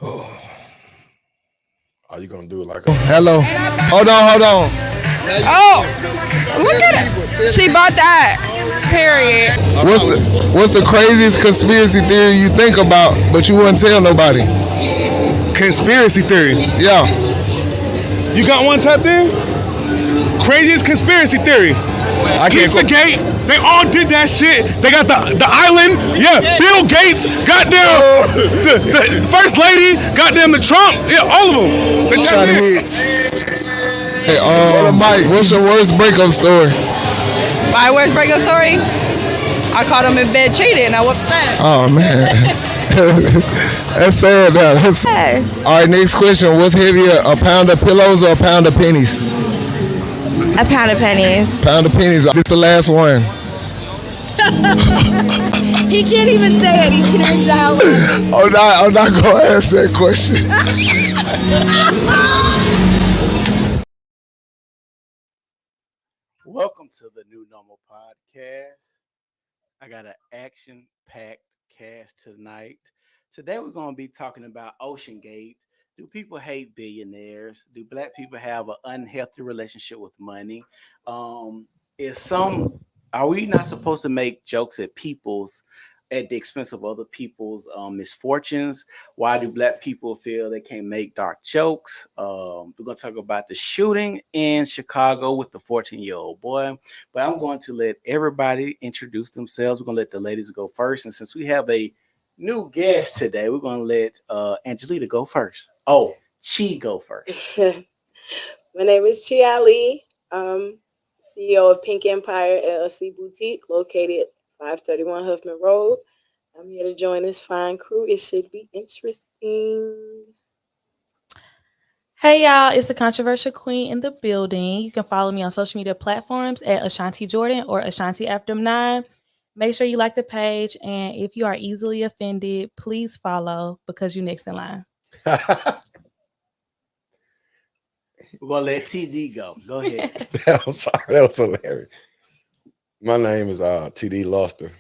Are you gonna do it like Hello. Hold on. Oh, look at it. She bought that. Period. What's the craziest conspiracy theory you think about, but you wouldn't tell nobody? Conspiracy theory. Yeah. You got one type there? Craziest conspiracy theory. Pizzagate. They all did that shit. They got the island. Yeah, Bill Gates. Goddamn the first lady. Goddamn the Trump. Yeah, all of them. They tell me. Hey, Mike, what's your worst breakup story? My worst breakup story? I caught him in bed cheating. I whooped that. Oh man. That's sad. Hey. All right, next question. What's heavier, a pound of pillows or a pound of pennies? A pound of pennies. Pound of pennies. This is the last one. He can't even say it. He's getting jolly. I'm not going to answer that question. Welcome to the New Normal Podcast. I got an action-packed cast tonight. Today we're going to be talking about OceanGate. Do people hate billionaires? Do black people have an unhealthy relationship with money? Are we not supposed to make jokes at the expense of other people's misfortunes? Why do black people feel they can't make dark jokes? We're going to talk about the shooting in Chicago with the 14-year-old boy. But I'm going to let everybody introduce themselves. We're going to let the ladies go first. And since we have a new guest today, we're going to let Angelita go first. Oh, Chi go first. My name is Chi Ali, CEO of Pink Empire LLC Boutique, located 531 Huffman Road. I'm here to join this fine crew. It should be interesting. Hey y'all, it's the Controversial Queen in the building. You can follow me on social media platforms at Ashanti Jordan or Ashanti After 9. Make sure you like the page, and if you are easily offended, please follow because you're next in line. We're going to let TD go. Go ahead. I'm sorry, that was hilarious. My name is TD Luster.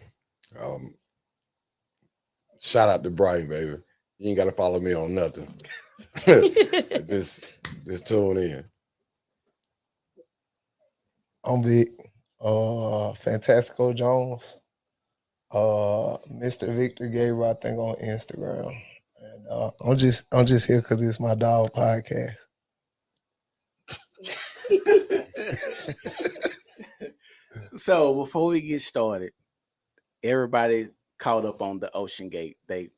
Shout out to Brian, baby. You ain't got to follow me on nothing. just tune in. I'm big. Fantastico Jones. Mr. Victor Gabriel, I think, on Instagram. And I'm just here because it's my dog podcast. So before we get started, everybody caught up on the OceanGate. The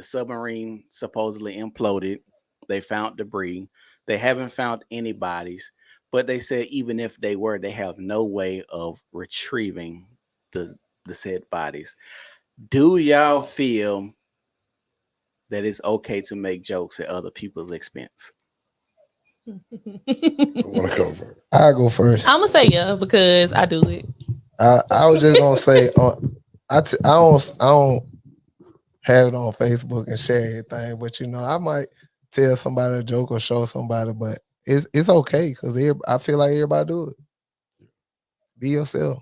submarine supposedly imploded. They found debris. They haven't found any bodies, but they said even if they were, they have no way of retrieving the said bodies. Do y'all feel that it's okay to make jokes at other people's expense? I want to go first. I'll go first. I'm gonna say yeah because I do it. I was just gonna say I don't have it on Facebook and share everything, but I might tell somebody a joke or show somebody, but it's okay because I feel like everybody do it. Be yourself.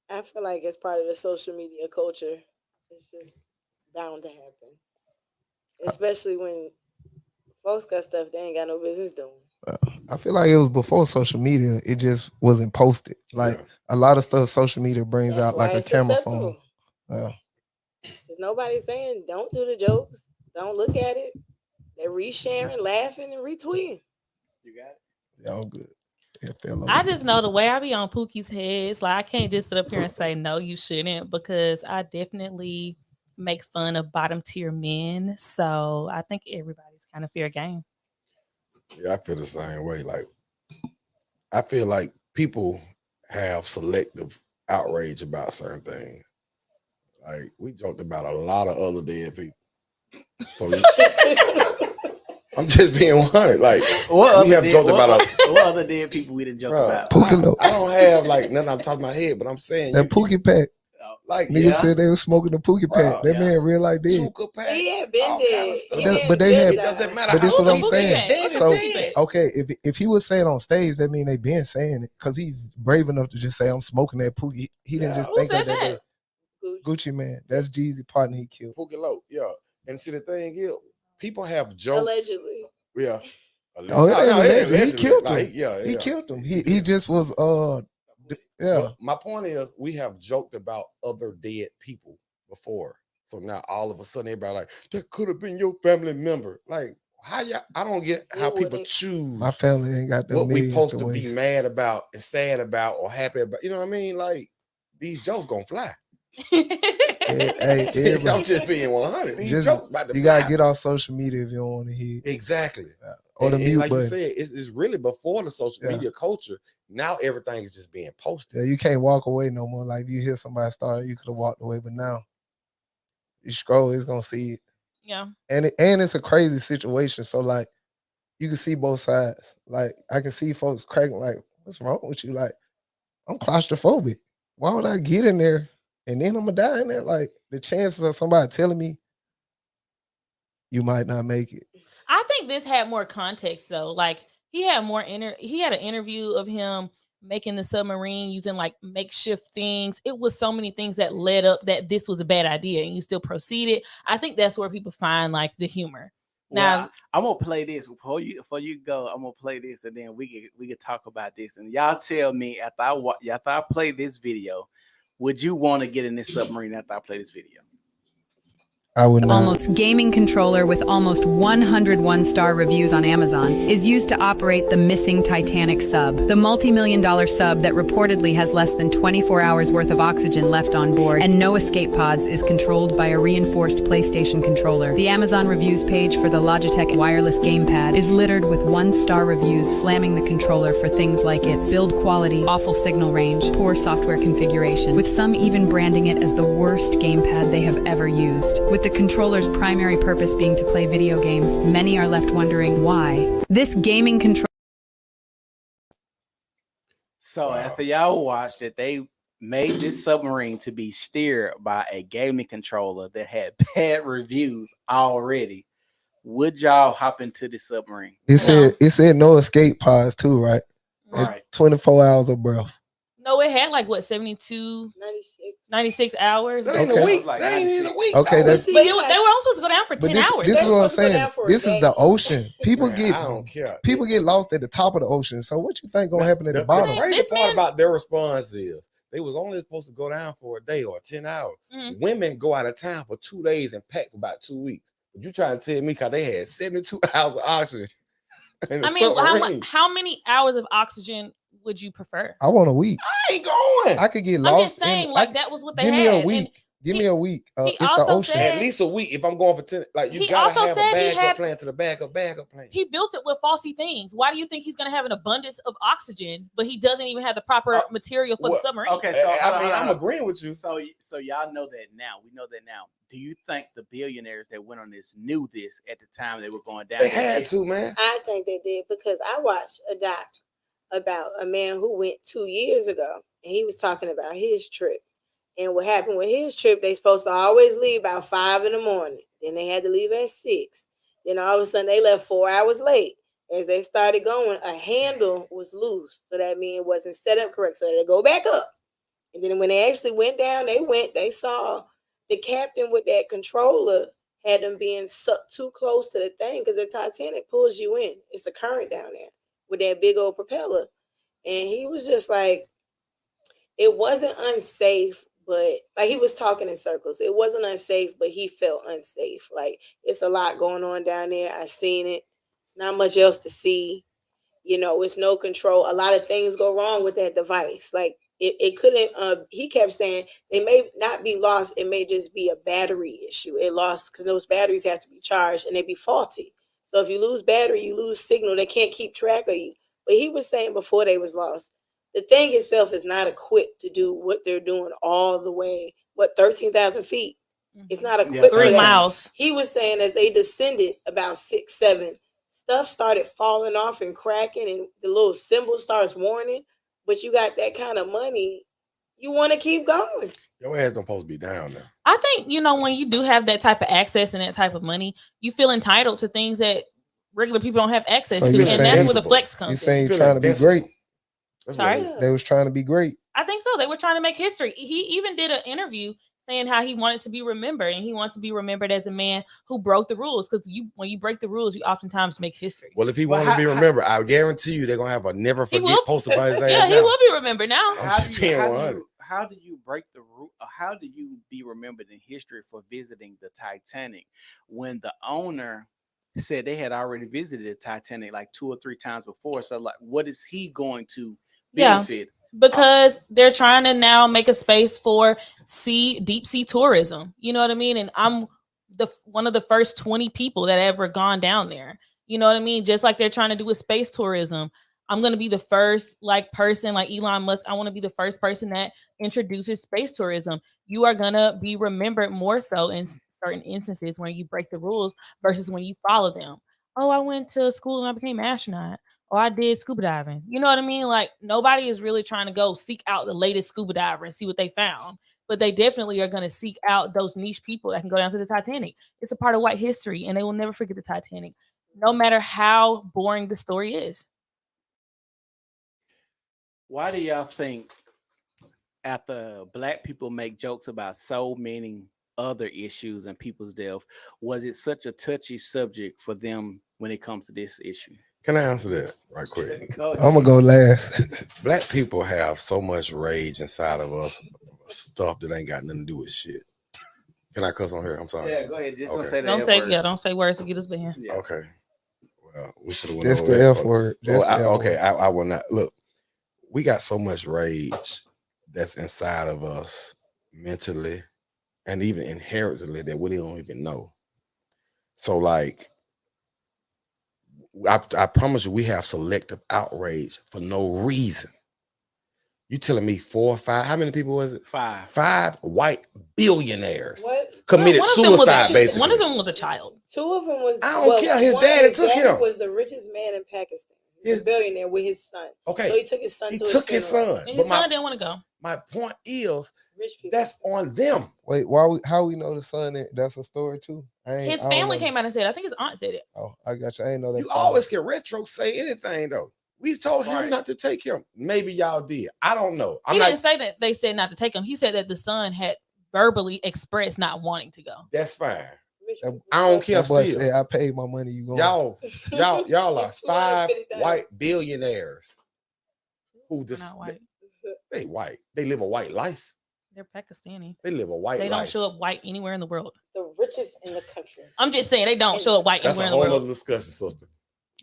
I feel like it's part of the social media culture. It's just bound to happen. Especially when folks got stuff they ain't got no business doing. I feel like it was before social media. It just wasn't posted. Like a lot of stuff social media brings That's out like a camera phone. Because nobody's saying don't do the jokes. Don't look at it. They're resharing, laughing, and retweeting. You got it? Yeah, I'm good. I just know the way I be on Pookie's head. It's like I can't just sit up here and say no, you shouldn't, because I definitely make fun of bottom tier men. So I think everybody's kind of fair game. Yeah, I feel the same way. Like, I feel like people have selective outrage about certain things. Like, we joked about a lot of other dead people. So I'm just being 100. Like, we have joked about what other dead people we didn't joke about? I don't have like nothing I'm talking about head, but I'm saying that Pookie Pack. Like niggas said they was smoking the Pookie Pack. That man real like dead. He had been dead. But they had. It doesn't matter. But this is what I'm saying. Dead So dead. okay, if he was saying on stage, that mean they been saying it because he's brave enough to just say I'm smoking that Pookie. He didn't just think that. Gucci Man. That's Jeezy's partner he killed. Pookie Low. Yeah. And see, the thing is, people have jokes. Allegedly. Yeah. Oh, it ain't allegedly. He killed him. Like, He killed him. He just was yeah. But my point is, we have joked about other dead people before. So now all of a sudden everybody like, that could have been your family member. Like, how y'all, I don't get how people choose. My family ain't got what we supposed to waste. be mad about and sad about or happy about. You know what I mean? Like, these jokes gonna fly. Hey, I'm just being 100. These jokes about to you fly. gotta get off social media if you don't want to hear. Exactly. Or the mute like button. you said, it's really before the social media culture. Now everything is just being posted. Yeah, you can't walk away no more. Like, if you hear somebody start, you could have walked away, but now you scroll, it's gonna see it. Yeah. And it's a crazy situation. So like, you can see both sides. Like, I can see folks cracking like, what's wrong with you? Like, I'm claustrophobic. Why would I get in there and then I'm gonna die in there? Like, the chances of somebody telling me you might not make it. I think this had more context though. Like, he had an interview of him making the submarine using like makeshift things. It was so many things that led up that this was a bad idea and you still proceeded. I think that's where people find like the humor. Now, well, I'm gonna play this before you go. I'm gonna play this and then we can talk about this. And y'all tell me after I play this video, would you want to get in this submarine after I play this video? I would not. Almost gaming controller with almost 100 one-star reviews on Amazon is used to operate the missing Titanic sub. The multi-million-dollar sub that reportedly has less than 24 hours worth of oxygen left on board and no escape pods is controlled by a reinforced PlayStation controller. The Amazon reviews page for the Logitech wireless gamepad is littered with one-star reviews slamming the controller for things like its build quality, awful signal range, poor software configuration, with some even branding it as the worst gamepad they have ever used. With the controller's primary purpose being to play video games, many are left wondering why. This gaming controller. So after y'all watched it, they made this submarine to be steered by a gaming controller that had bad reviews already. Would y'all hop into the submarine? It said no escape pods too, right? Right. And 24 hours of breath. no, it had like what 72, 96 hours. That ain't a week. That ain't even a week. Okay, that's. But they were only supposed to go down for 10 hours. This is what I'm saying. This is the ocean. People Man, get. I don't care. People get lost at the top of the ocean. So what you think gonna happen at the bottom? The crazy part about their response is they was only supposed to go down for a day or 10 hours. Mm-hmm. Women go out of town for 2 days and pack for about 2 weeks. But you trying to tell me because they had 72 hours of oxygen. I mean, how many hours of oxygen would you prefer? I want a week. I ain't going. I could get lost. I'm just saying, that was what they had. Give me a week. Give me a week. It's the ocean. At least a week if I'm going for 10. Like you gotta have a backup plan to the backup plan. He built it with faulty things. Why do you think he's gonna have an abundance of oxygen, but he doesn't even have the proper material for the submarine? Okay, so I'm agreeing with you. So y'all know that now. We know that now. Do you think the billionaires that went on this knew this at the time they were going down? They had to, man. I think they did because I watched a doc about a man who went 2 years ago, and he was talking about his trip. And what happened with his trip, they supposed to always leave about 5 a.m. Then they had to leave at 6. Then all of a sudden they left 4 hours late. As they started going, a handle was loose. So that means it wasn't set up correct. So they go back up. And then when they actually went down, they saw the captain with that controller had them being sucked too close to the thing because the Titanic pulls you in. It's a current down there with that big old propeller. And he was just like, it wasn't unsafe. But like he was talking in circles. It wasn't unsafe, but he felt unsafe. Like it's a lot going on down there. I seen it. It's not much else to see. You know, it's no control. A lot of things go wrong with that device. Like it couldn't. He kept saying they may not be lost. It may just be a battery issue. It lost because those batteries have to be charged and they be faulty. So if you lose battery, you lose signal. They can't keep track of you. But he was saying before they was lost. The thing itself is not equipped to do what they're doing all the way, 13,000 feet. It's not equipped. 3 miles. He was saying that they descended about 6, 7. Stuff started falling off and cracking, and the little symbol starts warning. But you got that kind of money, you want to keep going. Your ass don't supposed to be down there. I think, when you do have that type of access and that type of money, you feel entitled to things that regular people don't have access to. And that's where the flex comes in. You're saying you're trying to be great. Sorry? They was trying to be great. I think so. They were trying to make history. He even did an interview saying how he wanted to be remembered, and he wants to be remembered as a man who broke the rules. Because when you break the rules, you oftentimes make history. Well, if he wanted to be remembered, I guarantee you they're gonna have a never forget poster by his ass. Yeah, he will be remembered now. How do you break the rule? How do you be remembered in history for visiting the Titanic when the owner said they had already visited the Titanic like 2 or 3 times before? So like, what is he going to benefit? Because they're trying to now make a space for deep sea tourism. You know what I mean? And I'm one of the first 20 people that ever gone down there. You know what I mean? Just like they're trying to do with space tourism. I'm going to be the first person like Elon Musk. I want to be the first person that introduces space tourism. You are going to be remembered more so in certain instances when you break the rules versus when you follow them. Oh, I went to school and I became an astronaut. Oh, I did scuba diving. You know what I mean? Like, nobody is really trying to go seek out the latest scuba diver and see what they found. But they definitely are going to seek out those niche people that can go down to the Titanic. It's a part of white history, and they will never forget the Titanic, no matter how boring the story is. Why do y'all think after Black people make jokes about so many other issues and people's death, was it such a touchy subject for them when it comes to this issue? Can I answer that right quick? I'm gonna go last. Black people have so much rage inside of us, stuff that ain't got nothing to do with shit. Can I cuss on here? I'm sorry. Yeah, go ahead. Just don't say that. Don't say words to get us banned. Yeah. Okay. Well, we should have. That's the F word. I will not look. We got so much rage that's inside of us mentally and even inherently that we don't even know. So like, I promise you, we have selective outrage for no reason. You telling me 4 or 5? How many people was it? 5. 5 white billionaires committed suicide. Basically, one of them was a child. 2 of them was. I don't care. His daddy took him. Was the richest man in Pakistan. He's a billionaire with his son. Okay, so he took his son. He took his son. And his son didn't want to go. My point is, that's on them. Wait, how we know the son? That's a story too. His family came out and said it. I think his aunt said it. Oh, I got you. I ain't know that. You always can retro say anything though. We told him not to take him. Maybe y'all did. I don't know. He didn't say that they said not to take him. He said that the son had verbally expressed not wanting to go. That's fine. I don't care. Still, said, I paid my money. You going? Y'all are 5 white billionaires who they white. They live a white life. They're Pakistani. They live a white life. They don't show up white anywhere in the world. The richest in the country. I'm just saying they don't show up white anywhere in the world. That's a whole other discussion, sister.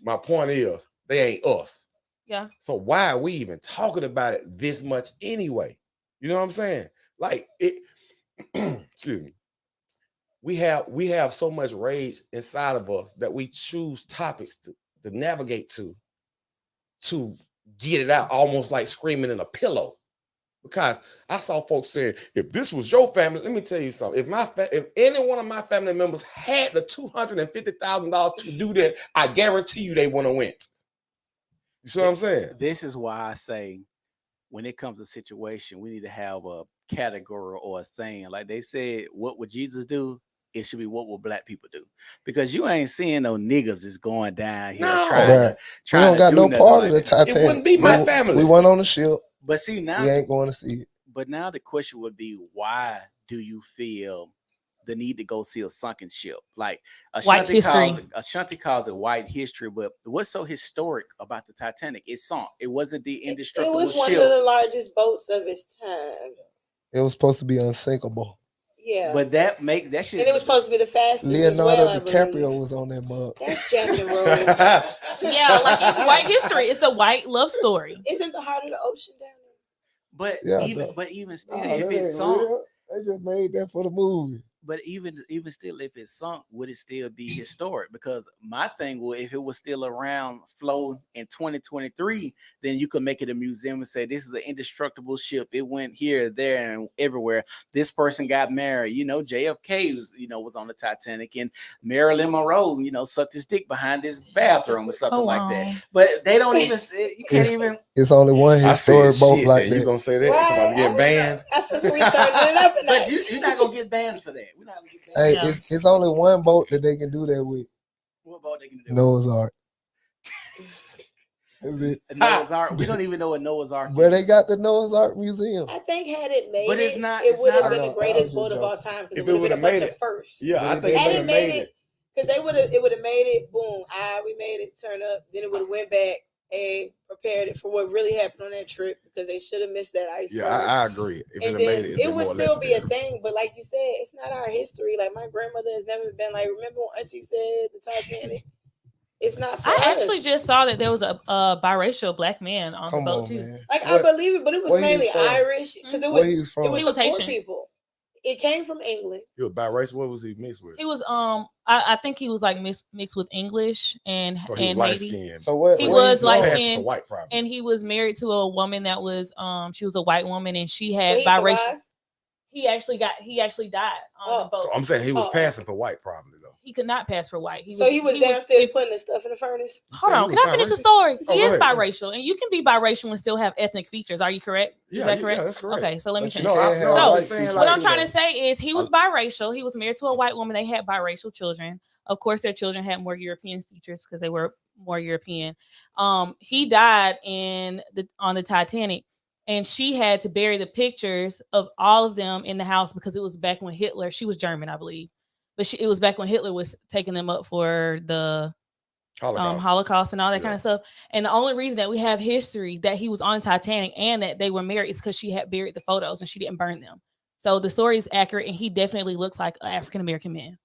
My point is, they ain't us. Yeah. So why are we even talking about it this much anyway? You know what I'm saying? Like it. Excuse me. We have so much rage inside of us that we choose topics to navigate to get it out, almost like screaming in a pillow. Because I saw folks saying, if this was your family, let me tell you something. If any one of my family members had the $250,000 to do that, I guarantee you they wouldn't have went. You see what I'm saying? This is why I say, when it comes to situation, we need to have a category or a saying. Like they said, what would Jesus do? It should be, what will Black people do? Because you ain't seeing no niggas is going down here trying we don't got no part of the Titanic. It wouldn't be my family. We went on the ship. But see, now we ain't going to see it. But now the question would be, why do you feel the need to go see a sunken ship? Like Ashanti calls it white history, but what's so historic about the Titanic? It sunk. It wasn't the indestructible ship. It was one of the largest boats of its time. It was supposed to be unsinkable. Yeah, but that makes that shit. And it was supposed to be the fastest. Leonardo DiCaprio was on that mug. That's Jack and Rose. Yeah, like it's white history. It's a white love story. Isn't the heart of the ocean down there? But even still, if it's sunk, they just made that for the movie. But even still, if it's sunk, would it still be historic? Because my thing would, if it was still around flow in 2023, then you could make it a museum and say, this is an indestructible ship. It went here, there, and everywhere. This person got married. You know, JFK was on the Titanic, and Marilyn Monroe, sucked his dick behind his bathroom or something like that. But they don't even say, you can't even. It's only one historic boat like that. You gonna say that? Right. About to get banned? That's we turning it up. But you're not gonna get banned for that. Hey, it's only one boat that they can do that with. What boat they can do that Noah's Ark. Is it? Noah's Ark. We don't even know what Noah's Ark Where is. they got the Noah's Ark Museum. I think had it made But it's not- it it's would have not- been I the know, greatest I was boat just of all joking. time because If it would it have been a would've bunch made of it- firsts. Yeah, I But think Had they it made it, because it would have made it, boom, we made it, turn up. Then it would have went back and prepared it for what really happened on that trip because they should have missed that iceberg. Yeah, I agree. If And it then made it, it would still be a thing, but like you said, it's not our history. Like my grandmother has never been like, remember when Auntie said the Titanic? It's not for us. I actually just saw that there was a biracial black man on Come the boat on, too. man. Like What- I believe it, but it was where he mainly was from? Irish because it Where was he was from? it was He was the poor Haitian. people. It came from England. He was biracial. What was he mixed with? He was I think he was like mixed with English and So he was and light Haiti. skinned. So what? He where was he light from? Passing skinned. for white, probably. And he was married to a woman that was she was a white woman and she So had he biracial. survived? He actually died on the boat. So I'm saying he was Oh. passing for white, probably though. He could not pass for white. So he was downstairs putting the stuff in the furnace. Hold Yeah, on, he can was I finish the biracial. story? Oh, He go is ahead. biracial, and you can be biracial and still have ethnic features. Are you correct? Yeah, Is that correct? yeah, that's correct. Okay, so let me But you finish. can't have So, white I'm saying, features what I'm too, trying though. to say is he was biracial. He was married to a white woman. They had biracial children. Of course, their children had more European features because they were more European. He died on the Titanic, and she had to bury the pictures of all of them in the house because it was back when Hitler. She was German, I believe, but it was back when Hitler was taking them up for the Holocaust and all that kind of stuff. And the only reason that we have history that he was on Titanic and that they were married is because she had buried the photos and she didn't burn them. So the story is accurate, and he definitely looks like an African American man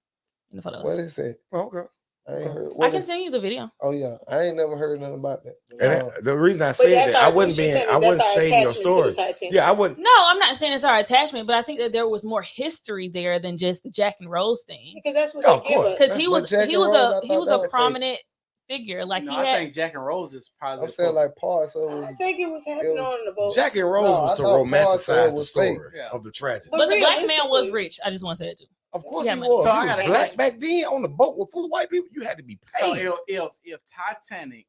in the photos. What is it? Oh, okay. I ain't heard. I What can is, send you the video. oh yeah, I ain't never heard nothing about that. And the reason I But said that's that, our- I wasn't what she's being, saying I is wasn't that's our shading your attachment to the story. Titanic. Yeah, I wouldn't. No, I'm not saying it's our attachment, but I think that there was more history there than just the Jack and Rose thing. Because that's what Yeah, they of give course. us. Because he But was Jack he and was Rose, I a thought he was that a was fake. prominent figure. Like No, he I had. think Jack and Rose is probably. I'm saying like parts. So it was, I think it was happening was- on the boat. Jack and Rose No, was I to thought Paul said romanticize it the was story fake. Yeah. of the tragedy. But the black man was realistically- rich. I just want to say that too. Of course Yeah, he man. was. So He I was got a black question. back then on the boat with full of white people. You had to be So paid. if Titanic,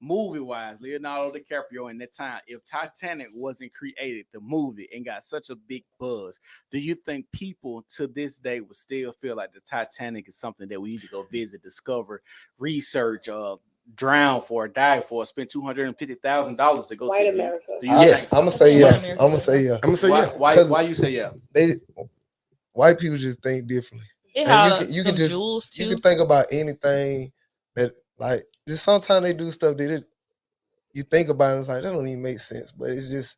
movie wise, Leonardo DiCaprio in that time, if Titanic wasn't created, the movie, and got such a big buzz, do you think people to this day would still feel like the Titanic is something that we need to go visit, discover, research, drown for, die for, spend $250,000 to go White see? America. Do you Yes. think I'm gonna say White yes. America. I'm gonna say yeah. I'm gonna say why, yeah. why, 'Cause- why you say yeah? White people just think differently. It And had you can just jewels too. you can think about anything that like just sometimes they do stuff that you think about it, it's like that don't even make sense. But it's just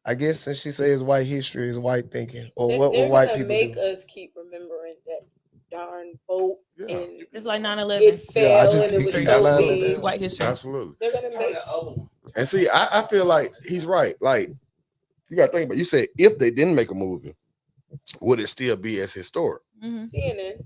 I guess since she says white history is white thinking or They're what white gonna people make do. us keep remembering that darn boat Yeah. and It's like 9/11. it fell Yeah, I just and it was think so that's big. It's white history. Absolutely. They're gonna make And see, I feel like he's right. Like, you got to think about it. You said if they didn't make a movie, would it still be as historic? Mhm. CNN.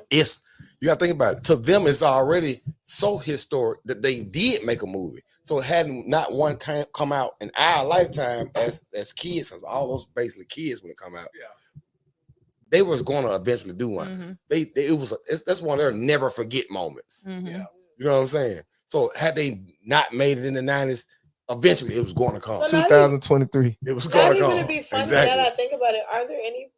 It's you got to think about it. To them, it's already so historic that they did make a movie. So hadn't not one come out in our lifetime as kids, because all those basically kids when it come out. Yeah. They was going to eventually do one. Mhm. That's one of their never forget moments. Mhm. Yeah. You know what I'm saying? So had they not made it in the 90s, eventually it was going to come. So not 2023. It was going Not to even come. to be funny. Exactly. Now that I think about it, are there any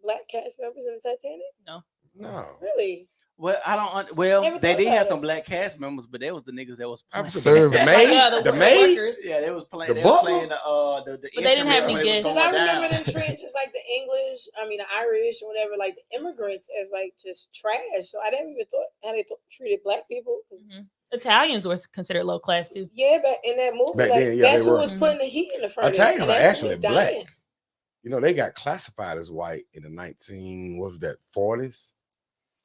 black cast members in the Titanic? No. Really? Well, I don't. Well, Never they thought did about have it. some black cast members, but they was the niggas that was playing. Serving. The maid, Yeah, the the maid. workers. Yeah, they was playing. The They was butler? playing the But they didn't have instruments any when it was guests. Because going I remember down. them treating just like the English, the Irish or whatever, like the immigrants as like just trash. So I never even thought how they treated black people. Mhm. Italians were considered low class too. Yeah, but in that movie, Back like then, yeah, that's they who were. was putting the heat in the furnace. Italians and are that's who actually was dying. black. You know, they got classified as white in the 40s.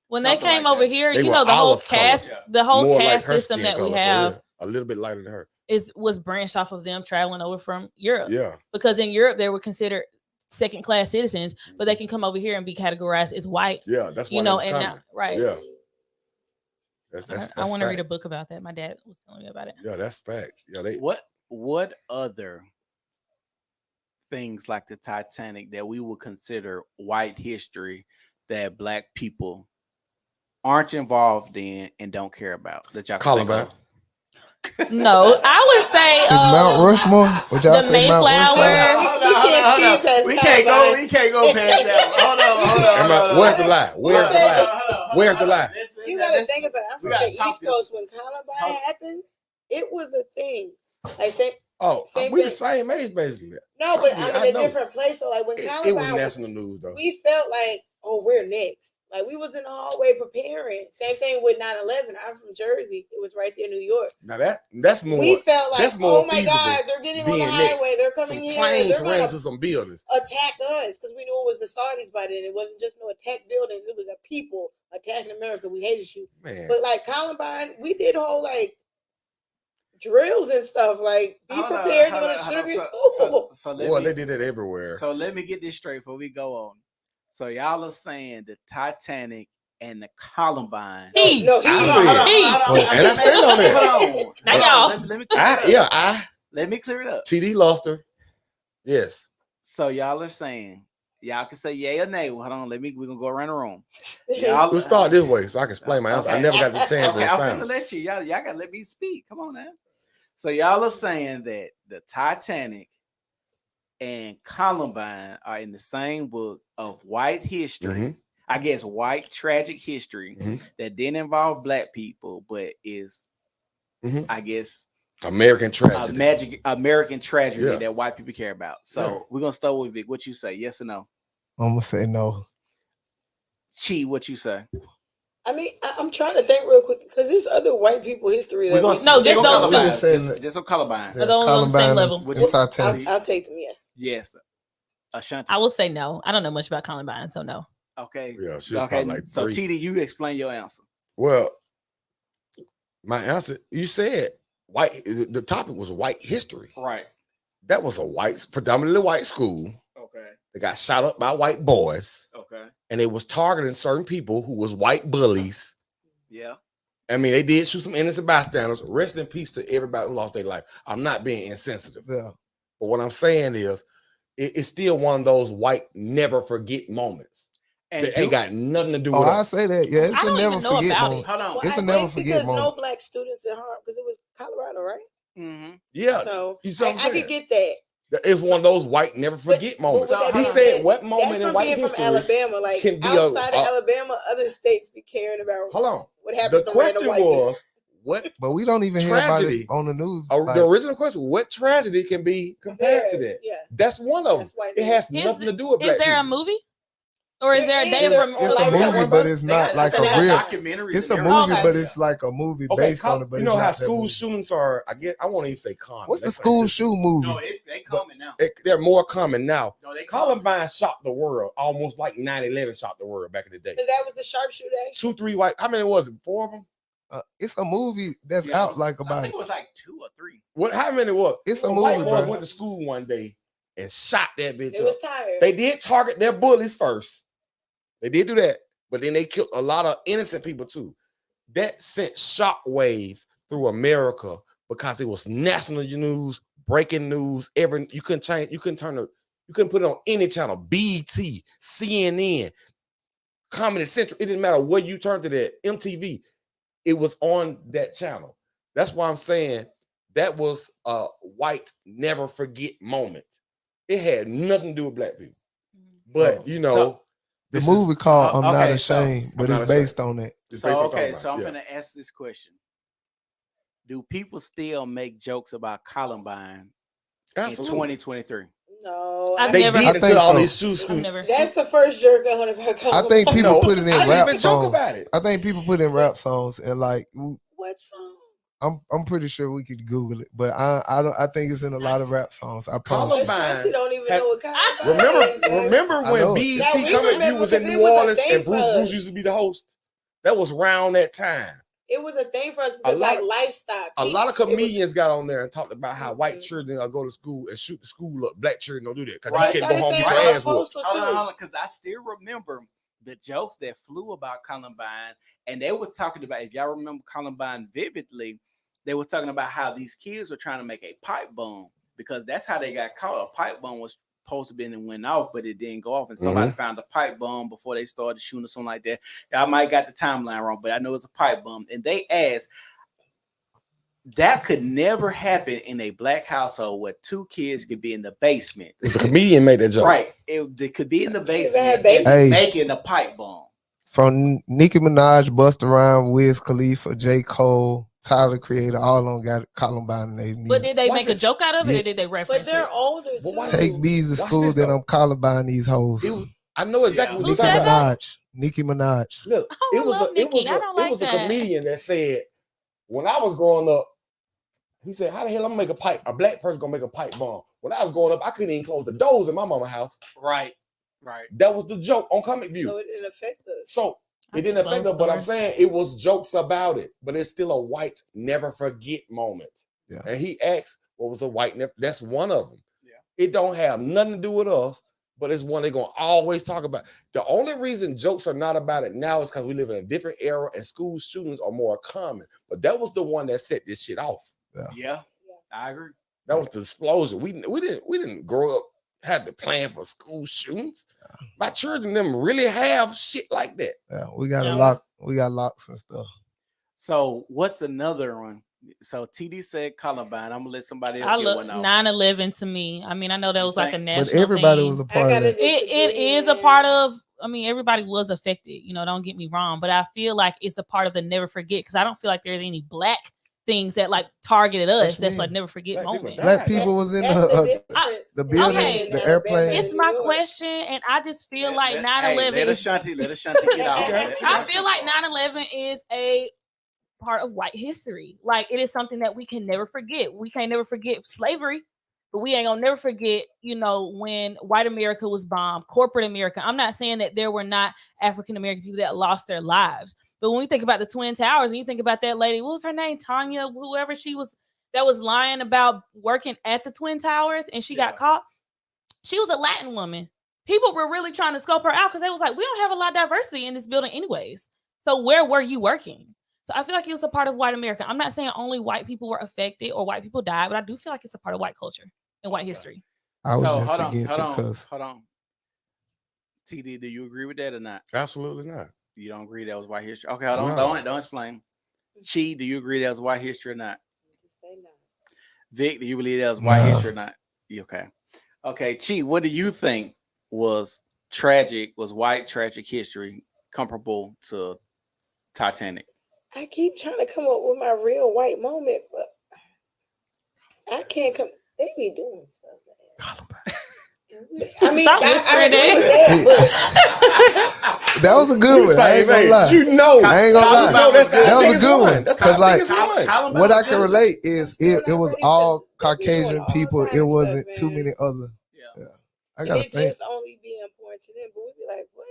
When Something they came like over that. here, They you were know, the whole olive color. cast, Yeah. the whole More like caste her system skin that we color, for have real. A little bit lighter than her. was branched off of them traveling over from Europe. Yeah. Because in Europe they were considered second class citizens, but they can come over here and be categorized as white. Yeah. That's why You know, they was and coming. now, right. Yeah. That's I want to read a fact. book about that. My dad was telling me about it. Yeah, that's fact. Yeah, they What other things like the Titanic that we would consider white history that black people aren't involved in and don't care about that y'all can think Columbine. of? No, I would say Is Mount Rushmore? Would y'all the say Mount Mayflower. Rushmore? We can't go. We can't go past that. Hold on. Where's the lie? Where's the lie? Where's the lie? You got to think about it. I'm we from gotta the talk East this- Coast. When Columbine happened, it was a thing. Like same. Oh, Same we the thing. same age basically. No, Trust but me, I'm I in a know. different place. So like when It was Columbine, national news though. we felt like, oh, we're next. Like we was in the hallway preparing. Same thing with 9/11. I'm from Jersey. It was right there in New York. Now that's more. We felt like, that's more oh my feasible God, they're getting on the being highway. next. They're coming Some here. planes They're ran gonna into some buildings. attack us because we knew it was the Saudis by then. It wasn't just no attack buildings. It was a people attacking America. We hated you. Man. But like Columbine, we did whole like drills and stuff. Like be prepared. They're gonna shoot up your school. They did it everywhere. So let me get this straight before we go on. So y'all are saying the Titanic and the Columbine. No, and I stand on that. Now y'all. Let me clear it up. Let me clear it up. TD lost her. Yes. So y'all are saying, y'all can say yay or nay. Hold on, we're gonna go around the room. We'll start this way so I can explain my answer. I never got the chance to I'm expound. gonna let you. Y'all gotta let me speak. Come on now. So y'all are saying that the Titanic and Columbine are in the same book of white history. Mm-hmm. I guess white tragic history that didn't involve black people, but is I guess American tragedy. American tragedy that white people care about. So we're gonna start with Vic. What you say? Yes or no? I'm gonna say no. Chi, what you say? I mean, I'm trying to think real quick because there's other white people history. We're gonna just those two. Just on Columbine. They're on the same level. I'll take them. Yes. Yes. Ashanti. I will say no. I don't know much about Columbine, so no. Okay. Yeah. Okay. Like so 3. TD, you explain your answer. Well, my answer. You said white. The topic was white history. Right. That was a predominantly white school. Okay. They got shot up by white boys. Okay. And they was targeting certain people who was white bullies. Yeah. I mean, they did shoot some innocent bystanders. Rest in peace to everybody who lost their life. I'm not being insensitive. Yeah. But what I'm saying is, it's still one of those white never forget moments. And it ain't got nothing to do with I say that. Yeah, it's a never forget moment. Hold on. It's a never forget moment. No black students at Harvard because it was Colorado, right? Mm-hmm. Yeah. So I could get that. It's one of those white never forget moments. He said, "What moment in white history from Alabama? Like can be outside of Alabama, other states be caring about." Hold on. What happens? The question was, what? But we don't even hear about it on the news. The original question: what tragedy can be compared to that? Yeah, that's one of them. It has nothing to do with black Is there a people. movie? Or is there a day from? It's a movie, but it's not like a real documentary. It's a movie, but it's like a movie based on it. But you know how school shootings are. I won't even say common. What's the school shoot movie? No, they common now. They're more common now. No, Columbine shocked the world, almost like 9/11 shocked the world back in the day. Because that was the sharpshooter. 2, 3 white. How many was it? 4 of them. It's a movie that's out like about. I think it was like 2 or 3. What? How many was? It's a movie. White boys went to school one day and shot that bitch. They was tired. They did target their bullies first. They did do that, but then they killed a lot of innocent people too. That sent shockwaves through America because it was national news, breaking news. You couldn't put it on any channel. BET, CNN, Comedy Central. It didn't matter where you turned to that. MTV. It was on that channel. That's why I'm saying that was a white never forget moment. It had nothing to do with black people. But the movie called I'm Not Ashamed, but it's based on that. So I'm gonna ask this question. Do people still make jokes about Columbine in 2023? No, they did until all these schools. That's the first jerk I heard about Columbine. I think people put it in rap songs. About it. I think people put in rap songs and like what song? I'm pretty sure we could Google it, but I think it's in a lot of rap songs. I promise. Columbine. Don't even know what Columbine. Remember when BET Coming You was in New Orleans and Bruce used to be the host? That was around that time. It was a thing for us because lifestyle. A lot of comedians got on there and talked about how white children go to school and shoot the school up. Black children don't do that because you can't go home and get your ass whooped. Because I still remember the jokes that flew about Columbine, and they was talking about, if y'all remember Columbine vividly, they were talking about how these kids were trying to make a pipe bomb because that's how they got caught. A pipe bomb was supposed to be and went off, but it didn't go off, and somebody found a pipe bomb before they started shooting or something like that. Y'all might got the timeline wrong, but I know it's a pipe bomb. And they asked, that could never happen in a black household where 2 kids could be in the basement. It's a comedian made that joke, right? They could be in the basement making a pipe bomb. From Nicki Minaj, Busta Rhymes, Wiz Khalifa, J. Cole, Tyler Creator, all of them got Columbine in their music. But did they Watch make a this. joke out of it, Yeah. or did they reference But they're it? older But why too. Take bees to Watch school, this, then though. I'm Columbine these hoes. It was, I know exactly Yeah. what Who you're Nicki talking said about. that? Nicki Minaj. Look, Oh, I love Nicki. I don't like it was a that. comedian that said, when I was growing up, he said, how the hell I'm gonna make a black person gonna make a pipe bomb? When I was growing up, I couldn't even close the doors in my mama's house. Right. That was the joke on Comic View. So it didn't affect us. So I it didn't close affect us, but I'm doors. saying it was jokes about it. But it's still a white never forget moment. Yeah. And he asked, what was a white never? That's one of them. Yeah. It don't have nothing to do with us, but it's one they're gonna always talk about. The only reason jokes are not about it now is because we live in a different era and school shootings are more common. But that was the one that set this shit off. Yeah. I agree. That was the explosion. We didn't grow up had to plan for school shootings. My children them really have shit like that. Yeah, we got Yeah. we got locks and stuff. So what's another one? So TD said Columbine. I'm gonna let somebody else I get look one off. 9/11 to me. I mean, I know that You was like a think? national. But everybody thing. was a I part of gotta it. It is a part of. I mean, everybody was affected. You know, don't get me wrong, but I feel like it's a part of the never forget because I don't feel like there's any black things that like targeted us. you That's mean? like never forget Black people moment. died. Black people was in That's the difference. the building, Okay. the airplane. It's my question, and I just feel like 9/11 Let is. Ashanti get off. I feel like 9/11 is a part of white history. Like it is something that we can never forget. We can't never forget slavery, but we ain't gonna never forget, you know, when white America was bombed, corporate America. I'm not saying that there were not African American people that lost their lives, but when we think about the Twin Towers and you think about that lady, what was her name? Tanya, whoever she was, that was lying about working at the Twin Towers and she got caught. She was a Latin woman. People were really trying to scope her out because they was like, we don't have a lot of diversity in this building anyways. So where were you working? So I feel like it was a part of white America. I'm not saying only white people were affected or white people died, but I do feel like it's a part of white culture and white history. I was So just against it because hold on. TD, do you agree with that or not? Absolutely not. You don't agree that was white history? Okay, hold on. No. Don't explain. Chi, do you agree that was white history or not? Vic, do you believe that was white history or not? You okay? Okay, Chi, what do you think was white tragic history comparable to Titanic? I keep trying to come up with my real white moment, but I can't come. They be doing stuff. I mean, I agree with that, that was a good one. I ain't gonna lie. You know, I ain't gonna lie. that was a good one. That's Because like one. what I can relate is it was all Caucasian people. It wasn't stuff, too man. many other. Yeah. I gotta it think. just only be important to them, but we be like, what?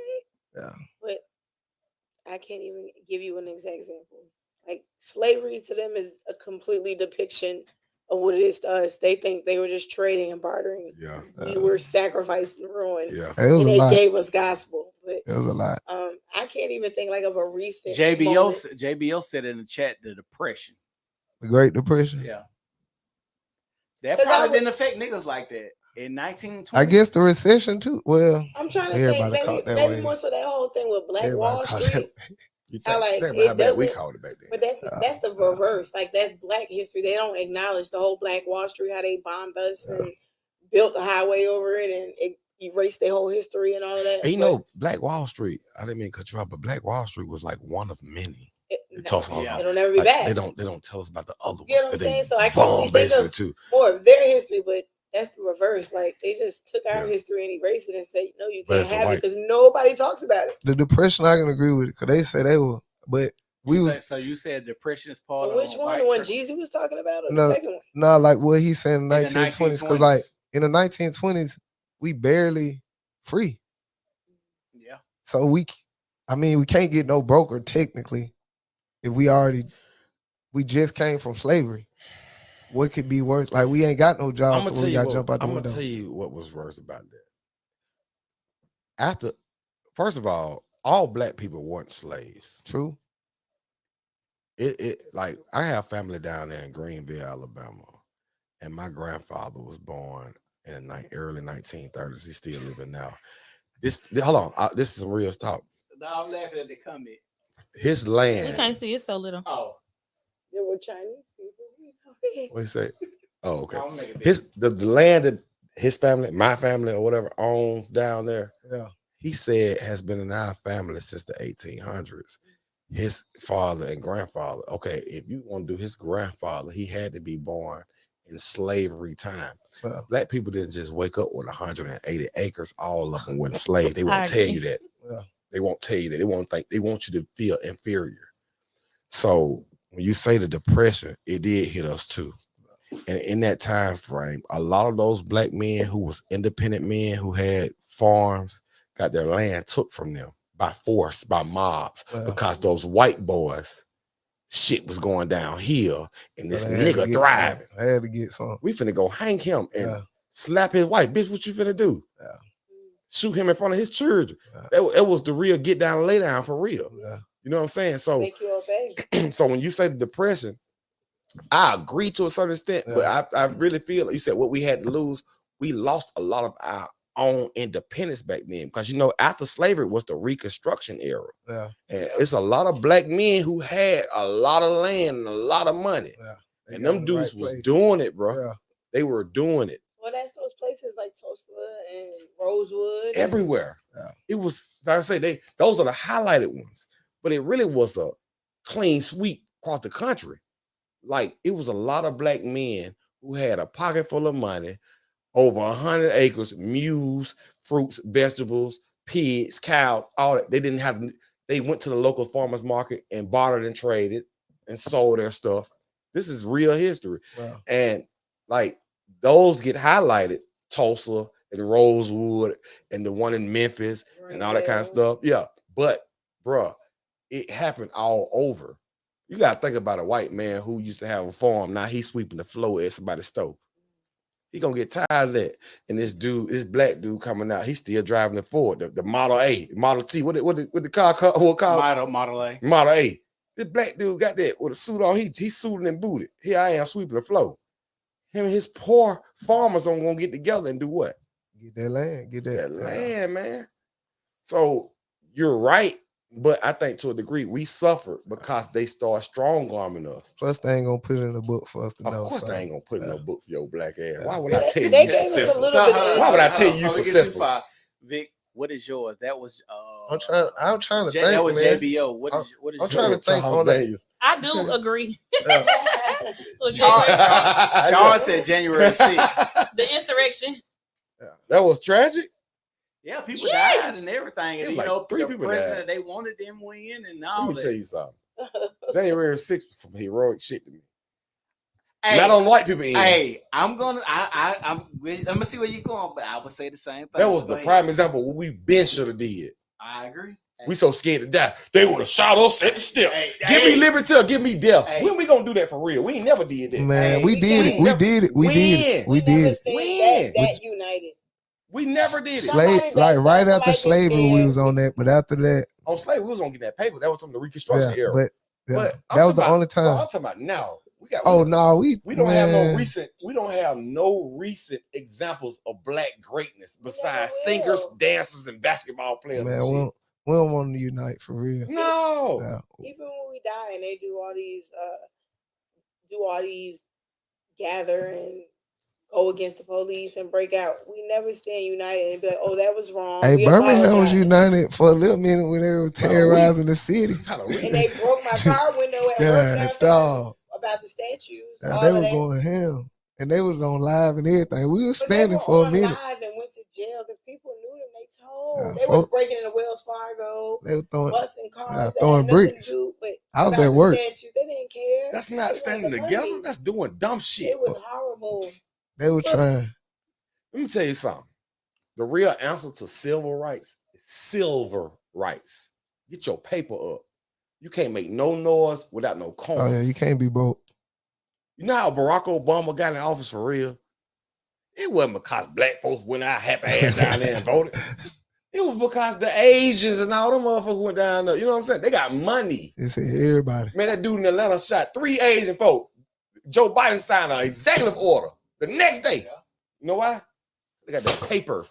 Yeah. But I can't even give you an exact example. Like slavery to them is a completely depiction of what it is to us. They think they were just trading and bartering. Yeah. We were sacrificed and ruined. Yeah. It was And a they lot. gave us gospel. But It was a lot. I can't even think like of a recent JBO said in the chat the depression. The Great Depression. Yeah. That 'Cause probably didn't affect niggas like that in 1920. I guess the recession too. Well, I'm trying to everybody think caught that maybe way. more so that whole thing with Black Everybody Wall caught Street. You How, like, think it about how bad we doesn't- called it back then. But that's the reverse. Like that's Black history. They don't acknowledge the whole Black Wall Street, how they bombed us and built a highway over it and erased their whole history and all of that. And you But know, Black Wall Street, I didn't mean to cut you off, but Black Wall Street was like one of many. it'll never be Like, back. they don't tell us about the other ones. You know what I'm that saying? they So I can't really bombed think basically of too. more of their history, but that's the reverse. Like they just took our Yeah. history and erased it and said, no, you But can't it's a have it white- because nobody talks about it. The Depression, I can agree with it because they said they were, but we was So you said depression is part But of which one? The one Jeezy was talking about or No. the second one? not like what he said in the In the 1920s. Because like in the 1920s, we barely free. Yeah. So we can't get no broker technically if we just came from slavery. What could be worse? Like we ain't got no I'm jobs, gonna so tell we you got to what, jump out the I'm window. gonna tell you what was worse about that. First of all Black people weren't slaves. True. It like I have family down there in Greenville, Alabama, and my grandfather was born in the early 1930s. He's still living now. Hold on, this is some real talk. No, I'm laughing at the comment. His We land. can't see it so little. Oh, There were Chinese people. What you say? Oh, okay. I'm making The land that his family, my family, or whatever owns down there. Yeah. He said has been in our family since the 1800s. his father and grandfather. Okay, if you want to do his grandfather, he had to be born in slavery time. Well, Black people didn't just wake up with 180 acres, all of them were enslaved. They won't I tell agree. you that. well, They won't tell you that. They won't think. They want you to feel inferior. So when you say the depression, it did hit us too. And in that time frame, a lot of those black men who was independent men who had farms got their land took from them by force, by mobs, Well. because those white boys, shit was going downhill and this so they had to nigga get thriving. some. I had to get some. We finna go hang him and Yeah. slap his wife. Bitch, what you finna do? Yeah. Shoot him in front of his children. Yeah. It was the real get down and lay down for real. Yeah. You know what I'm saying? So, Make you obey. so when you say the depression, I agree to a certain extent, but I really feel like you said what we had to lose, we lost a lot of our own independence back then. Because you know, after slavery was the Reconstruction era. Yeah. And it's a lot of black men who had a lot of land and a lot of money. Yeah. They And got them in the dudes right was place. doing it, bro. Yeah. They were doing it Well, that's those places like Tulsa and Rosewood. everywhere. Yeah. It was, like I say, those are the highlighted ones, but it really was a clean sweep across the country. Like it was a lot of black men who had a pocket full of money, over 100 acres, mules, fruits, vegetables, pigs, cows, all that. They didn't have. They went to the local farmers market and bartered and traded and sold their stuff. This is real history, Wow. and like those get highlighted. Tulsa and Rosewood and the one in Memphis and all that kind of stuff. Yeah, but bruh, it happened all over. You gotta think about a white man who used to have a farm. Now he's sweeping the floor at somebody's stove. He gonna get tired of that. And this dude, this black dude coming out, he's still driving the Ford, the Model A, Model T. What the car called? Model A. Model A. This black dude got that with a suit on. He's suited and booted. Here I am sweeping the floor. Him and his poor farmers are gonna get together and do what? Get that land. Get that land, man. So you're right. But I think to a degree we suffered because they start strong arming us. Plus, they ain't gonna put it in the book for us to know. Of course, so. they ain't gonna put it in no book for your black ass. Yeah. Why would I tell you They you gave us a successful? little bit of- Why would I tell you you successful? Vic, what is yours? That was I'm trying to think, that was man. JBO. What is I'm yours? trying to think on that. I do agree. Yeah. Well, John said January 6th. the insurrection. That was tragic. Yeah, people Yes. died and everything. And Yeah, you like know, 3 the people president, died. they wanted them win and all Let me that. tell you something. January 6th was some heroic shit to me. Hey, Not on white people end. Hey, I'm gonna see where you're going, but I would say the same thing. That was the Go prime ahead. example of what we been should have did. I agree. We so scared to die. They would have shot us at the step. Hey, give me liberty or give me death. Hey. When we gonna do that for real? We ain't never did that. Man, Hey, we did it. We did it. We did it. We did it. When? That united. We never did it. Slave, Somebody like that right somebody after get slavery, we scared. was on that. But after that, On slavery, we was gonna get that paper. That was from the Reconstruction yeah. era. But yeah, But I'm that was talking the about- only bro, time. I'm talking about now. Oh no, we don't have no man. recent. We don't have no recent examples of black greatness besides will. singers, dancers, and basketball players. Man, and we don't want to unite for real. shit. No. Yeah. Even when we die and they do all these gather and go against the police and break out, we never stand united and be like, oh, that was wrong. Hey, We Birmingham was apologize. united for a little minute when they were terrorizing the city. And they broke my car window at Yeah, work dog. about the statues. Yeah, all they of was that. going ham, and they was on live and everything. We was But they standing were for a on minute. live and went to jail because people knew them. They told. Yeah, They was folk- breaking into Wells Fargo, They were throwing, busting cars, that throwing had nothing bricks. to do, but I was about at the work. statues, they didn't care. That's They not wanted standing the together. money. That's doing dumb shit. It was horrible. They were trying. Let me tell you something. The real answer to civil rights is silver rights. Get your paper up. You can't make no noise without no coins. Oh yeah, you can't be broke. You know how Barack Obama got in office for real? It wasn't because black folks went out happy ass down there and voted. It was because the Asians and all them motherfuckers went down there. You know what I'm saying? They got money. They said everybody. Man, that dude in Atlanta shot 3 Asian folks. Joe Biden signed an executive order the next day. You know why? They got the paper.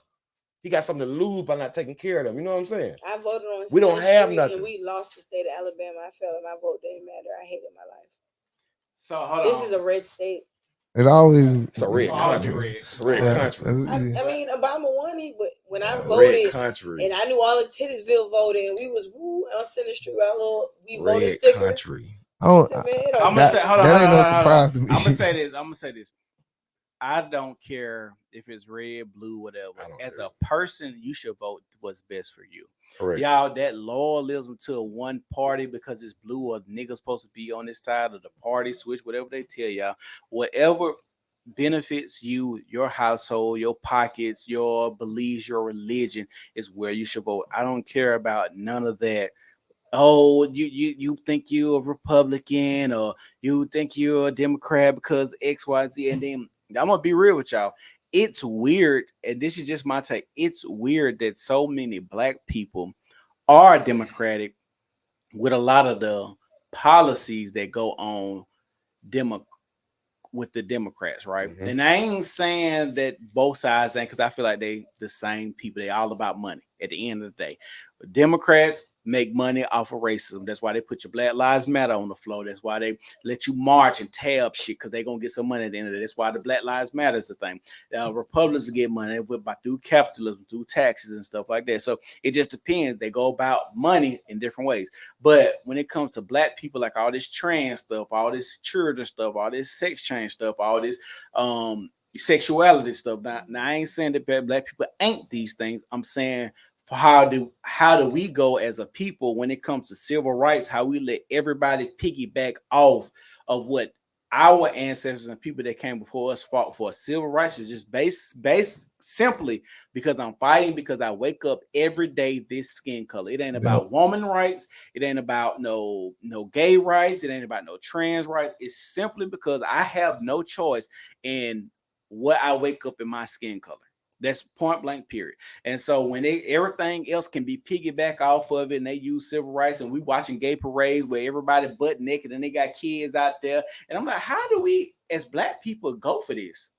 He got something to lose by not taking care of them. You know what I'm saying? I voted on. We don't State have Street nothing. And we lost the state of Alabama. I felt like my vote didn't matter. I hated my life. So hold This on. is a red state. It always. It's a red country. It's a red country. I mean, Obama won it, but when I It's a voted, red country. and I knew all of Titusville voted, and we was on Center Street with our little voted Red sticker. country. I'm gonna say, hold on, that ain't no hold on. surprise to me. I'm gonna say this. I don't care if it's red, blue, whatever. As a person, you should vote what's best for you. Correct. Y'all, that loyalism to one party because it's blue or niggas supposed to be on this side of the party, switch, whatever they tell y'all, whatever benefits you, your household, your pockets, your beliefs, your religion is where you should vote. I don't care about none of that. Oh, you think you're a Republican or you think you're a Democrat because XYZ, and then I'm gonna be real with y'all. It's weird, and this is just my take. It's weird that so many black people are Democratic with a lot of the policies that go on with the Democrats, right? Mm-hmm. And I ain't saying that both sides ain't, because I feel like they the same people. They all about money at the end of the day. But Democrats make money off of racism. That's why they put your Black Lives Matter on the floor. That's why they let you march and tear up shit, because they're going to get some money at the end of it. That's why the Black Lives Matter is the thing. Republicans get money through capitalism, through taxes and stuff like that. So it just depends. They go about money in different ways. But when it comes to black people, like all this trans stuff, all this children stuff, all this sex change stuff, all this sexuality stuff. Now I ain't saying that black people ain't these things. I'm saying, how do we go as a people when it comes to civil rights? How we let everybody piggyback off of what our ancestors and people that came before us fought for. Civil rights is just based simply because I'm fighting, because I wake up every day this skin color. It ain't about woman rights. It ain't about no gay rights. It ain't about no trans rights. It's simply because I have no choice in what I wake up in my skin color. That's point blank, period. And so when everything else can be piggyback off of it, and they use civil rights, and we watching gay parades where everybody butt naked and they got kids out there, and I'm like, how do we as black people go for this?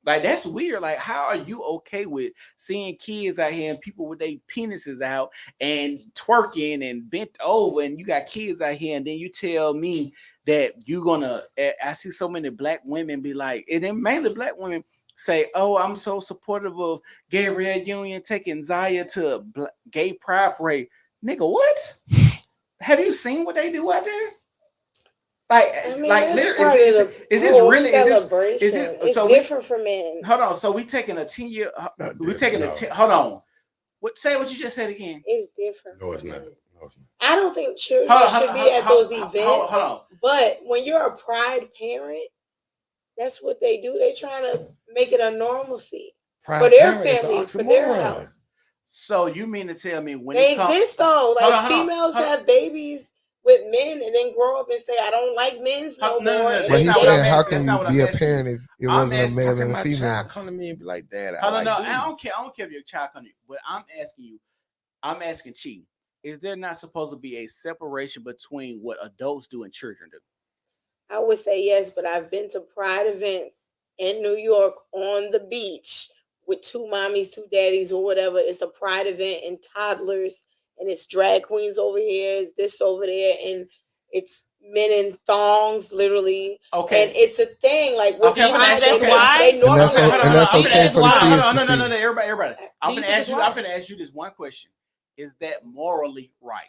Like, that's weird. Like, how are you okay with seeing kids out here and people with their penises out and twerking and bent over, and you got kids out here, and then you tell me that you're gonna, I see so many black women be like, and then mainly black women say, oh, I'm so supportive of Gabrielle Union taking Zaya to gay pride parade. Nigga, what? Have you seen what they do out there? Like, I mean, like, literally, is this really celebration? It's so different for men. Hold on. So we taking a 10-year. We're taking a 10. Hold on. Say what you just said again. It's different. No, it's not. No, it's not. I don't think children should be at those events. Hold on. But when you're a pride parent, that's what they do. They trying to make it a normalcy for their family, for their house. So you mean to tell me when they exist though? Like, females have babies with men and then grow up and say, I don't like men's no more. But he's saying, how can you be a parent if it wasn't a male and a female? Child come to me and be like, Dad, I don't care. I don't care if your child come to you, but I'm asking Chi, is there not supposed to be a separation between what adults do and children do? I would say yes, but I've been to pride events in New York on the beach with two mommies, two daddies, or whatever. It's a pride event and toddlers, and it's drag queens over here, it's this over there, and it's men in thongs, literally. Okay, and it's a thing. Like, what that's why. And that's okay for the kids. No, everybody. I'm gonna ask you this one question: is that morally right?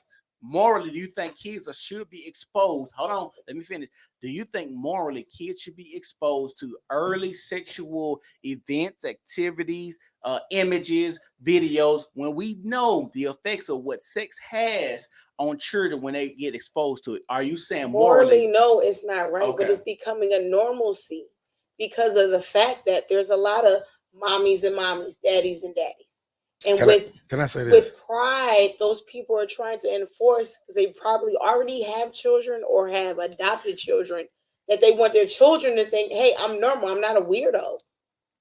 Morally, do you think kids should be exposed? Hold on, let me finish. Do you think morally kids should be exposed to early sexual events, activities, images, videos, when we know the effects of what sex has on children when they get exposed to it? Are you saying morally? No, it's not right, but it's becoming a normalcy because of the fact that there's a lot of mommies and mommies, daddies and daddies. And can I say this? With pride, those people are trying to enforce, because they probably already have children or have adopted children, that they want their children to think, hey, I'm normal. I'm not a weirdo.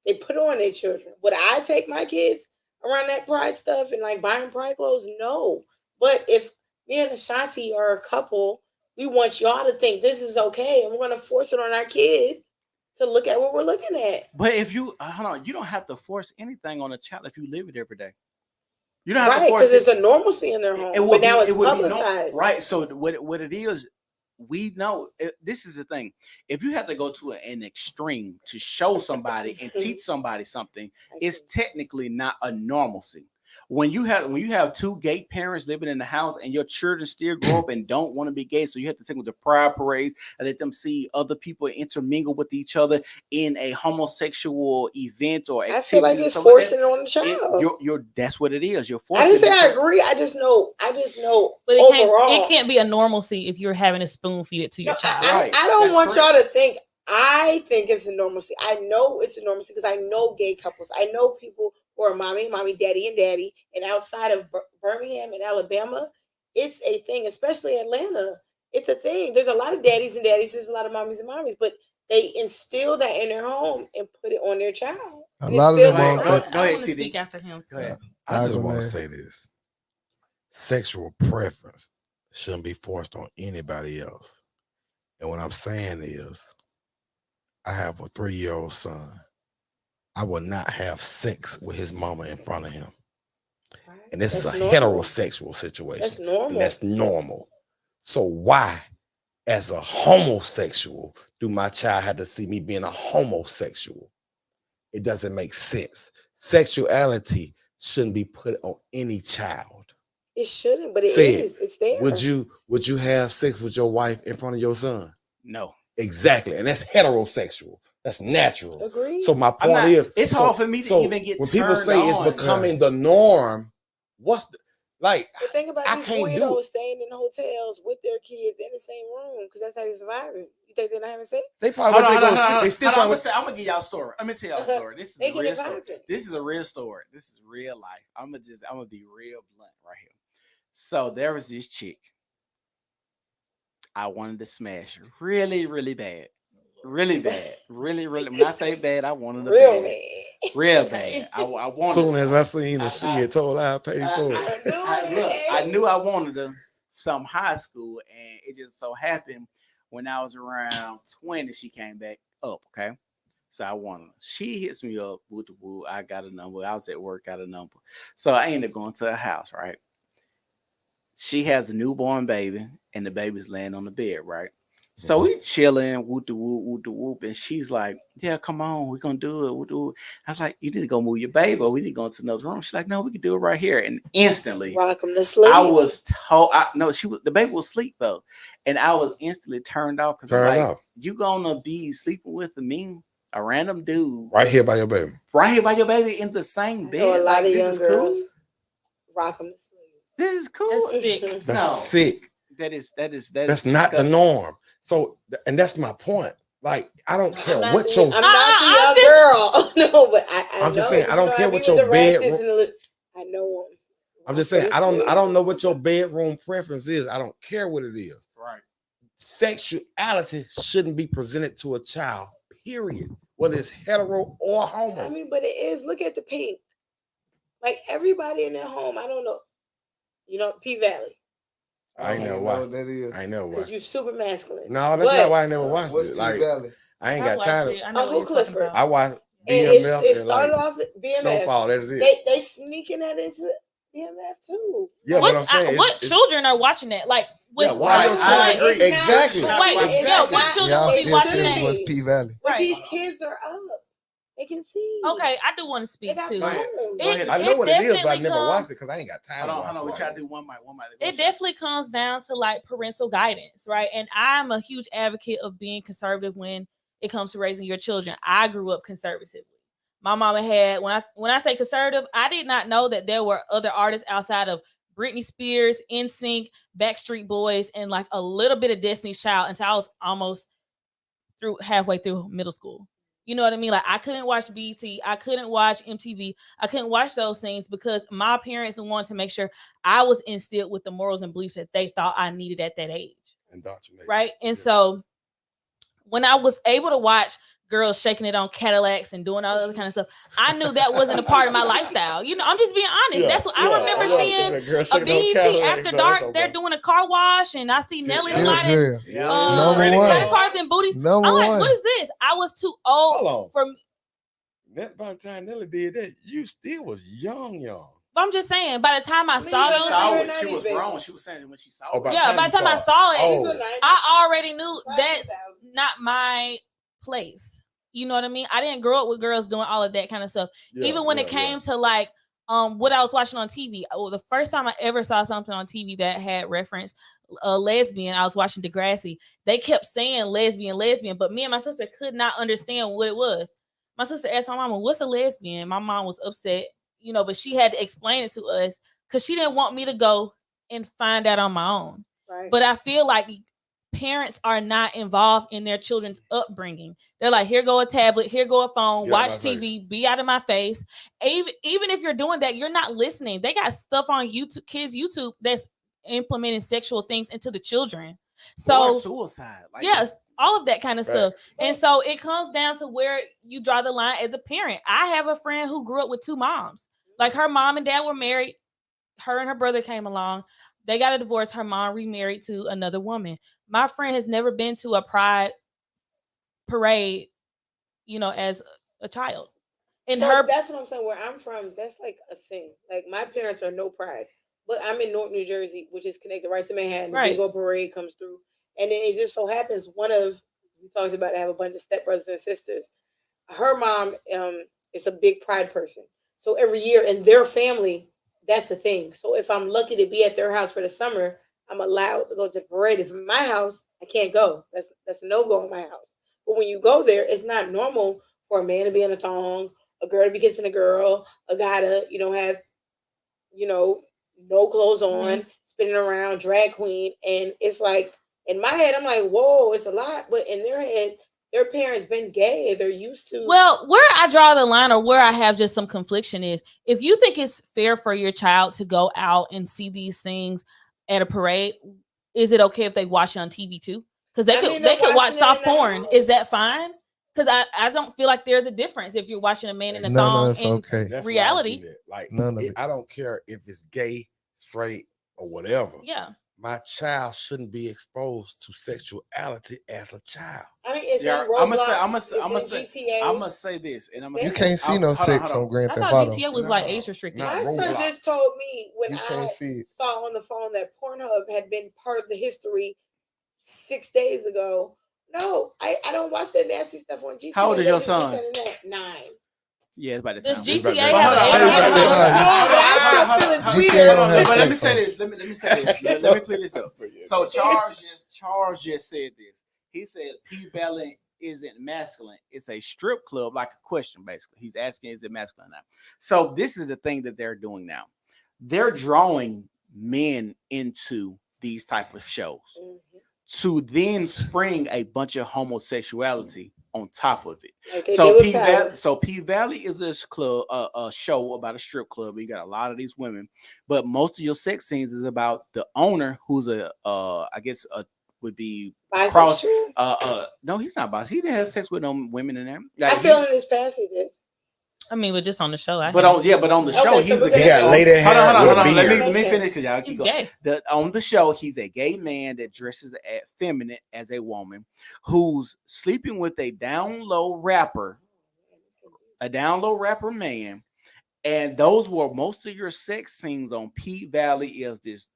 They put on their children. Would I take my kids around that pride stuff and like buying pride clothes? No. But if me and Ashanti are a couple, we want y'all to think this is okay, and we're going to force it on our kid to look at what we're looking at. But if you hold on, you don't have to force anything on a child if you live it every day. You don't have to force it, because it's a normalcy in their home. But now it's publicized. Right. So what it is, we know this is the thing. If you have to go to an extreme to show somebody and teach somebody something, it's technically not a normalcy. When you have two gay parents living in the house and your children still grow up and don't want to be gay, so you have to take them to pride parades and let them see other people intermingle with each other in a homosexual event or activity. I feel like it's forcing it on the child. That's what it is. You're forcing. I didn't say I agree. I just know. But overall, it can't be a normalcy if you're having to spoon feed it to your child. I don't want y'all to think. I think it's a normalcy. I know it's a normalcy because I know gay couples. I know people who are mommy, daddy, and outside of Birmingham and Alabama, it's a thing. Especially Atlanta, it's a thing. There's a lot of daddies and daddies. There's a lot of mommies and mommies, but they instill that in their home and put it on their child. A lot of them Go ahead, I want to TD. speak after him too. I just want to say this: sexual preference shouldn't be forced on anybody else. And what I'm saying is, I have a 3-year-old son. I will not have sex with his mama in front of him. Right. And this is a normal. heterosexual situation. That's normal. And that's normal. So why, as a homosexual, do my child have to see me being a homosexual? It doesn't make sense. Sexuality shouldn't be put on any child. It shouldn't, but it is. It's there. Would you have sex with your wife in front of your son? No. Exactly. And that's heterosexual. That's natural. Agreed. So my point is, it's hard for me to even get when people say turned it's on. becoming the norm, what's the like? The thing about I these can't do weirdos it. staying in hotels with their kids in the same room because that's how they're surviving. You think they're not having sex? They probably Hold they still trying on, to. I'm gonna give y'all a story. Let me tell y'all a story. This is They a get real it story. vibing. This is a real story. This is real life. I'm gonna be real blunt right here. So there was this chick. I wanted to smash her really, really bad. Really bad. Really, really. When I say bad, I wanted her Real bad. bad. Real bad. I wanted As soon her. as I seen her, she had told I paid for it. I knew I wanted her from high school, and it just so happened when I was around 20, she came back up. Okay, so I wanted her. She hits me up with the woo. I got a number. I was at work, got a number. So I ended up going to her house. Right. She has a newborn baby, and the baby's laying on the bed. Right. So we chilling, whoop the whoop, and she's like, "Yeah, come on, we're gonna do it. We'll do it." I was like, "You need to go move your baby, or we need to go into another room." She's like, "No, we can do it right here." And instantly, rock them to sleep. I was told, the baby was asleep though, and I was instantly turned off because like, you gonna be sleeping with a random dude right here by your baby, in the same bed. A lot like, of this young is girls cool. rock them to sleep. This is cool. That's sick. That's sick. That's not the norm. So, and that's my point. Like, I don't care what your. I'm not the young girl. No, but I'm just saying, I don't care what your bedroom. I know them. I'm just saying, I don't know what your bedroom preference is. I don't care what it is. Right. Sexuality shouldn't be presented to a child. Period. Whether it's hetero or homo. I mean, but it is. Look at the pink. Like everybody in their home. I don't know. You know, P Valley. I ain't never watched that is. I ain't never watched. Because you super masculine. No, that's not why I never watched it. Like, Valley? I ain't got time. Uncle Clifford. I watched BMF. BMF It and started like off at BMF. Snowfall. That's it. They sneaking that into BMF too. Yeah, what I'm saying, what children are watching that? Like, why your child? Exactly. What children will be watching that? Was P Valley. But these kids are up. They can see. Okay, I do want to speak too. Go ahead. I know what it is, but I definitely never watched comes- it because I ain't got time. Hold on. We try to do one mic. It definitely comes down to like parental guidance, right? And I'm a huge advocate of being conservative when it comes to raising your children. I grew up conservatively. My mama had, when I say conservative, I did not know that there were other artists outside of Britney Spears, NSYNC, Backstreet Boys, and like a little bit of Destiny's Child until I was almost halfway through middle school. You know what I mean? Like I couldn't watch BET, I couldn't watch MTV, I couldn't watch those things because my parents wanted to make sure I was instilled with the morals and beliefs that they thought I needed at that age. Right? And so when I was able to watch girls shaking it on Cadillacs and doing all that other kind of stuff, I knew that wasn't a part of my lifestyle. You know, I'm just being honest. That's what I remember seeing a BET After Dark. They're doing a car wash, and I see Nelly sliding credit cards and booties. I'm like, what is this? I was too old for. By the time Nelly did that, you still was young. But I'm just saying, by the time I saw you those saw things, it. She was 90s, grown. She was saying when she saw Oh, it. by the yeah, time by you the time I saw saw it, Oh. I already knew that's 2000. not my place. You know what I mean? I didn't grow up with girls doing all of that kind of stuff. Yeah, Even when yeah, it came to like what I was watching on TV. The first time I ever saw something on TV that had reference lesbian, I was watching Degrassi. They kept saying lesbian, but me and my sister could not understand what it was. My sister asked my mama, "What's a lesbian?" My mom was upset, you know, but she had to explain it to us because she didn't want me to go and find out on my own. Right. But I feel like parents are not involved in their children's upbringing. They're like, here go a tablet, here go a phone, Get out watch my TV, be out of my face. Even if you're doing that, you're not listening. They got stuff on YouTube, kids' YouTube that's implementing sexual things into the children. So or suicide. Like, yes, all of that kind of stuff. Facts. And so it comes down to where you draw the line as a parent. I have a friend who grew up with two moms. Like her mom and dad were married. Her and her brother came along. They got a divorce. Her mom remarried to another woman. My friend has never been to a pride parade, you know, as a child. And So her that's what I'm saying. Where I'm from, that's like a thing. Like my parents are no pride, but I'm in North New Jersey, which is connected right to Manhattan. The Right. big old parade comes through, and then it just so happens we talked about, I have a bunch of stepbrothers and sisters. Her mom is a big pride person, so every year in their family, that's the thing. So if I'm lucky to be at their house for the summer, I'm allowed to go to the parade. If in my house, I can't go. That's a no-go in my house. But when you go there, it's not normal for a man to be in a thong, a girl to be kissing a girl, a guy to, have, no clothes on, spinning around, drag queen. And it's like, in my head, I'm like, whoa, it's a lot. But in their head, their parents been gay. They're used to. Well, where I draw the line or where I have just some confliction is if you think it's fair for your child to go out and see these things at a parade, is it okay if they watch it on TV too? Because they could watch soft porn. Is that fine? Because I don't feel like there's a difference if you're watching a man in a thong it's in okay. That's reality. why I do that. Like None of it. I don't care if it's gay, straight, or whatever. Yeah. My child shouldn't be exposed to sexuality as a child. I mean, it's Yeah, in Roblox. I'm gonna say this, and I'm gonna You say can't see no sex on Grand I Theft thought Auto. GTA was like age restricted. Not My son Roblox. just told me when You I can't see it. saw on the phone that Pornhub had been part of the history 6 days ago. No, I don't watch that nasty stuff on GTA. How old is your They be son? sending that 9. Yeah, it's about the Does time. GTA Hold have I still feel it's weird. But let me say this. Let me say this. Let me clear this up. So Charles just said this. He said P Valley isn't masculine. It's a strip club, like a question, basically. He's asking, is it masculine now? So this is the thing that they're doing now. They're drawing men into these type of shows to then spring a bunch of homosexuality on top of it. Like So P Valley is this club, a show about a strip club. You got a lot of these women, but most of your sex scenes is about the owner, who's would be cross. No, he's not boss. He didn't have sex with no women in there. Like, I feel in his past he did. I mean, but just on the show. But on the show, he's a gay. He got lady hair. Hold on. with a beard. Let me finish because y'all keep He's going. gay. On the show, he's a gay man that dresses feminine as a woman, who's sleeping with a down low rapper man, and those were most of your sex scenes on P Valley. Is this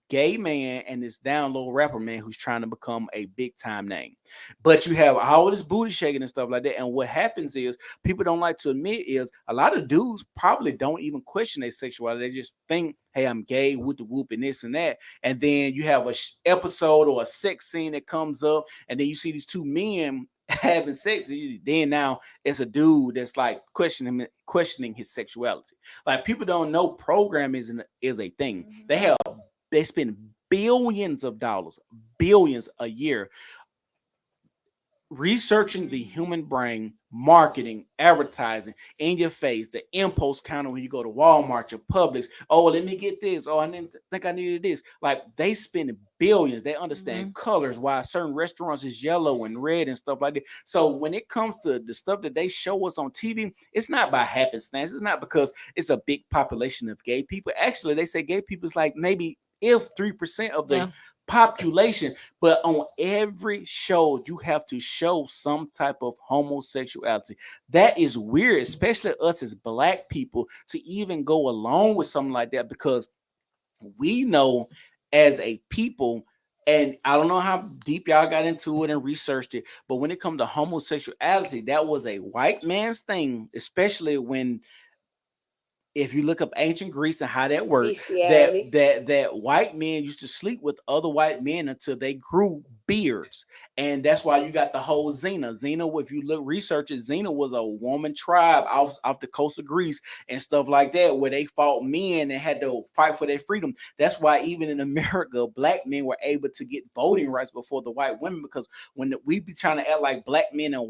gay man and this down low rapper man who's trying to become a big time name, but you have all this booty shaking and stuff like that. And what happens is people don't like to admit is a lot of dudes probably don't even question their sexuality. They just think, hey, I'm gay, whoop the whoop and this and that. And then you have a episode or a sex scene that comes up, and then you see these two men having sex. Then now it's a dude that's like questioning his sexuality. Like people don't know programming is a thing. They spend billions of dollars, billions a year, researching the human brain, marketing, advertising, in your face, the impulse counter when you go to Walmart, your Publix. Oh, let me get this. Oh, I didn't think I needed this. Like they spend billions. They understand colors, why certain restaurants is yellow and red and stuff like that. So when it comes to the stuff that they show us on TV, it's not by happenstance. It's not because it's a big population of gay people. Actually, they say gay people is like maybe if 3% of the population, but on every show you have to show some type of homosexuality. That is weird, especially us as black people, to even go along with something like that, because we know as a people, and I don't know how deep y'all got into it and researched it, but when it comes to homosexuality, that was a white man's thing, especially when, if you look up ancient Greece and how that worked, Bestiality. that white men used to sleep with other white men until they grew beards. And that's why you got the whole Xena. Xena, if you look research it, Xena was a woman tribe off the coast of Greece and stuff like that, where they fought men and had to fight for their freedom. That's why even in America, black men were able to get voting rights before the white women, because when we be trying to act like black men and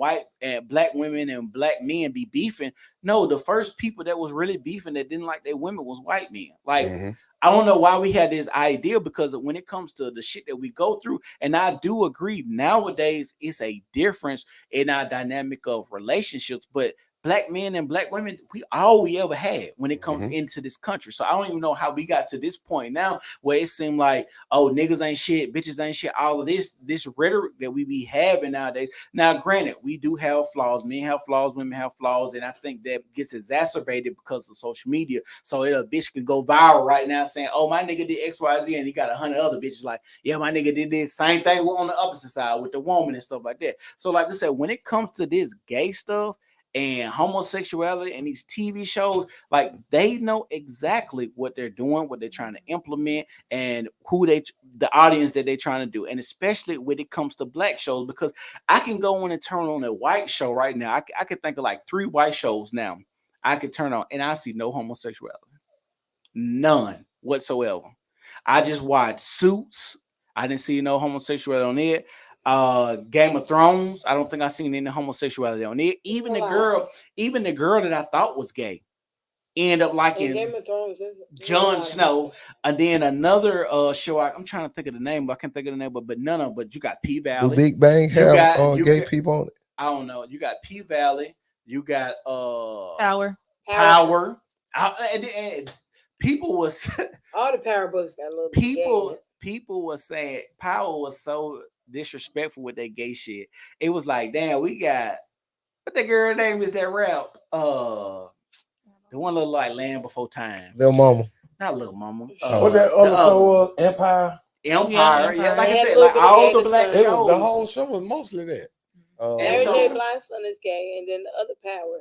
black women and black men be beefing, no, the first people that was really beefing that didn't like their women was white men. Like, I don't know why we had this idea, because when it comes to the shit that we go through, and I do agree, nowadays it's a difference in our dynamic of relationships, but black men and black women, all we ever had when it comes into this country. So I don't even know how we got to this point now where it seemed like, oh, niggas ain't shit, bitches ain't shit, all of this rhetoric that we be having nowadays. Now, granted, we do have flaws. Men have flaws, women have flaws, and I think that gets exacerbated because of social media. So a bitch can go viral right now saying, oh, my nigga did XYZ, and he got 100 other bitches like, yeah, my nigga did this same thing on the opposite side with the woman and stuff like that. So like I said, when it comes to this gay stuff and homosexuality and these TV shows, like, they know exactly what they're doing, what they're trying to implement, and the audience that they're trying to do. And especially when it comes to black shows, because I can go on and turn on a white show right now. I can think of like 3 white shows now I could turn on, and I see no homosexuality, none whatsoever. I just watched Suits. I didn't see no homosexuality on it. Game of Thrones, I don't think I seen any homosexuality on it. Even the girl that I thought was gay ended up liking Game of Thrones, Jon Snow. And then another show, I'm trying to think of the name, but I can't think of the name, but none of, but you got P Valley. Do Big Bang have gay people on it? I don't know. You got P Valley, you got Power. And people was all the Power books got a little people was saying Power was so disrespectful with that gay shit. It was like, damn, we got, what the girl name is that rap? The one look like Land Before Time. Lil Mama. Not Lil Mama. What that other show was? Empire. Yeah, like I said, like all the black shows. The whole show was mostly that. Mary J. Blind son is gay, and then the other Power.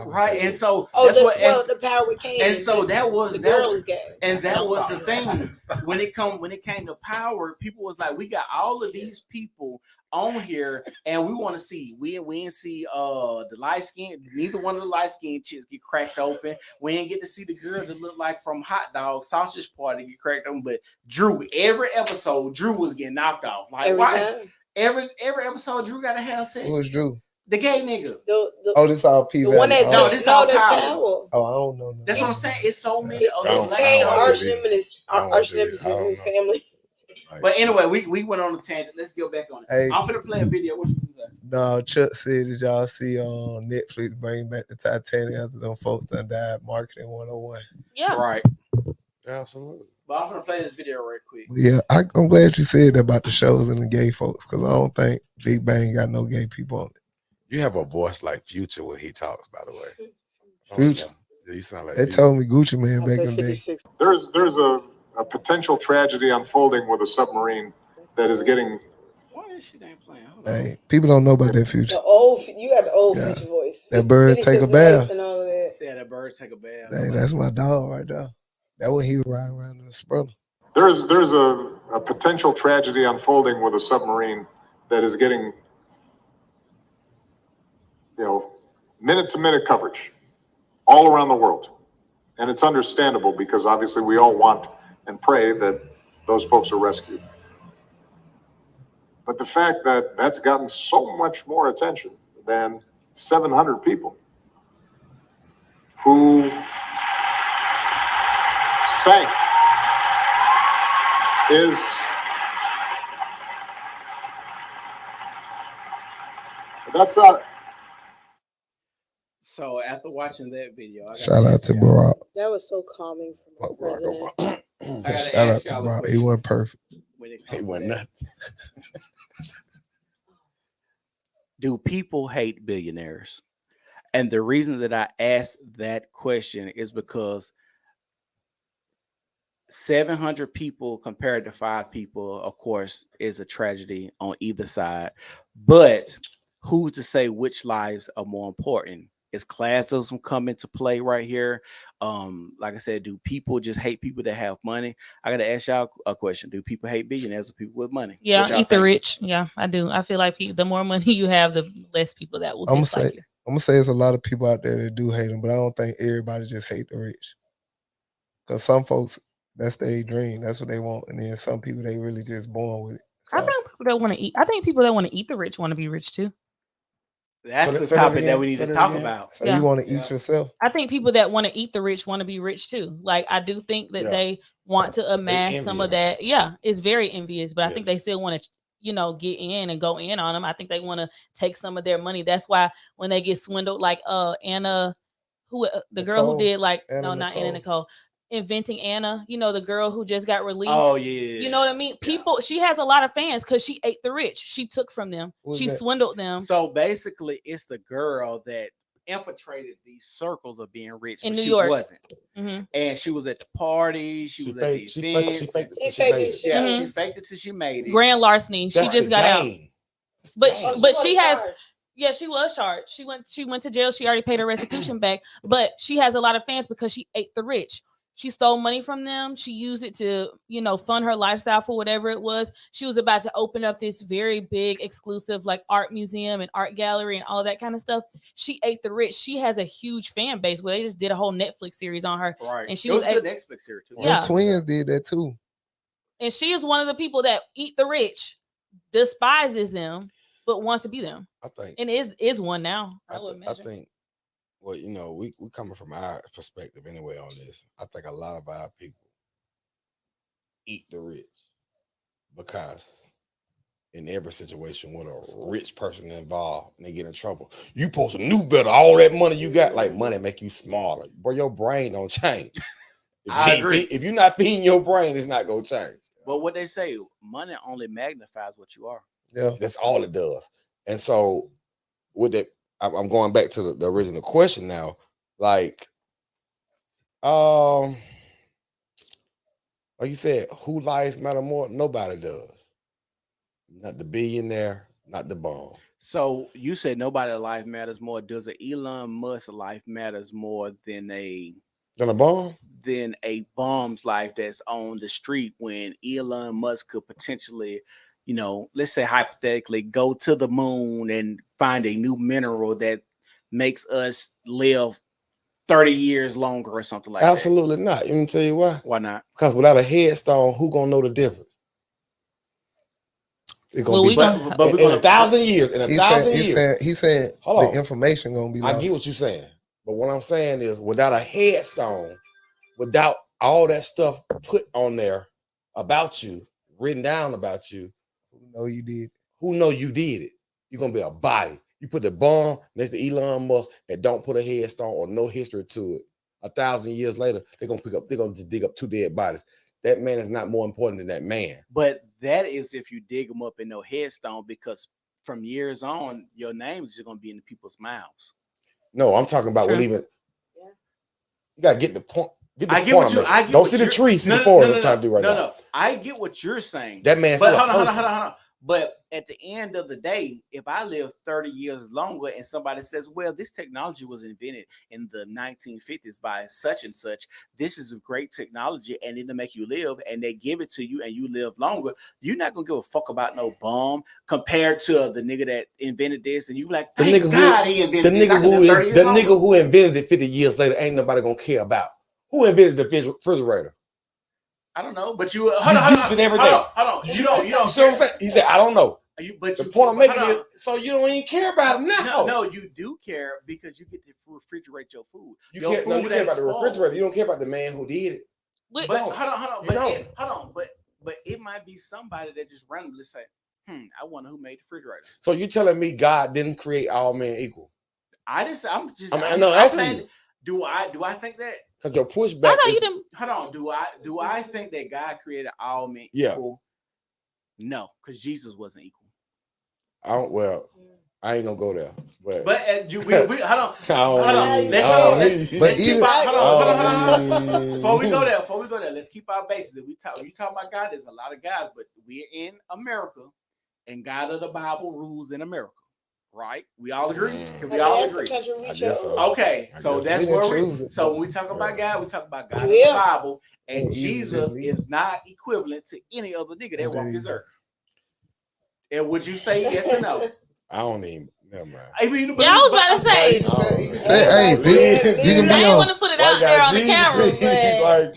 Right, and so the Power came. And so that was the girl is gay, and that was the thing. When it came to Power, people was like, we got all of these people on here, and we want to see. We didn't see the light skin. Neither one of the light skin chicks get cracked open. We didn't get to see the girl that looked like from Hot Dog Sausage Party get cracked open. But Drew, every episode, Drew was getting knocked off. Like, why? Every episode, Drew got to have sex. Who was Drew? The gay nigga. This all P Valley. The one that this all Power. Oh, I don't know. That's what I'm saying. It's so many other Arch Nemesis and his family. But anyway, we went on a tangent. Let's go back on it. Hey, I'm gonna play a video. What you say? No, Chuck said, did y'all see on Netflix bring back the Titanic after them folks done died? Marketing 101. Yeah. Right. Absolutely. But I'm gonna play this video right quick. Yeah, I'm glad you said that about the shows and the gay folks, because I don't think Big Bang got no gay people on it. You have a voice like Future when he talks, by the way. Future. Yeah, you sound like they Future. told me Gucci Man back in the day. There's a potential tragedy unfolding with a submarine that is getting. Why is she ain't playing? Hey, people don't know about that Future. You got the old Future voice. That bird take a bath. And all of that. Yeah, that bird take a bath. Hey, that's my dog right there. That when he was riding around in the Sprella. There's a potential tragedy unfolding with a submarine that is getting, minute-to-minute coverage all around the world. And it's understandable, because obviously we all want and pray that those folks are rescued. But the fact that that's gotten so much more attention than 700 people who sank is that's not. So after watching that video, shout out to Barack. That was so calming for my president. Shout out to Barack. He wasn't perfect. It wasn't nothing. Do people hate billionaires? And the reason that I asked that question is because 700 people compared to 5 people, of course, is a tragedy on either side. But who's to say which lives are more important? Is classism come into play right here? Like I said, do people just hate people that have money? I got to ask y'all a question. Do people hate billionaires or people with money? Yeah, eat the rich. Yeah, I do. I feel like the more money you have, the less people that will dislike you. I'm gonna say there's a lot of people out there that do hate them, but I don't think everybody just hate the rich. Because some folks, that's their dream. That's what they want. And then some people, they really just born with it. So, I think people that want to eat. I think people that want to eat the rich want to be rich too. That's the topic that we need to talk about. So you want to eat yourself? I think people that want to eat the rich want to be rich too. Like I do think that they want to amass some of that. Yeah, it's very envious, but I think they still want to, get in and go in on them. I think they want to take some of their money. That's why when they get swindled, like Anna, the girl who did Anna Nicole. Inventing Anna, the girl who just got released. Oh yeah, you know what I mean. People, she has a lot of fans because she ate the rich. She took from them. She swindled them. So basically, it's the girl that infiltrated these circles of being rich in New York. She wasn't, and she was at the party. She was at the events. She faked it. She faked it till she made it. Grand larceny. She just got out. But she has. Charged. Yeah, she was charged. She went to jail. She already paid her restitution back. But she has a lot of fans because she ate the rich. She stole money from them. She used it to, fund her lifestyle for whatever it was. She was about to open up this very big, exclusive, like art museum and art gallery and all that kind of stuff. She ate the rich. She has a huge fan base where they just did a whole Netflix series on her. Right. And she was a good Netflix series too. Yeah. The twins did that too. And she is one of the people that eat the rich, despises them, but wants to be them. I think. And is one now. I think. Well, we coming from our perspective anyway on this. I think a lot of our people eat the rich because in every situation with a rich person involved and they get in trouble, you supposed to know better. All that money you got, like money make you smarter. But your brain don't change. I agree. If you're not feeding your brain, it's not going to change. But what they say, money only magnifies what you are. Yeah. That's all it does. And so with that, I'm going back to the original question now. Like you said, who lives matter more? Nobody does. Not the billionaire, not the bum. So you said nobody's life matters more. Does Elon Musk's life matters more than a bomb? Than a bomb's life that's on the street when Elon Musk could potentially, let's say hypothetically, go to the moon and find a new mineral that makes us live 30 years longer or something like Absolutely not. Let me tell you why. Why not? Because without a headstone, who gonna know the difference? It's gonna be in 1,000 years. In 1,000 years. He said the information gonna be lost. I get what you're saying. But what I'm saying is without a headstone, without all that stuff put on there about you, written down about you, who know you did it? You're gonna be a body. You put the bomb next to Elon Musk that don't put a headstone or no history to it. 1,000 years later, they're gonna just dig up 2 dead bodies. That man is not more important than that man. But that is if you dig them up in no headstone, because from years on, your name is just gonna be in the people's mouths. No, I'm talking about what even. You gotta get the point. I get what you. Don't see the tree, see the forest. I'm trying to do right now. No, I get what you're saying. That man's but hold on. But at the end of the day, if I live 30 years longer and somebody says, well, this technology was invented in the 1950s by such and such, this is a great technology and it'll make you live, and they give it to you and you live longer, you're not going to give a fuck about no bomb compared to the nigga that invented this. And you like, the nigga who invented it 50 years later ain't nobody going to care about. Who invented the refrigerator? I don't know, but you use it every day. Hold on. You don't. You know what I'm saying? He said, I don't know. The point I'm making is, so you don't even care about it now. No, you do care because you get to refrigerate your food. You care about the refrigerator. You don't care about the man who did it. But hold on. But it might be somebody that just randomly say, I wonder who made the refrigerator. So you telling me God didn't create all men equal? I'm asking you. Do I think that? Because your pushback hold on. Do I think that God created all men equal? No, because Jesus wasn't equal. I ain't gonna go there. But we hold on. Hold on. Before we go there, let's keep our bases. If you talk about God, there's a lot of guys, but we're in America, and God of the Bible rules in America. Right? We all agree. Can we all agree? Okay, so that's where so when we talk about God, we talk about God of the Bible, and Jesus is not equivalent to any other nigga that walked this earth. And would you say yes or no? I don't even. Never mind. I was about to say. You can be I on. want to put it out there on the camera, but.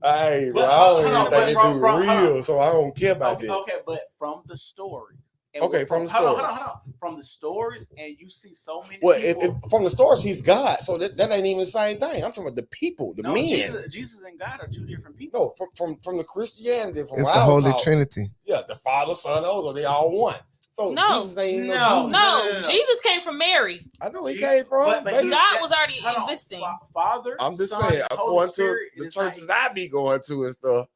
Hey, bro, I don't even think it's real, so I don't care about that. Okay, but from the story. From the stories. Hold on. From the stories, and you see so many people. If From the stories, he's God, so that ain't even the same thing. I'm talking about the people, the men. Jesus and God are two different people. No, from the Christianity. From it's the Holy Trinity. Yeah, the Father, Son, Holy, they all one. So Jesus ain't no. Jesus came from Mary. I know he came from, but God was already existing. Father, I'm just Son, saying, according to the churches I be going to and stuff,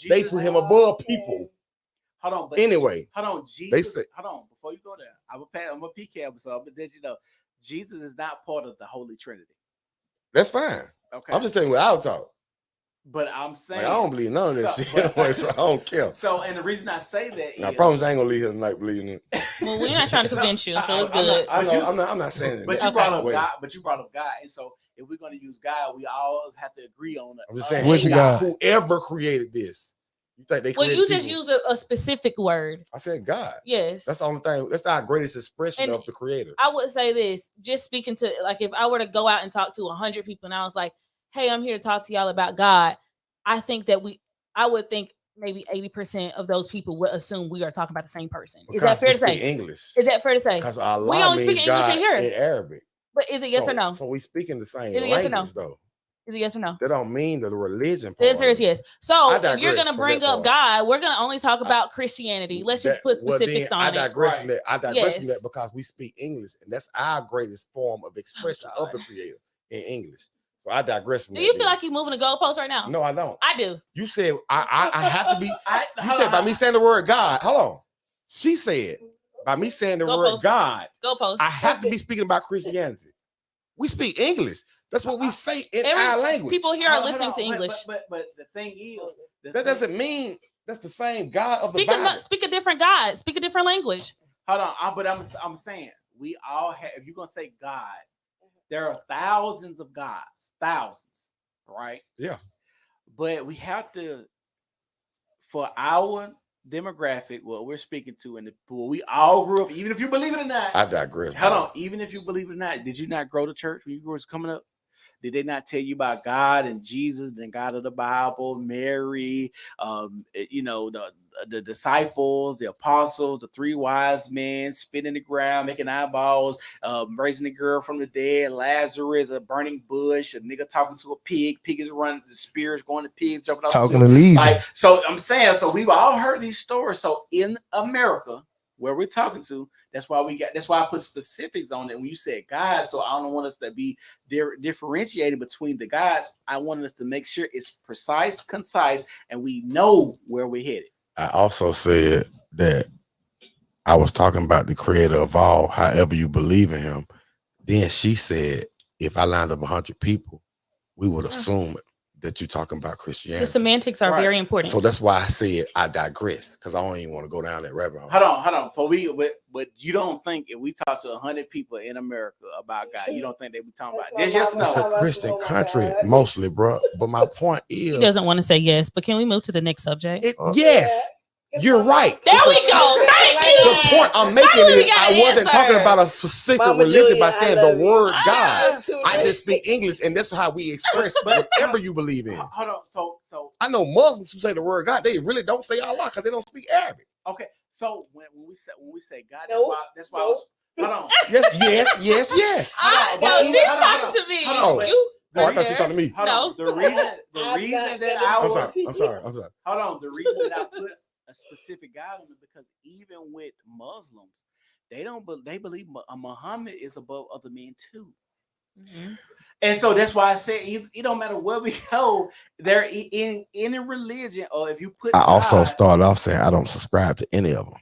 they put him above people. Hold on, but anyway, hold on, Jesus. They say, hold on, before you go there, I'm a PK episode, but did you know Jesus is not part of the Holy Trinity? That's fine. Okay, I'm just telling you what I'll talk. But I'm saying I don't believe none of this shit, so I don't care. So, and the reason I say that now, promise I ain't gonna leave here tonight believing it. Well, we're not trying to convince you, so it's good. I'm not saying it. But you brought up God. But you brought up God, and so if we're gonna use God, we all have to agree on it. I'm just saying, which God, whoever created this. You think they created you just use a specific word. I said God. Yes. That's the only thing. That's our greatest expression of the creator. I would say this, just speaking to, like, if I were to go out and talk to 100 people and I was like, hey, I'm here to talk to y'all about God, I think that I would think maybe 80% of those people would assume we are talking about the same person. Is that fair to say? English. Is that fair to say? Because Allah we only speak English in here. In Arabic. But is it yes or no? So we speaking the same language, yes or no? Though. Is it yes or no? That don't mean that the religion. The answer is yes. So if you're gonna bring up God, we're gonna only talk about Christianity. Let's just put specifics on it. I digress from that. I digress from that because we speak English, and that's our greatest form of expression of the creator in English. So I digress from that. Do you feel like you're moving the goalpost right now? No, I don't. I do. You said I have to be. You said by me saying the word God. Hold on. She said by me saying the word God. Goalpost. I have to be speaking about Christianity. We speak English. That's what we say in our language. People here are listening to English. But the thing is, that doesn't mean that's the same God of the Bible. Speak a different God. Speak a different language. Hold on, but I'm saying we all have. If you're gonna say God, there are thousands of gods, thousands, right? Yeah. But we have to, for our demographic, what we're speaking to, and we all grew up. Even if you believe it or not, I digress. Hold on. Even if you believe it or not, did you not grow to church when you were coming up? Did they not tell you about God and Jesus, and God of the Bible, Mary, the disciples, the apostles, the three wise men, spitting the ground, making eyeballs, raising the girl from the dead, Lazarus, a burning bush, a nigga talking to a pig is running, the spirits going to pigs, jumping off. Talking to Legion. So I'm saying, so we've all heard these stories. So in America, where we're talking to, that's why I put specifics on it when you said God. So I don't want us to be differentiated between the gods. I wanted us to make sure it's precise, concise, and we know where we're headed. I also said that I was talking about the creator of all, however you believe in him. Then she said, if I lined up 100 people, we would assume that you're talking about Christianity. The semantics are very important. So that's why I said I digress, because I don't even want to go down that rabbit hole. Hold on. But you don't think if we talk to 100 people in America about God, you don't think they be talking about this? Yes, no. It's a Christian country mostly, bro. But my point is, he doesn't want to say yes. But can we move to the next subject? Yes. You're right. There we go. Thank you. The point I'm making is I wasn't talking about a specific religion by saying the word God. I just speak English, and that's how we express whatever you believe in. Hold on. So I know Muslims who say the word God, they really don't say Allah because they don't speak Arabic. Okay. So when we say God, that's why I was, hold on. Yes. She's talking to me. I thought she was talking to me. No. The reason that I was. I'm sorry. Hold on. The reason that I put a specific God on it, because even with Muslims, they believe Muhammad is above other men too. Mhm. And so that's why I said it don't matter where we go. There in any religion, or if you put I also God, started off saying I don't subscribe to any of them.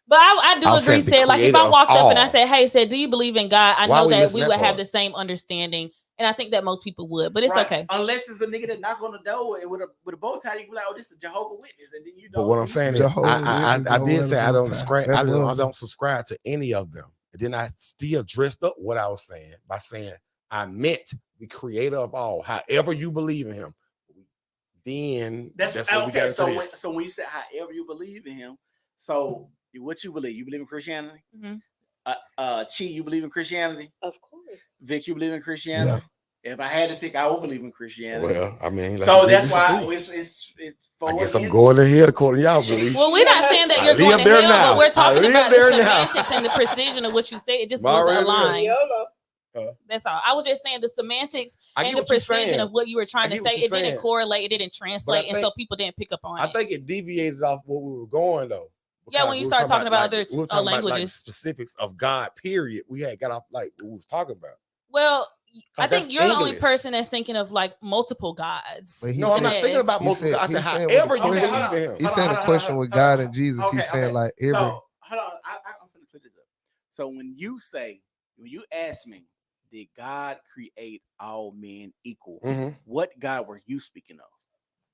But I do I'm agree, saying the said, like if creator I of walked up and I all. said, hey, said, do you believe in God? I Why know we that missing we that would have part? the same understanding. And I think that most people would, but it's right, okay. unless it's a nigga that knock on the door and with a bow tie, you can be like, oh, this is Jehovah Witness, and then you know. But what I'm saying is, Jehovah's I Witness did don't wear say the I bow don't tie. subscribe. That I Muslim. don't subscribe to any of them. And then I still dressed up what I was saying by saying I meant the creator of all. However you believe in him, then that's what we got into this. So when you say however you believe in him, so what you believe? You believe in Christianity? Mm-hmm. Chi, you believe in Christianity? Of course. Vic, you believe in Christianity? Yeah. If I had to pick, I would believe in Christianity. Well, I mean, so that's why it's I guess I'm going to hell according to y'all belief. Well, we're not saying that you're going to hell, but we're talking about the semantics and the precision of what you say. It just wasn't aligned. That's all. I was just saying the semantics and the precision of what you were trying to say. It didn't correlate. It didn't translate, and so people didn't pick up on it. I think it deviated off what we were going though. Yeah, when you start talking about other we were talking languages, about, like, specifics of God. Period. We had got off like what we was talking about. Well, I think you're the only person that's thinking of like multiple gods. No, I'm not thinking about multiple gods. I said however you believe in him. He's saying a question with God and Jesus. He's saying like every. So hold on, I'm gonna clear this up. So when you ask me, did God create all men equal? Mm-hmm. What God were you speaking of?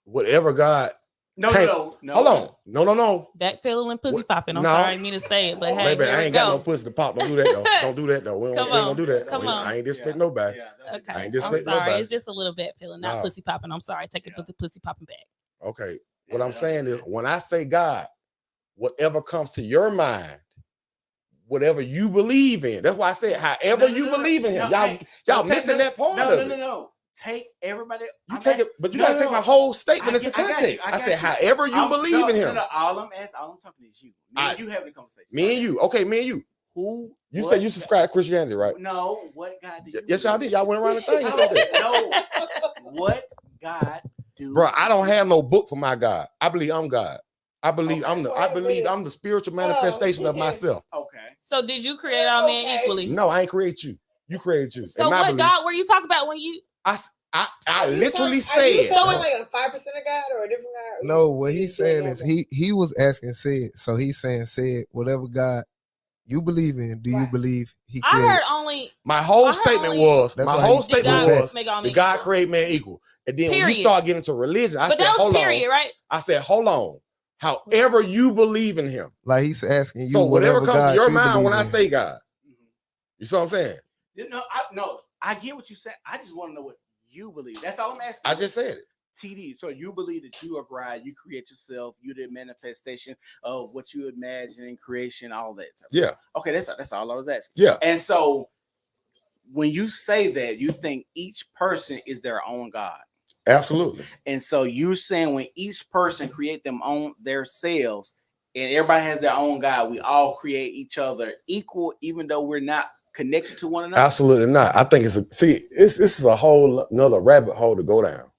Whatever God. No. Hold on. No. Backpedaling and pussy popping. I'm sorry, I mean to say it, but hey, baby, I ain't got no pussy to pop. Don't do that though. Don't do that though. We ain't gonna do that. Come on. I ain't disrespect nobody. Okay. I ain't I'm disrespect sorry. nobody. It's just a little backpedaling, not pussy popping. I'm sorry. Take the pussy popping back. Okay. What I'm saying is when I say God, whatever comes to your mind, whatever you believe in. That's why I said however you believe in him. Y'all missing that part of it. No. Take everybody. You take it, but you gotta take my whole statement into context. I said however you believe in him. All I'm talking is you. Me and you having a conversation. Me and you. Okay, me and you. Who you said you subscribe to Christianity, right? No, what God do you Yes, y'all did. Y'all went around the thing and said that. No, what God do? Bro, I don't have no book for my God. I believe I'm God. I believe I'm the spiritual manifestation of myself. Okay. So did you create all men equally? No, I ain't create you. You created you. So what God were you talking about when you? I literally said. So it's like a 5% of God or a different God? No, what he's saying is he was asking said. So he's saying said whatever God you believe in, do you believe he created? I heard only my whole statement was did God create man equal? And then when you start getting into religion, I said, hold on. Right? I said, hold on. However you believe in him. Like he's asking you. So whatever comes God to your mind when I in. say God. You see what I'm saying? I get what you said. I just want to know what you believe. That's all I'm asking. I just said it. TD. So you believe that you are God, you create yourself, you the manifestation of what you imagine in creation, all that. Yeah. Okay, that's all I was asking. Yeah. And so when you say that, you think each person is their own God. Absolutely. And so you're saying when each person create them on their selves and everybody has their own God, we all create each other equal, even though we're not connected to one another? Absolutely not. I think this is a whole another rabbit hole to go down.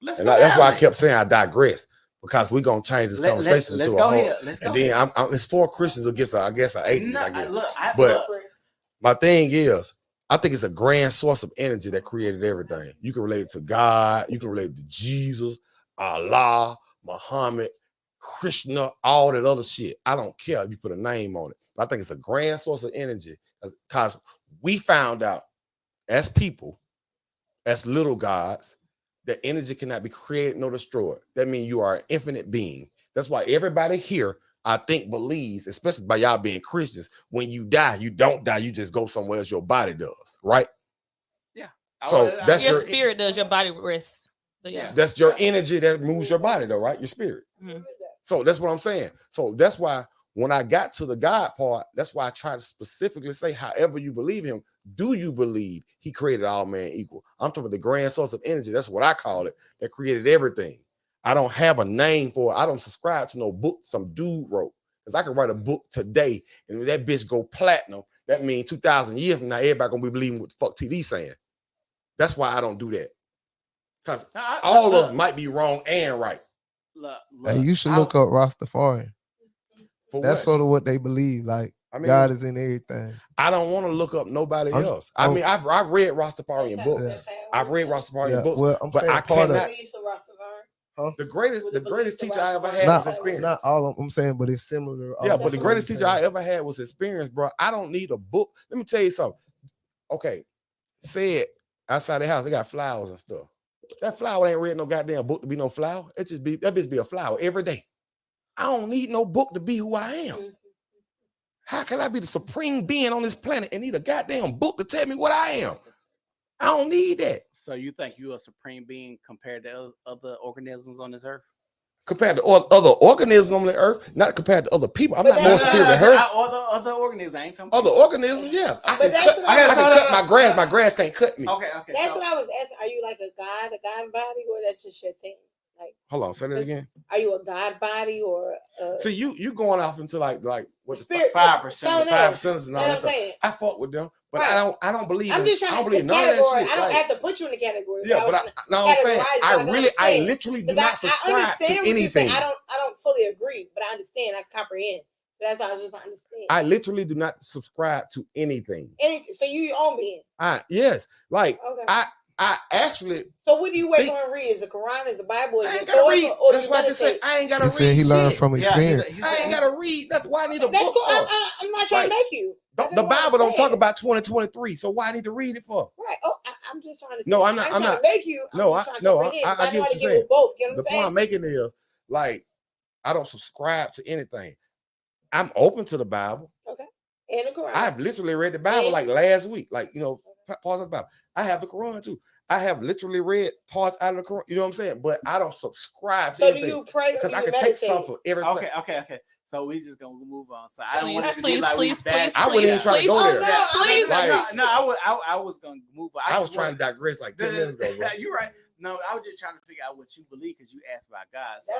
That's why I kept saying I digress, because we're gonna change this conversation to a whole. And then it's 4 Christians against an atheist. But my thing is, I think it's a grand source of energy that created everything. You can relate it to God, you can relate it to Jesus, Allah, Muhammad, Krishna, all that other shit. I don't care if you put a name on it. But I think it's a grand source of energy because we found out as people, as little gods, that energy cannot be created nor destroyed. That means you are an infinite being. That's why everybody here, I think, believes, especially by y'all being Christians, when you die, you don't die. You just go somewhere else your body does, right? Yeah. So that's your spirit does, your body rests. Yeah. That's your energy that moves your body though, right? Your spirit. Mm-hmm. So that's what I'm saying. So that's why when I got to the God part, that's why I try to specifically say, however you believe him, do you believe he created all man equal? I'm talking about the grand source of energy. That's what I call it, that created everything. I don't have a name for it. I don't subscribe to no book some dude wrote. Because I can write a book today and if that bitch go platinum, that means 2,000 years from now, everybody gonna be believing what the fuck TD saying. That's why I don't do that. Because all of them might be wrong and right. Hey, you should look up Rastafarian. That's sort of what they believe. Like I mean, God is in everything. I don't want to look up nobody I'm- else. I mean, I've read Rastafarian books. That's how it I've read works. Rastafarian books, well, I'm but saying I part cannot. of The greatest teacher I ever had not, was experience. not all of them. I'm saying, but it's similar. Yeah, but the greatest teacher I ever had was experience, bro. I don't need a book. Let me tell you something. Okay, said outside the house, they got flowers and stuff. That flower ain't read no goddamn book to be no flower. It just be that bitch be a flower every day. I don't need no book to be who I am. How can I be the supreme being on this planet and need a goddamn book to tell me what I am? I don't need that. So you think you're a supreme being compared to other organisms on this earth? Compared to all other organisms on the earth, not compared to other people. I'm not more superior to her. Other organisms, I ain't talking Other organisms, yeah. I can cut my grass. My grass can't cut me. Okay. That's what I was asking. Are you like a God body, or that's just your thing? Like, Hold on, say that again. Are you a God body or? See, you going off into like what spirit, 5%, 5% and all that what I'm stuff. saying. I fought with them, but Right. I don't believe. I'm just trying I don't to believe none category. of that shit. I don't Like, have to put you in a category. yeah, but I'm saying I literally do not subscribe to anything. I don't fully agree, but I understand. I comprehend. So that's why I was just not understanding. I literally do not subscribe to anything. So you your own being. Yes, like okay. I actually. So what do you wake on and read? Is the Quran? Is the Bible? Is I ain't gotta read. Or That's why I just said I ain't gotta read. He learned shit. from experience. I ain't gotta read. That's why I need a That's book. cool. For. I'm not trying to make you. The Bible don't talk about 2023, so why I need to read it for? Right. Oh, I'm just trying to. No, I'm not. I'm trying to make you. No, I get what you're saying. Both. You know the what point I'm making is like I don't subscribe to anything. I'm open to the Bible. Okay. And the Quran. I've literally read the Bible like last week. Like parts of the Bible. I have the Quran too. I have literally read parts out of the Quran. You know what I'm saying? But I don't subscribe to anything. So do you pray? Because I can take some for everything. Okay. So we just gonna move on. So I don't want to please. I wouldn't even try to go there. I was gonna move on. I was trying to digress like 10 minutes ago. Bro. You're right. No, I was just trying to figure out what you believe because you asked about God. So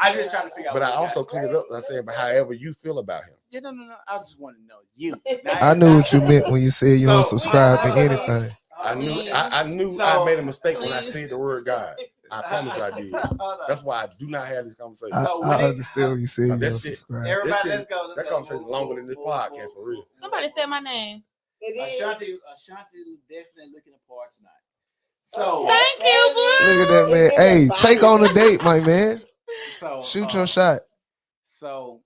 I just trying to figure out. But I also cleared it up and I said, but however you feel about him. Yeah, no. I just want to know you. I knew what you meant when you said you don't subscribe to anything. I knew I made a mistake when I said the word God. I promise you I did. That's why I do not have these conversations. I understand what you said. You don't subscribe. Everybody, let's go. That conversation is longer than this podcast for real. Somebody said my name. Ashanti definitely looking the part tonight. So thank you, boo. Look at that man. Hey, take on a date, my man. So shoot your shot. So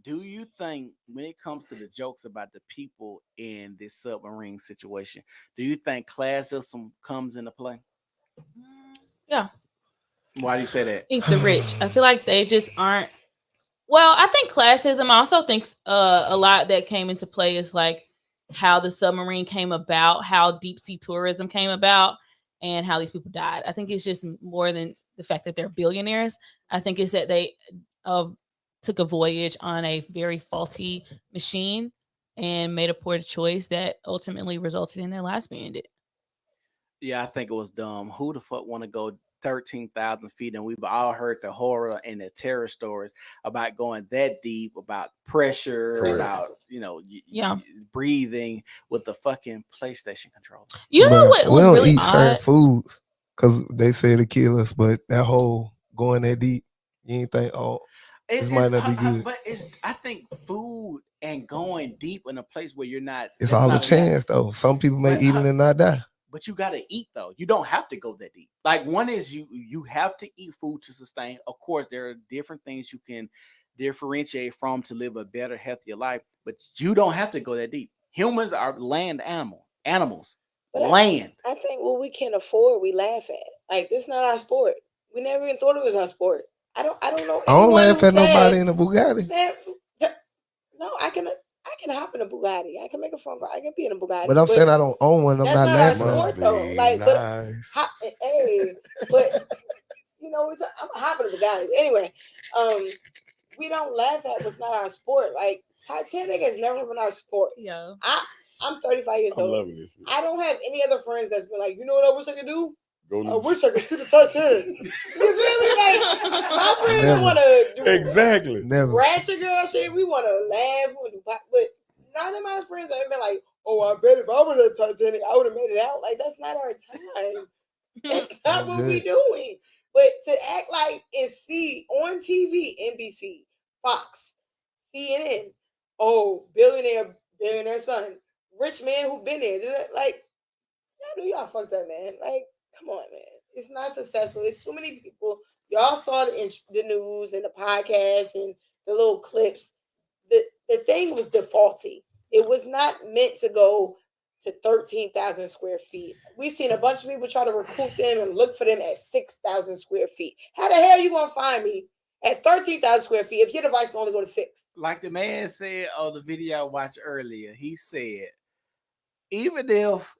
do you think when it comes to the jokes about the people in this submarine situation, do you think classism comes into play? Yeah. Why do you say that? I think the rich. I feel like they just aren't. Well, I think classism. I also think a lot that came into play is like how the submarine came about, how deep sea tourism came about, and how these people died. I think it's just more than the fact that they're billionaires. I think it's that they took a voyage on a very faulty machine and made a poor choice that ultimately resulted in their lives being ended. Yeah, I think it was dumb. Who the fuck want to go 13,000 feet? And we've all heard the horror and the terror stories about going that deep, about pressure, correct, about breathing with the fucking PlayStation controller. You know what we was don't really eat odd? certain foods because they say to kill us, but that whole going that deep, you ain't think, this might not be good. But I think food and going deep in a place where you're not. It's all a chance, though. Some people may eat it and not die. But you gotta eat though. You don't have to go that deep. Like one is you have to eat food to sustain. Of course, there are different things you can differentiate from to live a better, healthier life. But you don't have to go that deep. Humans are land animals. But land. I think what we can afford, we laugh at. Like this is not our sport. We never even thought it was our sport. I don't know. I don't laugh at nobody in a Bugatti. No, I can hop in a Bugatti. I can make a phone call. I can be in a Bugatti. But I'm saying I don't own one. I'm not laughing at it. Though. Like, nice. But you know, I'm a hop in a Bugatti. Anyway, we don't laugh at what's not our sport. Like Titanic has never been our sport. Yeah. I'm 35 years old. Loving this. I don't have any other friends that's been like, you know what I wish I could do? I wish I could see the Titanic. You feel me? Like my friends want to do exactly ratchet girl shit. We want to laugh, we want to do, but none of my friends have been like, "Oh, I bet if I was at Titanic, I would have made it out." Like that's not our time. That's not what we doing. But to act like and see on TV, NBC, Fox, CNN, oh, billionaire son, rich man who been there. Like, y'all know y'all fucked up, man. Like, come on, man. It's not successful. It's too many people. Y'all saw the news and the podcast and the little clips. The thing was defaulty. It was not meant to go to 13,000 square feet. We've seen a bunch of people try to recruit them and look for them at 6,000 square feet. How the hell you gonna find me at 13,000 square feet if your device can only go to 6? Like the man said on the video I watched earlier, he said, even if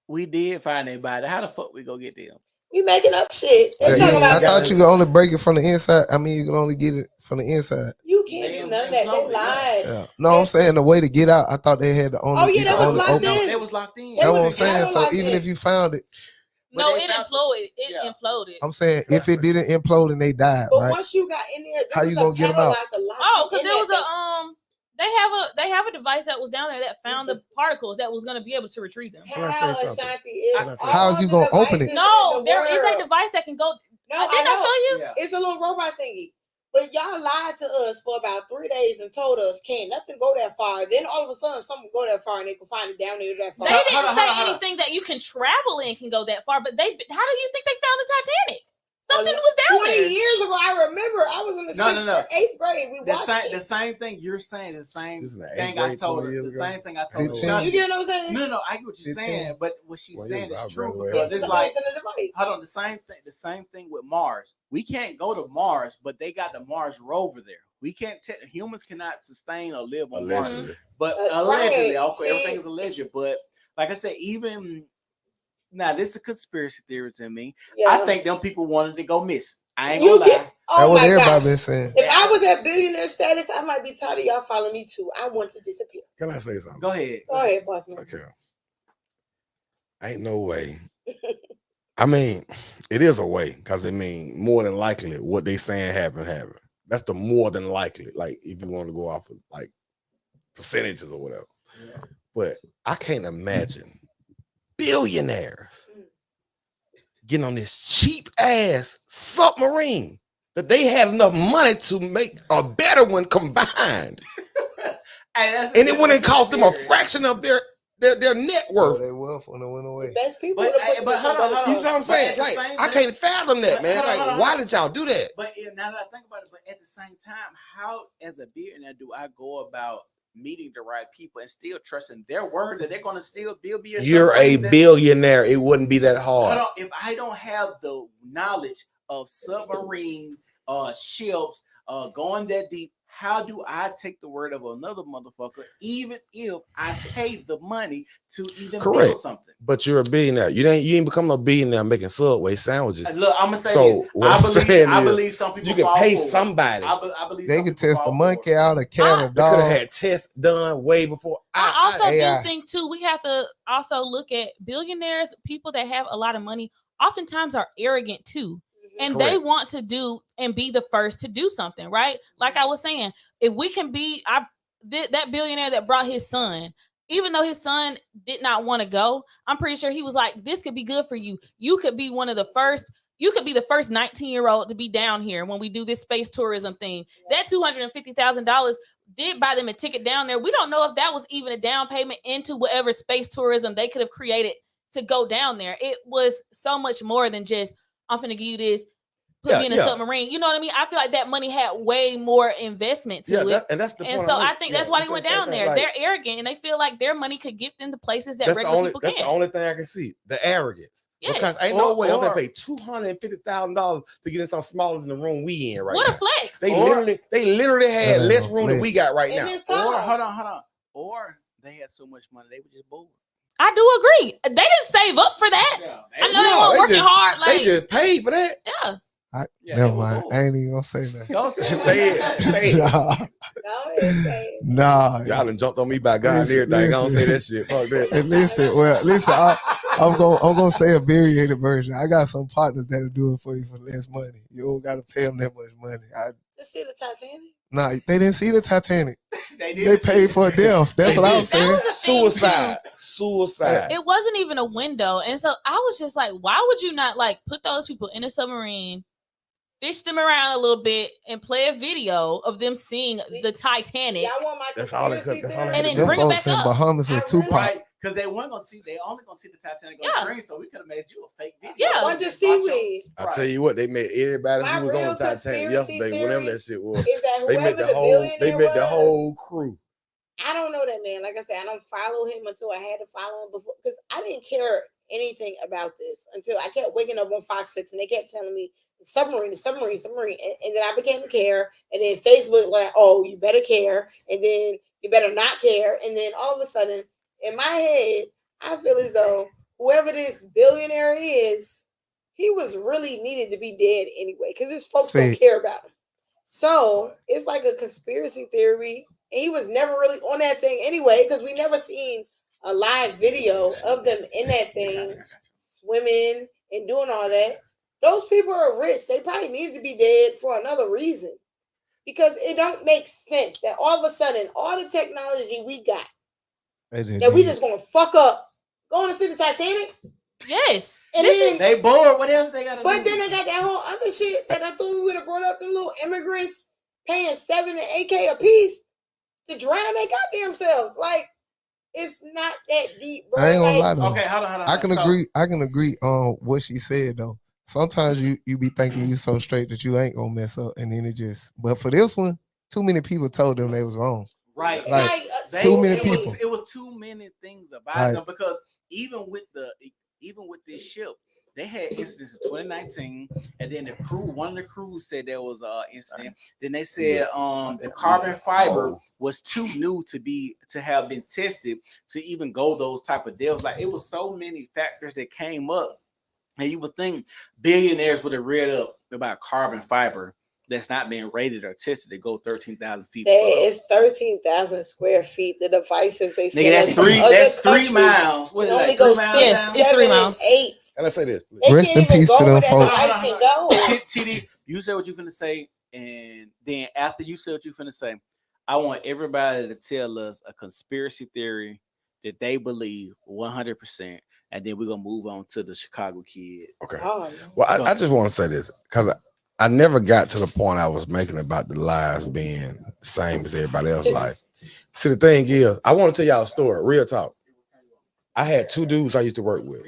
we did find anybody, how the fuck we gonna get them? We making up shit. I thought you could only break it from the inside. I mean, you can only get it from the inside. You can't do none of that. They lied. Yeah. No, I'm saying the way to get out. I thought they had the only. Oh yeah, that was locked in. It was locked in. That's what I'm saying. So even if you found it, no, it imploded. It imploded. I'm saying if it didn't implode and they died, but right? once you got in there, how you gonna get them out? Oh, because there was they have a device that was down there that found the particles that was going to be able to retrieve them. How is you gonna open it? No, there is a device that can go. No, didn't I show you? Yeah. It's a little robot thingy. But y'all lied to us for about 3 days and told us can't nothing go that far. Then all of a sudden, something go that far and they can find it down there that far. They didn't say anything that you can travel in can go that far. But how do you think they found the Titanic? Something was down 20 there. years ago, I remember I was in the 6th or 8th grade. We watched it. The same thing you're saying. The same thing I told her. The same thing I told her. You get what I'm saying? No, I get what you're saying. But what she's saying is true because it's like, hold on, the same thing with Mars. We can't go to Mars, but they got the Mars rover there. We can't. Humans cannot sustain or live on Mars. But allegedly, okay, everything is alleged. But like I said, even. Now, this is a conspiracy theory to me. Yeah. I think them people wanted to go miss. I ain't gonna lie. That's what everybody been saying. If I was at billionaire status, I might be tired of y'all following me too. I want to disappear. Can I say something? Go ahead. Go ahead, boss man. Okay. Ain't no way. I mean, it is a way because it mean more than likely what they saying happened. That's the more than likely. Like if you want to go off of like percentages or whatever. Yeah. But I can't imagine billionaires getting on this cheap ass submarine that they had enough money to make a better one combined. And it wouldn't cost them a fraction of their net worth. They wealth when it went away. Best people but hold on. You see what I'm saying? Like, I can't fathom that, man. Like, why did y'all do that? But now that I think about it, but at the same time, how as a billionaire do I go about meeting the right people and still trusting their word that they're going to still be a You're a billionaire. It wouldn't be that hard. If I don't have the knowledge of submarine ships going that deep, how do I take the word of another motherfucker, even if I paid the money to even build something? But you're a billionaire. You ain't become a billionaire making Subway sandwiches. Look, I'm gonna say this. I believe some people you can pay somebody. I believe they could test the monkey out, a cat, a dog. They could have had tests done way before. I also do think too, we have to also look at billionaires, people that have a lot of money, oftentimes are arrogant too. And they want to do and be the first to do something, right? Like I was saying, if we can be that billionaire that brought his son, even though his son did not want to go, I'm pretty sure he was like, this could be good for you. You could be one of the first. You could be the first 19-year-old to be down here when we do this space tourism thing. That $250,000 did buy them a ticket down there. We don't know if that was even a down payment into whatever space tourism they could have created to go down there. It was so much more than just, I'm finna give you this, put me in a submarine. You know what I mean? I feel like that money had way more investment to it. And that's the point. And so I think that's why they went down there. Like, they're arrogant and they feel like their money could get them to places that regular people can't. That's the only thing I can see. The arrogance. Yes. Because ain't no way I'm gonna pay $250,000 to get in something smaller than the room we in right now. What a flex. They literally had less room than we got right now. Or hold on. Or they had so much money they were just bored. I do agree. They didn't save up for that. Yeah, I know they weren't working hard. Like, they just paid for that. Yeah. Never mind. I ain't even gonna say that. Don't say it. Say it. Nah. Y'all done jumped on me by God and everything. I don't say that shit. Fuck that. And listen, I'm gonna say a abbreviated version. I got some partners that'll do it for you for less money. You don't gotta pay them that much money. To see the Titanic? Nah, they didn't see the Titanic. They paid for death. That's what I was saying. Suicide. It wasn't even a window. And so I was just like, why would you not like put those people in a submarine, fish them around a little bit, and play a video of them seeing the Titanic. Y'all want my That's all it conspiracy could. That's all it theory? And could then do. Them bring it folks back in up. Bahamas with Tupac. Right, because they weren't gonna see. They only gonna see the Titanic on Yeah. screen, so we could have made you a fake video. Yeah. Bunch of seaweed. I tell you what, they made everybody My who was on real the Titanic conspiracy yesterday, whatever theory that shit was. Is that They whoever made the the whole. billionaire They made the was, whole crew. I don't know that man. Like I said, I don't follow him until I had to follow him before, because I didn't care anything about this until I kept waking up on Fox 6 and they kept telling me the submarine. And then I began to care. And then Facebook like, oh, you better care. And then you better not care. And then all of a sudden, in my head, I feel as though whoever this billionaire is, he was really needed to be dead anyway, because his folks don't care about him. So it's like a conspiracy theory. And he was never really on that thing anyway, because we never seen a live video of them in that thing, swimming and doing all that. Those people are rich. They probably needed to be dead for another reason. Because it don't make sense that all of a sudden, all the technology we got, that we just gonna fuck up going to see the Titanic. Yes. And then they bored. What else they got to do? But then they got that whole other shit that I thought we would have brought up, the little immigrants paying $7 and $8K a piece to drown their goddamn selves. Like, it's not that deep, bro. I ain't gonna lie though. Okay, hold on. I can agree on what she said though. Sometimes you be thinking you so straight that you ain't gonna mess up, and then it just. But for this one, too many people told them they was wrong. Right, like too many it people. It was too many things about them, because even with this ship, they had incidents in 2019, and then one of the crews said there was an incident. Then they said the carbon fiber was too new to have been tested to even go those type of deals. Like, it was so many factors that came up, and you would think billionaires would have read up about carbon fiber that's not being rated or tested to go 13,000 feet. It's 13,000 square feet. The devices they say that's 3 miles. What is only that? go 3 miles? Yes, it's 3 miles. 8. And I say this. Rest in peace to them folks. TD, you said what you finna say, and then after you said what you finna say, I want everybody to tell us a conspiracy theory that they believe 100%, and then we're gonna move on to the Chicago kid. Okay. Well, I just want to say this because I never got to the point I was making about the lives being the same as everybody else's life. See, the thing is, I want to tell y'all a story. Real talk. I had 2 dudes I used to work with.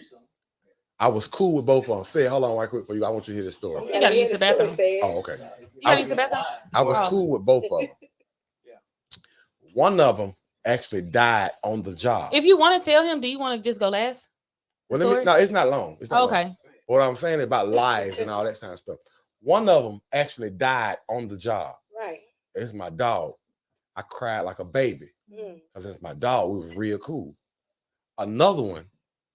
I was cool with both of them. Say, hold on, right quick for you. I want you to hear this story. You gotta use the bathroom. Oh, okay. You gotta use the bathroom. I was cool with both of them. One of them actually died on the job. If you want to tell him, do you want to just go last? Well, no, it's not long. It's not okay. long. What I'm saying about lives and all that kind of stuff. One of them actually died on the job. Right. It's my dog. I cried like a baby because it's my dog. We was real cool. Another one.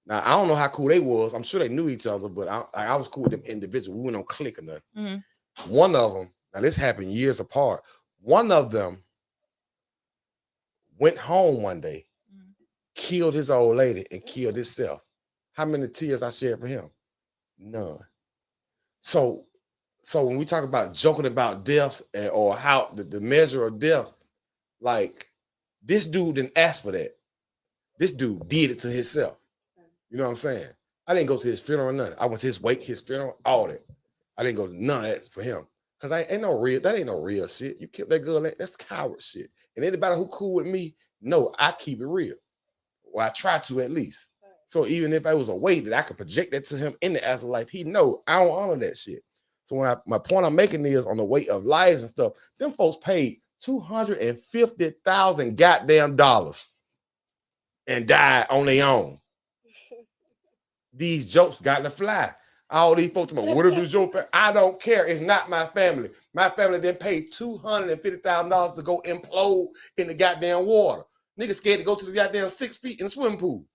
Now, I don't know how cool they was. I'm sure they knew each other, but I was cool with them individuals. We went on click or nothing. Mm-hmm. One of them, now this happened years apart. One of them went home one day, killed his old lady, and killed himself. How many tears I shed for him? None. So when we talk about joking about deaths or how the measure of death, like, this dude didn't ask for that. This dude did it to himself. You know what I'm saying? I didn't go to his funeral or nothing. I went to his wake, his funeral, all that. I didn't go to none of that for him. Because that ain't no real shit. You killed that girl, that's coward shit. And anybody who cool with me, no, I keep it real. Well, I try to at least. So even if I was a way that I could project that to him in the afterlife, he know I don't honor that shit. So my point I'm making is on the weight of lives and stuff, them folks paid $250,000 goddamn dollars and died on their own. These jokes got to fly. All these folks, what if this your family? I don't care. It's not my family. My family didn't pay $250,000 to go implode in the goddamn water. Niggas scared to go to the goddamn 6 feet in the swimming pool.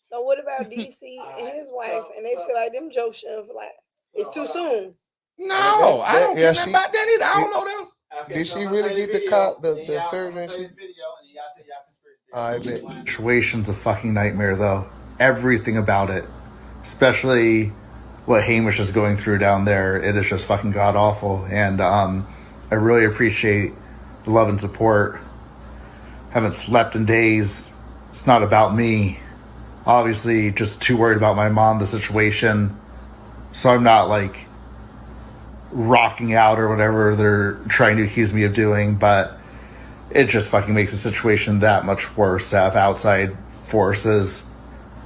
So what about DC and his wife? And they feel like them jokes shouldn't feel like it's too soon. No, I don't care nothing about that either. I don't know them. Okay, did she really get the surgery? Situation's a fucking nightmare, though. Everything about it, especially what Hamish is going through down there, it is just fucking god awful. And I really appreciate the love and support. Haven't slept in days. It's not about me. Obviously, just too worried about my mom, the situation. So I'm not like rocking out or whatever they're trying to accuse me of doing, but it just fucking makes the situation that much worse to have outside forces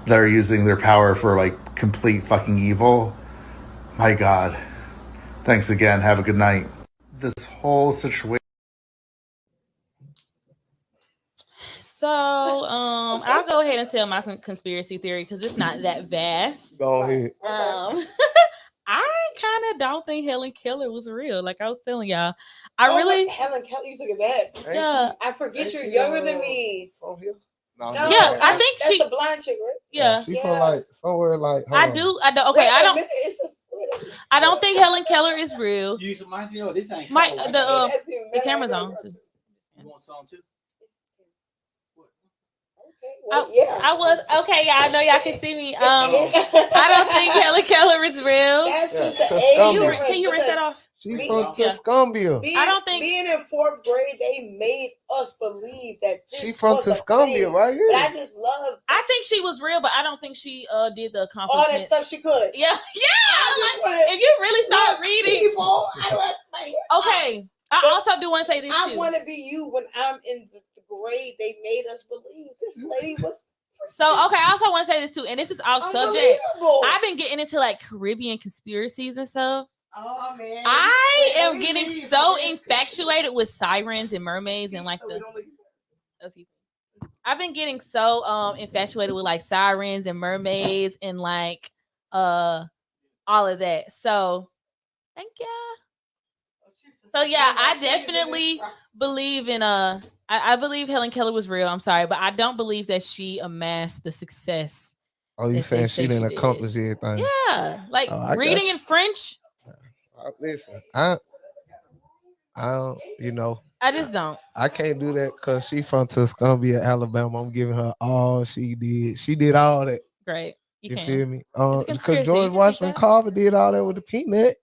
that are using their power for like complete fucking evil. My God. Thanks again. Have a good night. This whole situation. So, I'll go ahead and tell my conspiracy theory because it's not that vast. Go ahead. I kind of don't think Helen Keller was real. Like I was telling y'all, really Helen Keller. You took it back. Yeah, I forget you're younger than me. From here? No, yeah, I think that's she the blind chick, right? Yeah, she from like somewhere like. I do. Okay, Wait I a don't. minute, I don't think Helen Keller is real. You some mice, you know, this ain't My color, right? the camera's on too. You want some too? I was okay. Yeah, I know y'all can see me. I don't think Helen Keller is real. That's just the age difference. Can you rinse that off? She from Tuscumbia. I don't think being in 4th grade, they made us believe that this She from was a Tuscumbia, thing. right here. But I just love. I think she was real, but I don't think she did the accomplishment. All that stuff she could. Yeah. If you really start reading, people, okay. I also do want to say this I too. want to be you when I'm in the grade. They made us believe this lady was. So okay, I also want to say this too, and this is off subject. Unbelievable. I've been getting into like Caribbean conspiracies and stuff. Oh man, I am getting so infatuated with sirens and mermaids and like I've been getting so infatuated with like sirens and mermaids and like all of that. So thank you. So yeah, I definitely believe in I believe Helen Keller was real. I'm sorry, but I don't believe that she amassed the success. Oh, you saying she didn't accomplish everything? Yeah, like reading in French. Listen, I don't, I just don't. I can't do that because she from Tuscumbia, Alabama. I'm giving her all she did. She did all that. Great. You feel me? It's a Because conspiracy. George Washington Carver did all that with the peanut.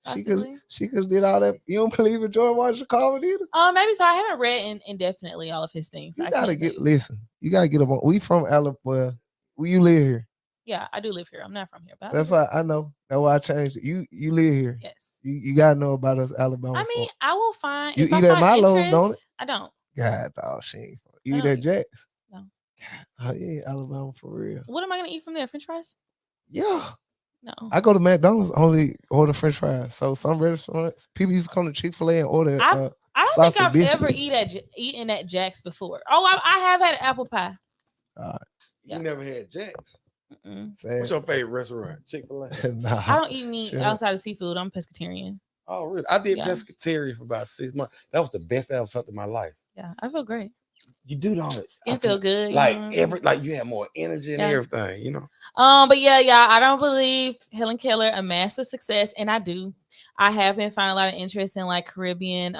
Possibly. She could did all that. You don't believe in George Washington Carver either? Maybe so. I haven't read indefinitely all of his things. You gotta you gotta get up on. We from Alabama. Well, you live here. Yeah, I do live here. I'm not from here. But That's why I know. That's why I changed it. You live here. Yes. You gotta know about us, Alabama. I mean, I will find. You if eat I at find Milo's, interest, don't it? I don't. God, dog, she ain't. You I eat don't at Jack's? No. God, oh, yeah, Alabama for real. What am I gonna eat from there? French fries? Yeah. No. I go to McDonald's, only order French fries. So some restaurants, people used to come to Chick-fil-A and order. I don't think I've ever eaten at Jack's before. Oh, I have had apple pie. You never had Jack's? Mm-mm. What's your favorite restaurant? Chick-fil-A? Nah. I don't eat meat outside of seafood. I'm pescatarian. Oh, really? I did pescatarian for about 6 months. That was the best I ever felt in my life. Yeah, I feel great. You do all that. Skin feel good. Like you have more energy and everything, But yeah, I don't believe Helen Keller amassed a success, and I do. I have been finding a lot of interest in like Caribbean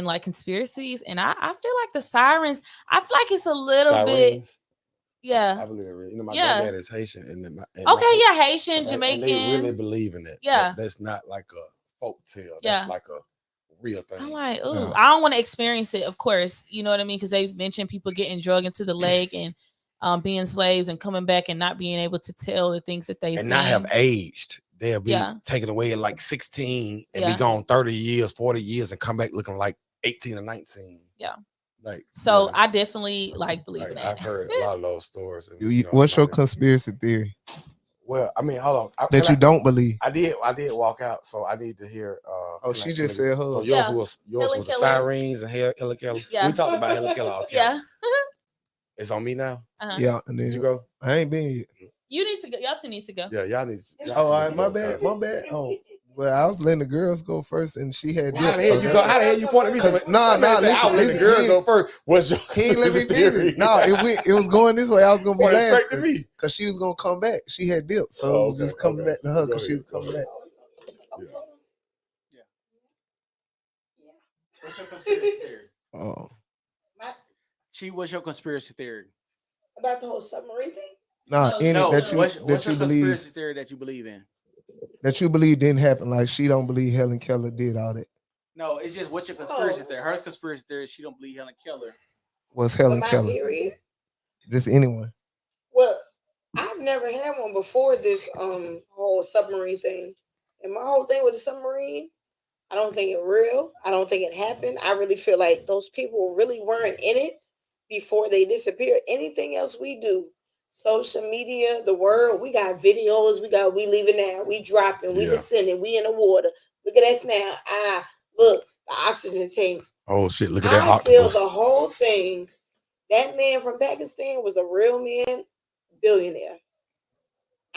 like conspiracies, and I feel like the sirens. I feel like it's a little bit. Yeah, I believe it. My dad is Haitian, Haitian, Jamaican. And they really believe in that. Yeah, that's not like a folk tale. That's like a real thing. I'm like, ooh, I don't want to experience it. Of course, you know what I mean, because they mentioned people getting drugged into the lake and being slaves and coming back and not being able to tell the things that they and not have aged. They'll be taken away at like 16 and be gone 30 years, 40 years, and come back looking like 18 or 19. Yeah. Like so, I definitely believe in that. I've heard a lot of those stories. And, what's your conspiracy theory? Well, I mean, hold on. That you don't believe. I did walk out, so I need to hear. She just said her. So yours was the sirens and Helen Keller. Yeah. We talked about Helen Keller. Okay. Yeah. It's on me now. Yeah, and then did you go? I ain't been yet. You need to go. Y'all two need to go. Yeah, y'all need to. All right, my bad. Oh, well, I was letting the girls go first, and she had. How the hell you pointed me? Nah. I was letting the girls go first. What's your? He ain't let me finish. No, it was going this way. I was gonna be laughing straight to me because she was gonna come back. She had dipped, so it was just coming back to her because she was coming back. What's your conspiracy theory? Oh. What's your conspiracy theory? About the whole submarine thing? What's your you believe conspiracy theory that you believe in? That you believe didn't happen. Like she don't believe Helen Keller did all that. No, it's just what's your conspiracy theory? Her conspiracy theory is she don't believe Helen Keller. Was Helen Keller? Theory? Just anyone. Well, I've never had one before this whole submarine thing. And my whole thing with the submarine, I don't think it real. I don't think it happened. I really feel like those people really weren't in it before they disappeared. Anything else we do, social media, the world, we got videos, we leaving now, we dropping, we descending, we in the water. Look at us now. Look, the oxygen tanks. Oh shit, look at that I feel octopus. the whole thing. That man from Pakistan was a real man, billionaire.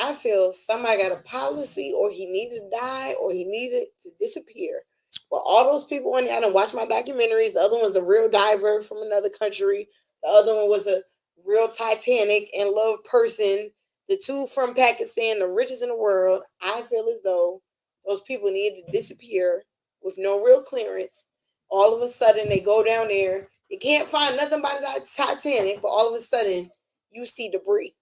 I feel somebody got a policy, or he needed to die, or he needed to disappear. But all those people in there, I done watched my documentaries. The other one's a real diver from another country. The other one was a real Titanic and love person. The two from Pakistan, the richest in the world. I feel as though those people need to disappear with no real clearance. All of a sudden, they go down there. You can't find nothing about the Titanic, but all of a sudden, you see debris.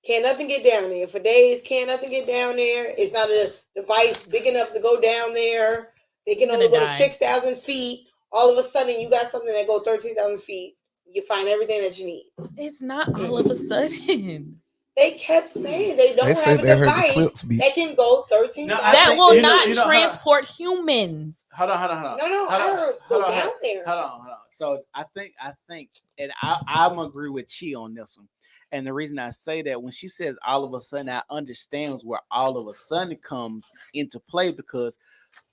Can't nothing get down there. For days, can't nothing get down there. It's not a device big enough to go down there. They can only go to 6,000 feet. All of a sudden, you got something that go 13,000 feet. You find everything that you need. It's not all of a sudden. They kept saying they don't have a device that can go 13,000. That will not transport humans. Hold on. No, I heard go down there. Hold on. So I think, and I'm agree with Chi on this one. And the reason I say that, when she says all of a sudden, I understand where all of a sudden comes into play, because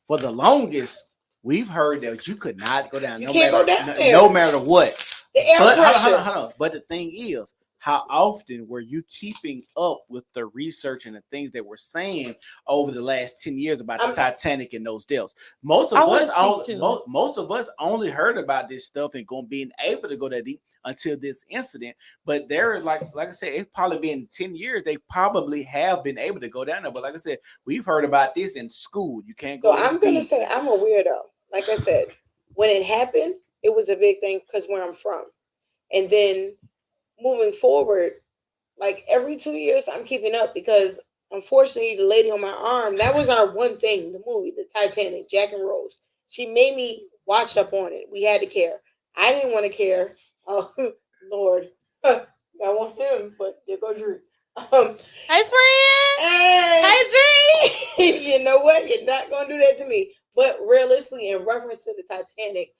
for the longest, we've heard that you could not go down. You can't go down there. No matter what. The air pressure. Hold on. But the thing is, how often were you keeping up with the research and the things that we're saying over the last 10 years about the Titanic and those deals? Most of us only heard about this stuff and being able to go that deep until this incident. But there is, like I said, it's probably been 10 years. They probably have been able to go down there. But like I said, we've heard about this in school. You can't go. So I'm going to say I'm a weirdo. Like I said, when it happened, it was a big thing because where I'm from. And then moving forward, like every 2 years, I'm keeping up, because unfortunately, the lady on my arm, that was our one thing, the movie, the Titanic, Jack and Rose. She made me watch up on it. We had to care. I didn't want to care. Oh, Lord. I want him, but there go Drew. Hey, friend. Hey, Drew. You know what? You're not going to do that to me. But realistically, in reference to the Titanic,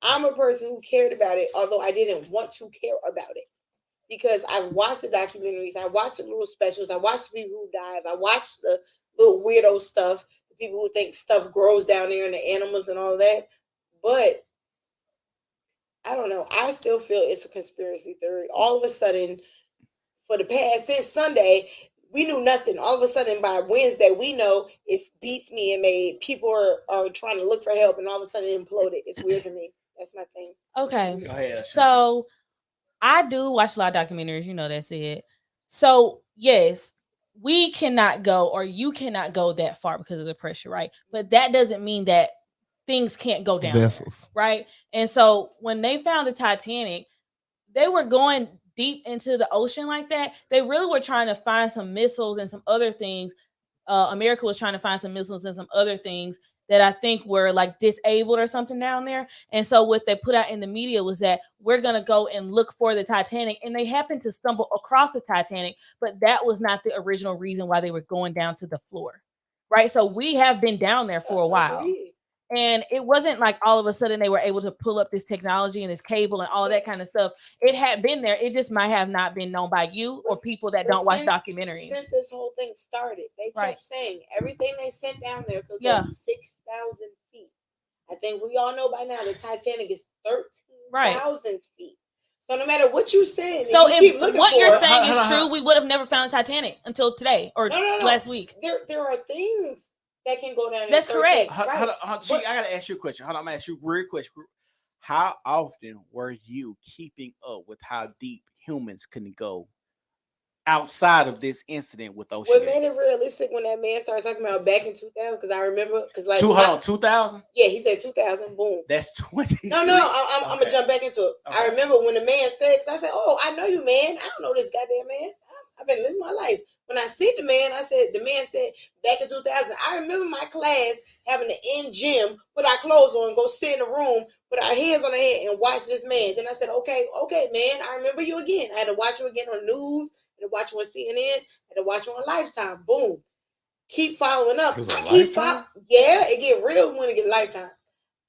I'm a person who cared about it, although I didn't want to care about it. Because I've watched the documentaries, I watched the little specials, I watched the people who dive, I watched the little weirdo stuff, the people who think stuff grows down there and the animals and all that. But I don't know. I still feel it's a conspiracy theory. All of a sudden, for the past, since Sunday, we knew nothing. All of a sudden, by Wednesday, we know it's beats me and made. People are trying to look for help, and all of a sudden it imploded. It's weird to me. That's my thing. Okay. Go ahead. So I do watch a lot of documentaries. You know, that's it. So yes, we cannot go, or you cannot go that far because of the pressure, right? But that doesn't mean that things can't go down, right? And so when they found the Titanic, they were going deep into the ocean like that. They really were trying to find some missiles and some other things. America was trying to find some missiles and some other things that I think were like disabled or something down there. And so what they put out in the media was that we're going to go and look for the Titanic. And they happened to stumble across the Titanic, but that was not the original reason why they were going down to the floor, right? So we have been down there for a while. And it wasn't like all of a sudden they were able to pull up this technology and this cable and all of that kind of stuff. It had been there. It just might have not been known by you or people that don't watch documentaries. Since this whole thing started, they kept saying everything they sent down there could go 6,000 feet. I think we all know by now the Titanic is 13,000 feet. So no matter what you said, so if what you're saying is true, we would have never found the Titanic until today or last week. There are things that can go down. That's correct. Hold on, I gotta ask you a question. Hold on, I'm gonna ask you a real question. How often were you keeping up with how deep humans can go outside of this incident with OceanGate? What made it realistic when that man started talking about back in 2000? Because I remember, 2000. Yeah, he said 2000. Boom. That's 20. No, I'm gonna jump back into it. Okay. I remember when the man said, because I said, "Oh, I know you, man. I don't know this goddamn man. I've been living my life." When I see the man, the man said back in 2000, I remember my class having to end gym, put our clothes on, go sit in a room, put our hands on our head and watch this man. Then I said, okay, man, I remember you again. I had to watch you again on news, I had to watch you on CNN, I had to watch you on Lifetime. Boom. keep following up. It was a I keep lifetime? yeah, it get real when it get lifetime.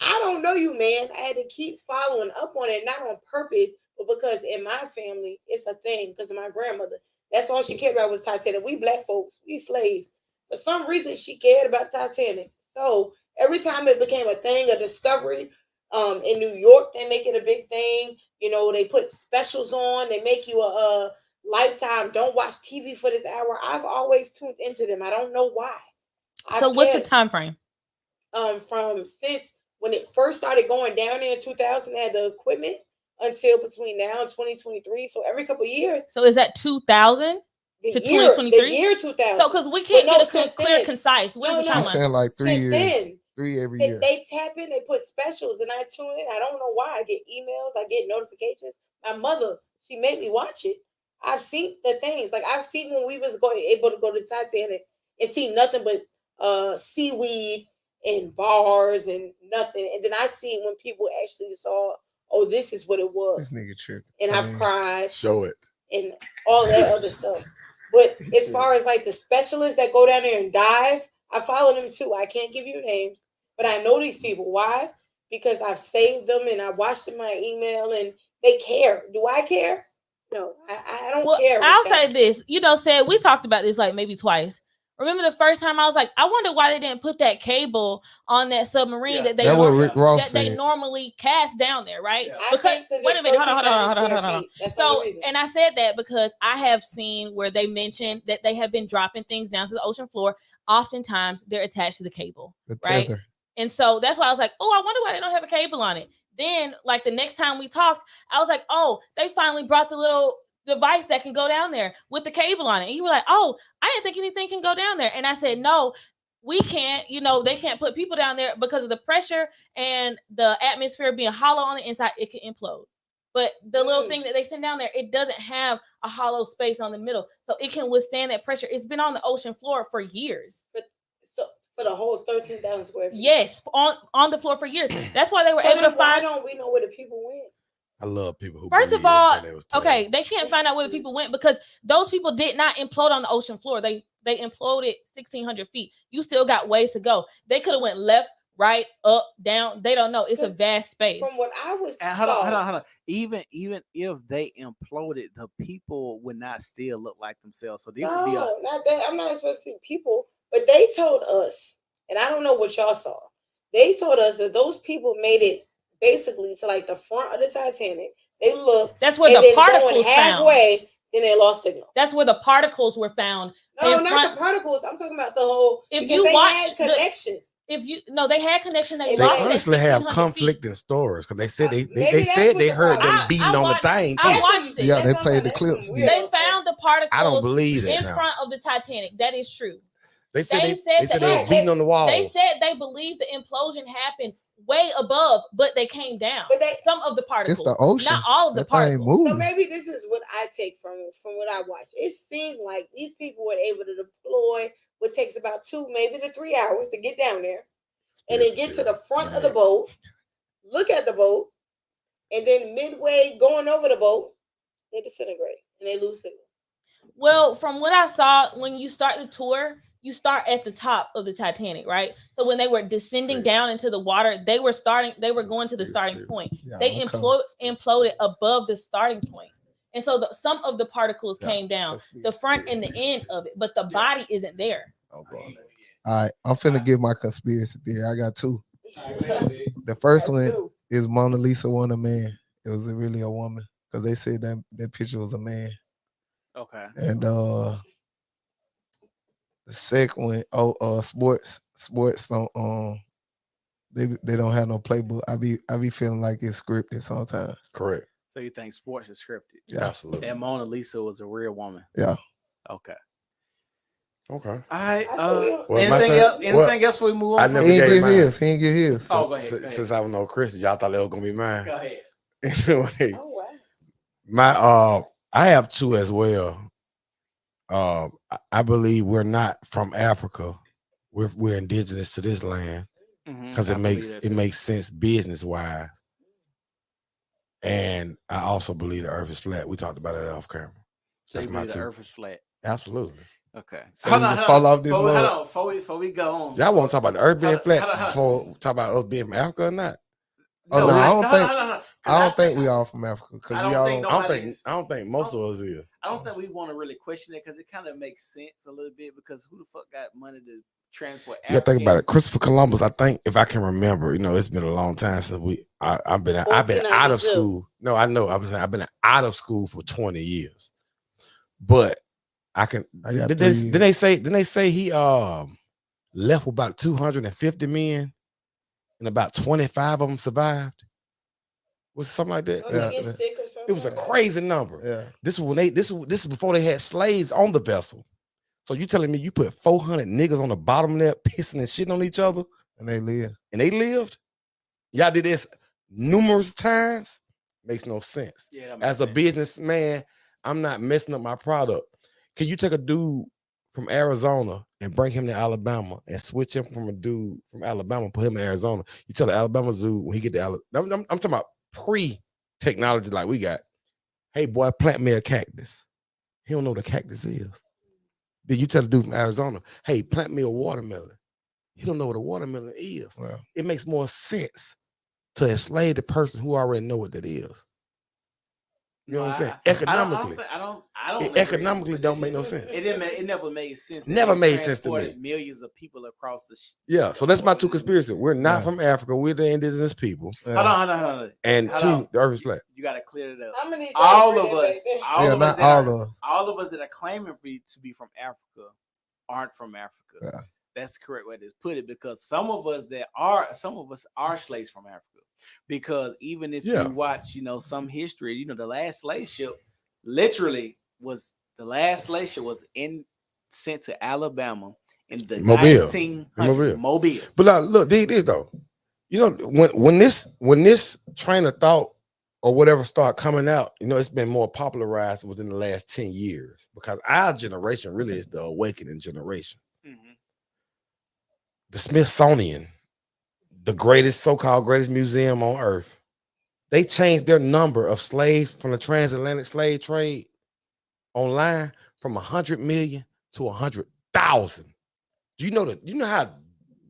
I don't know you, man. I had to keep following up on it, not on purpose, but because in my family, it's a thing. Because of my grandmother, that's all she cared about was Titanic. We black folks, we slaves. For some reason, she cared about Titanic. So every time it became a thing, a discovery, in New York, they make it a big thing. You know, they put specials on. They make you a lifetime. Don't watch TV for this hour. I've always tuned into them. I don't know why. So what's the time frame? From since when it first started going down there in 2000, they had the equipment until between now and 2023. So every couple of years. So is that 2000 to 2023? The year 2000. So because we can't get a clear, concise. What is the She's timeline? saying like 3 years. Then, 3 every year. They tap in, they put specials, and I tune in. I don't know why. I get emails, I get notifications. My mother, she made me watch it. I've seen the things. Like I've seen when we was able to go to Titanic and see nothing but seaweed and bars and nothing. And then I see when people actually saw, oh, this is what it was. This nigga tripping. And I've cried. Show it. And all that other stuff. But as far as like the specialists that go down there and dive, I follow them too. I can't give you names, but I know these people. Why? Because I've saved them and I watched them in my email and they care. Do I care? No, I don't care. I'll say this. You know, said we talked about this like maybe twice. Remember the first time I was like, I wonder why they didn't put that cable on that submarine that they normally cast down there, right? Yeah. Because wait a minute, hold on. So, and I said that because I have seen where they mentioned that they have been dropping things down to the ocean floor. Oftentimes they're attached to the cable, right? And so that's why I was like, oh, I wonder why they don't have a cable on it. Then, like the next time we talked, I was like, oh, they finally brought the little device that can go down there with the cable on it. And you were like, oh, I didn't think anything can go down there. And I said, no, we can't, you know, they can't put people down there because of the pressure and the atmosphere being hollow on the inside, it can implode. But the little thing that they send down there, it doesn't have a hollow space on the middle. So it can withstand that pressure. It's been on the ocean floor for years. But so for the whole 13,000 square feet? Yes, on the floor for years. That's why they were able to find. Why don't we know where the people went? I love people who. First of all, okay, they can't find out where the people went because those people did not implode on the ocean floor. They imploded 1,600 feet. You still got ways to go. They could have went left, right, up, down. They don't know. It's a vast space. From what I was hold on. Even if they imploded, the people would not still look like themselves. So this would be not that. I'm not supposed to see people, but they told us, and I don't know what y'all saw. They told us that those people made it basically to like the front of the Titanic. They looked. That's where the particles halfway, found. Then they lost signal. That's where the particles were found. No, not the particles. I'm talking about the whole. If you watch connection. They had connection. They honestly have conflicting stories because they said they heard them beating on the thing. I watched it. Yeah, they played the clips. They found the particles. I don't believe it in front of the Titanic. That is true. They said they were beating on the wall. They said they believed the implosion happened way above, but they came down. But some of the particles. It's the ocean. Not all of the particles. So maybe this is what I take from what I watched. It seemed like these people were able to deploy what takes about 2, maybe to 3 hours to get down there, and then get to the front of the boat, look at the boat, and then midway going over the boat, they disintegrate and they lose signal. Well, from what I saw, when you start the tour, you start at the top of the Titanic, right? So when they were descending down into the water, they were going to the starting point. Yeah, they imploded above the starting point. And so some of the particles came down, the front and the end of it, but the body isn't there. Oh, boy. All right, I'm finna give my conspiracy theory. I got 2. The first one is Mona Lisa wasn't a man. It was really a woman because they said that picture was a man. Okay. And the second one, sports don't they don't have no playbook. I be feeling like it's scripted sometimes. Correct. So you think sports is scripted? Yeah, absolutely. And Mona Lisa was a real woman. Yeah. Okay. All right. Well, anything else we move on? He ain't get his. Oh, go ahead. Since I was no Christian, y'all thought they were gonna be mine. Go ahead. Anyway, I have 2 as well. I believe we're not from Africa. We're indigenous to this land because it makes sense business wise. And I also believe the earth is flat. We talked about it off camera. That's my 2. The earth is flat. Absolutely. Okay. So you can fall off this mud. Hold on, before we go on. Y'all want to talk about the earth being flat hold on. before talk about us being from Africa or not? Oh no, I don't think we all from Africa because we all don't. I don't think most of us is. I don't think we want to really question it because it kind of makes sense a little bit because who the fuck got money to transport? You gotta think about it. Christopher Columbus, I think, if I can remember, it's been a long time since I've been out of school. No, I know. I've been out of school for 20 years. But didn't they say he left with about 250 men and about 25 of them survived? Was something like that? Yeah. It was a crazy number. Yeah. This is before they had slaves on the vessel. So you telling me you put 400 niggas on the bottom there pissing and shitting on each other? And they lived. Y'all did this numerous times? Makes no sense. Yeah, as a businessman, I'm not messing up my product. Can you take a dude from Arizona and bring him to Alabama and switch him from a dude from Alabama, put him in Arizona? You tell the Alabama zoo when he get to Alabama, I'm talking about pre-technology like we got. Hey boy, plant me a cactus. He don't know what a cactus is. Then you tell the dude from Arizona, hey, plant me a watermelon. He don't know what a watermelon is. Well, it makes more sense to enslave the person who already know what that is. You know what I'm saying? Economically, economically don't make no sense. It never made sense. Never made sense to me. Millions of people across the. Yeah, so that's my two conspiracies. We're not from Africa. We're the indigenous people. Hold on. And two, the earth is flat. You got to clear it up. How many? All of us that are claiming to be from Africa aren't from Africa. Yeah. That's the correct way to put it because some of us are slaves from Africa. Because even if you watch, some history, the last slave ship was sent to Alabama in the 1900s. Mobile. But look, this though, when this train of thought or whatever start coming out, it's been more popularized within the last 10 years because our generation really is the awakening generation. Mm-hmm. The Smithsonian, the so-called greatest museum on earth, they changed their number of slaves from the transatlantic slave trade online from 100 million to 100,000. Do you know how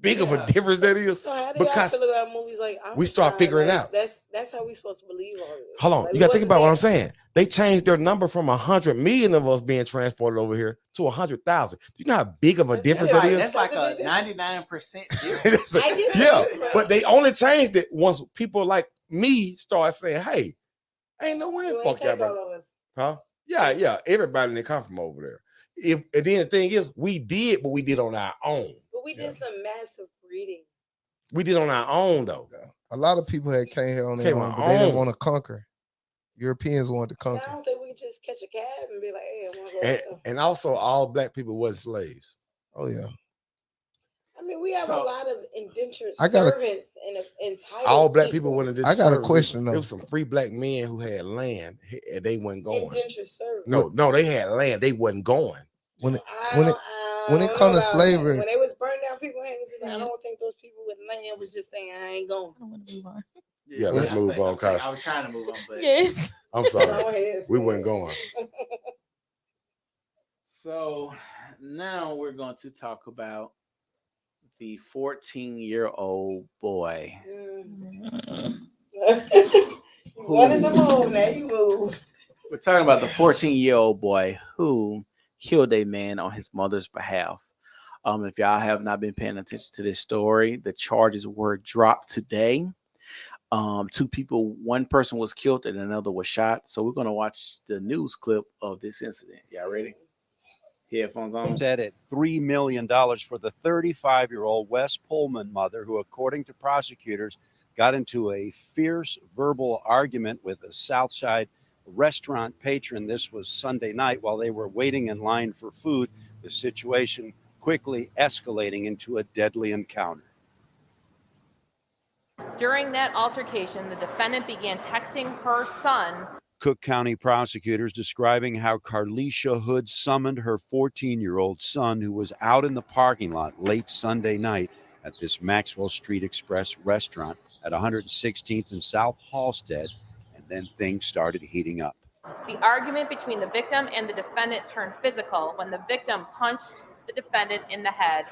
big of a difference that is? So how do y'all feel about movies like we start figuring out? That's how we supposed to believe all this. Hold on, you gotta think about what I'm saying. They changed their number from 100 million of us being transported over here to 100,000. Do you know how big of a difference that is? That's like a 99% difference. Yeah, but they only changed it once people like me start saying, "Hey, ain't no way fuck y'all." Huh? Yeah. Everybody didn't come from over there. And then the thing is, we did, but we did on our own. But we did some massive breeding. We did on our own though. Yeah. A lot of people had came here on their own, but they didn't want to conquer. Europeans wanted to conquer. I don't think we could just catch a cab and be like, "Hey, I want to go." And also, all black people wasn't slaves. Oh yeah. I mean, we have a lot of indentured servants and entitled. All black people wanted to. I got a question though. There was some free black men who had land and they wasn't going. Indentured servants. No, they had land. They wasn't going. When it comes to slavery, when they was burning down people's hands, I don't think those people with land was just saying, "I ain't going." I want to move on. Yeah, let's move on. I was trying to move on, but yes, I'm sorry, we weren't going. So now we're going to talk about the 14-year-old boy. Wanted to move, now you move. We're talking about the 14-year-old boy who killed a man on his mother's behalf. If y'all have not been paying attention to this story, the charges were dropped today. 2 people, one person was killed and another was shot. So we're going to watch the news clip of this incident. Y'all ready? Headphones on. Set at $3 million for the 35-year-old West Pullman mother who, according to prosecutors, got into a fierce verbal argument with a Southside restaurant patron. This was Sunday night while they were waiting in line for food. The situation quickly escalating into a deadly encounter. During that altercation, the defendant began texting her son. Cook County prosecutors describing how Carlisha Hood summoned her 14-year-old son, who was out in the parking lot late Sunday night at this Maxwell Street Express restaurant at 116th and South Halstead, and then things started heating up. The argument between the victim and the defendant turned physical when the victim punched the defendant in the head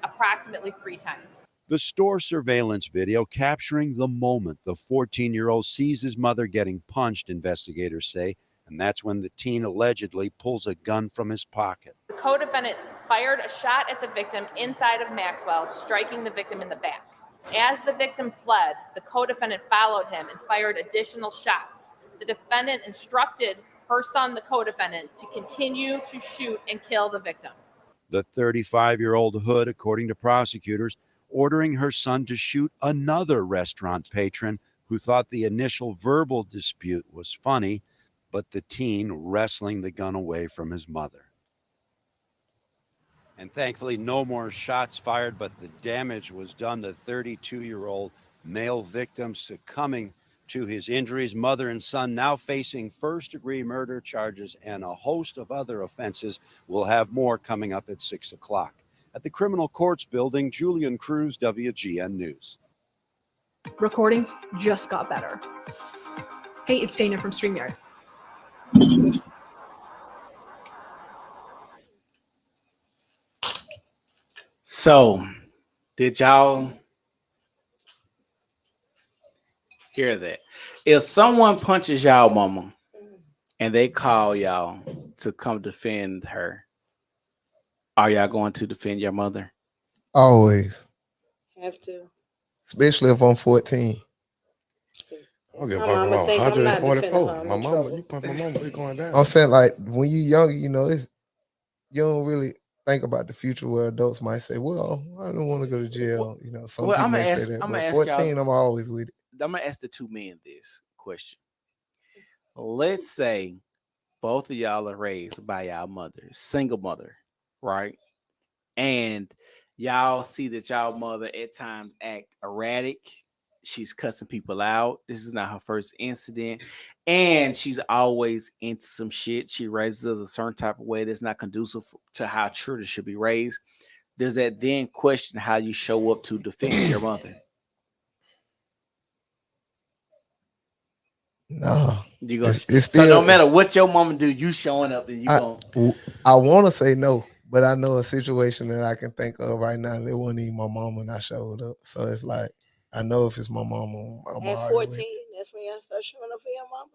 approximately 3 times. The store surveillance video capturing the moment the 14-year-old sees his mother getting punched, investigators say, and that's when the teen allegedly pulls a gun from his pocket. The co-defendant fired a shot at the victim inside of Maxwell, striking the victim in the back. As the victim fled, the co-defendant followed him and fired additional shots. The defendant instructed her son, the co-defendant, to continue to shoot and kill the victim. The 35-year-old Hood, according to prosecutors, ordering her son to shoot another restaurant patron who thought the initial verbal dispute was funny, but the teen wrestling the gun away from his mother. And thankfully, no more shots fired, but the damage was done. The 32-year-old male victim succumbing to his injuries. Mother and son now facing first-degree murder charges and a host of other offenses. We'll have more coming up at 6 o'clock. At the Criminal Courts Building, Julian Cruz, WGN News. Recordings just got better. Hey, it's Dana from StreamYard. So, did y'all hear that? If someone punches y'all mama and they call y'all to come defend her, are y'all going to defend your mother? Always. Have to. Especially if I'm 14. I don't give a My fuck mama about think I'm not 144. defending her. I'm My in mama, trouble. you punch my mama, we going down. I'm saying, like, when you younger, you know, it's you don't really think about the future where adults might say, well, I don't want to go to jail. You know, some people may say that. But 14, I'm always with it. I'm going to ask the two men this question. Let's say both of y'all are raised by y'all mother, single mother, right? And y'all see that y'all mother at times act erratic. She's cussing people out. This is not her first incident. And she's always into some shit. She raises us a certain type of way that's not conducive to how children should be raised. Does that then question how you show up to defend your mother? No. You gonna, it's so still, no matter what your mama do, you showing up and you going. I want to say no, but I know a situation that I can think of right now. It wasn't even my mama when I showed up. So it's like, I know if it's my mama, I'm At already 14, that's when y'all start showing up for your mama.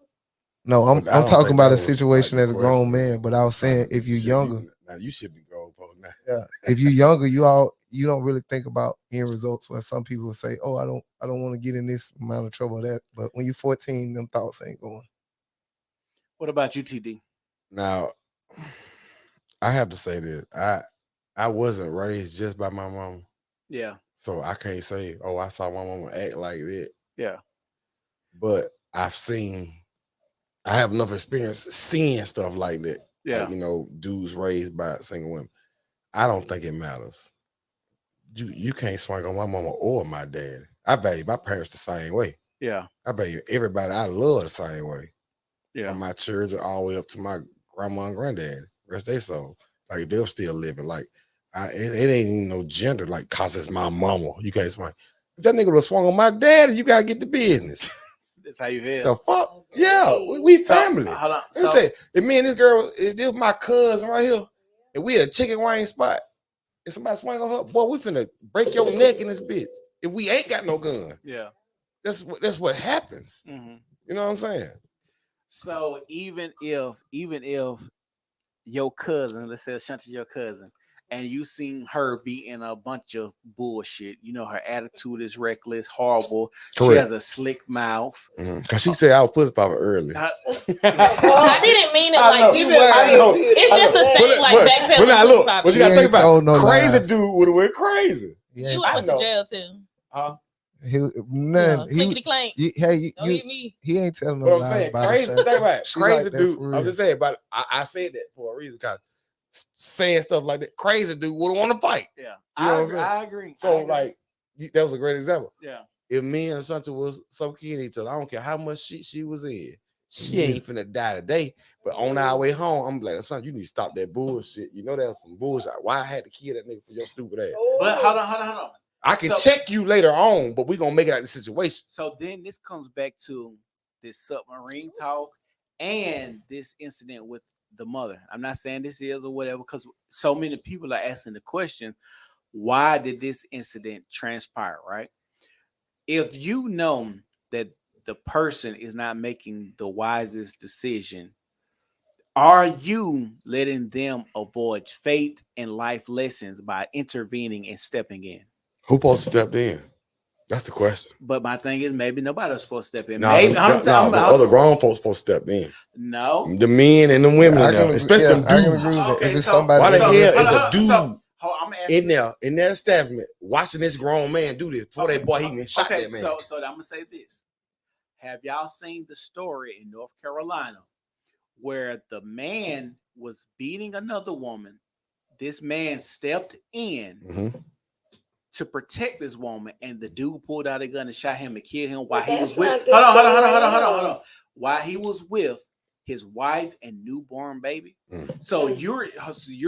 No, I'm But I don't talking think about that a was, situation like, as the a grown question. man. But I was saying, if you're younger, Now you should be grown up now. yeah, if you're younger, you don't really think about end results. Where some people say, "Oh, I don't want to get in this amount of trouble." That, but when you're 14, them thoughts ain't going. What about you, TD? Now, I have to say this. I wasn't raised just by my mom. Yeah. So I can't say, oh, I saw my mama act like that. Yeah. But I have enough experience seeing stuff like that. Yeah. Like, you know, dudes raised by single women. I don't think it matters. You can't swing on my mama or my dad. I value my parents the same way. Yeah. I value everybody I love the same way. Yeah. From my children all the way up to my grandma and granddad. Rest they soul. Like they're still living. Like it ain't even no gender. Like cause it's my mama. You can't swing. If that nigga would have swung on my dad, you gotta get the business. That's how you feel. The fuck? Yeah, we family. Hold on. Let me tell you, if me and this girl, if this was my cousin right here, and we had a chicken wing spot, and somebody swing on her, boy, we finna break your neck in this bitch. If we ain't got no gun. Yeah. That's what happens. Mm-hmm. You know what I'm saying? So even if your cousin, let's say Ashanti's your cousin, and you seen her be in a bunch of bullshit, you know, her attitude is reckless, horrible. Correct. She has a slick mouth. Cause she said I was pussy papa early. I didn't mean it like you were. It's just a saying like backpedaling. But now look, pussy but you gotta think about it. Crazy lies. dude would have went crazy. You went to jail too. Huh? Clickety clank. Don't hit me. He ain't telling no But I'm lies saying about crazy. her. Think about it. She Crazy like that dude. for I'm real. just saying, but I said that for a reason. Cause saying stuff like that, crazy dude would want to fight. Yeah, You know what I'm saying? I agree. So I agree. like that was a great example. Yeah. If me and Ashanti was so key in each other, I don't care how much shit she was in. She ain't finna die today. But on our way home, I'm like, Ashanti, you need to stop that bullshit. You know that was some bullshit. Why I had to kill that nigga for your stupid ass? But hold on. I can check you later on, but we gonna make it out of the situation. So then this comes back to this submarine talk and this incident with the mother. I'm not saying this is or whatever, because so many people are asking the question, why did this incident transpire, right? If you know that the person is not making the wisest decision, are you letting them avoid fate and life lessons by intervening and stepping in? Who supposed to step in? That's the question. But my thing is, maybe nobody's supposed to step in. No, Maybe other grown folks supposed to step in. No, the men and the women, I in there, can- especially them yeah, I can dudes. agree with that. Okay, If it's so- somebody Why the that- hell is a dude I'm asking, in their establishment watching this grown man do this before that boy even shot okay, that man? so I'm gonna say this. Have y'all seen the story in North Carolina where the man was beating another woman? This man stepped in to protect this woman, and the dude pulled out a gun and shot him and killed him while he was with. Hold on. While he was with his wife and newborn baby. So you're.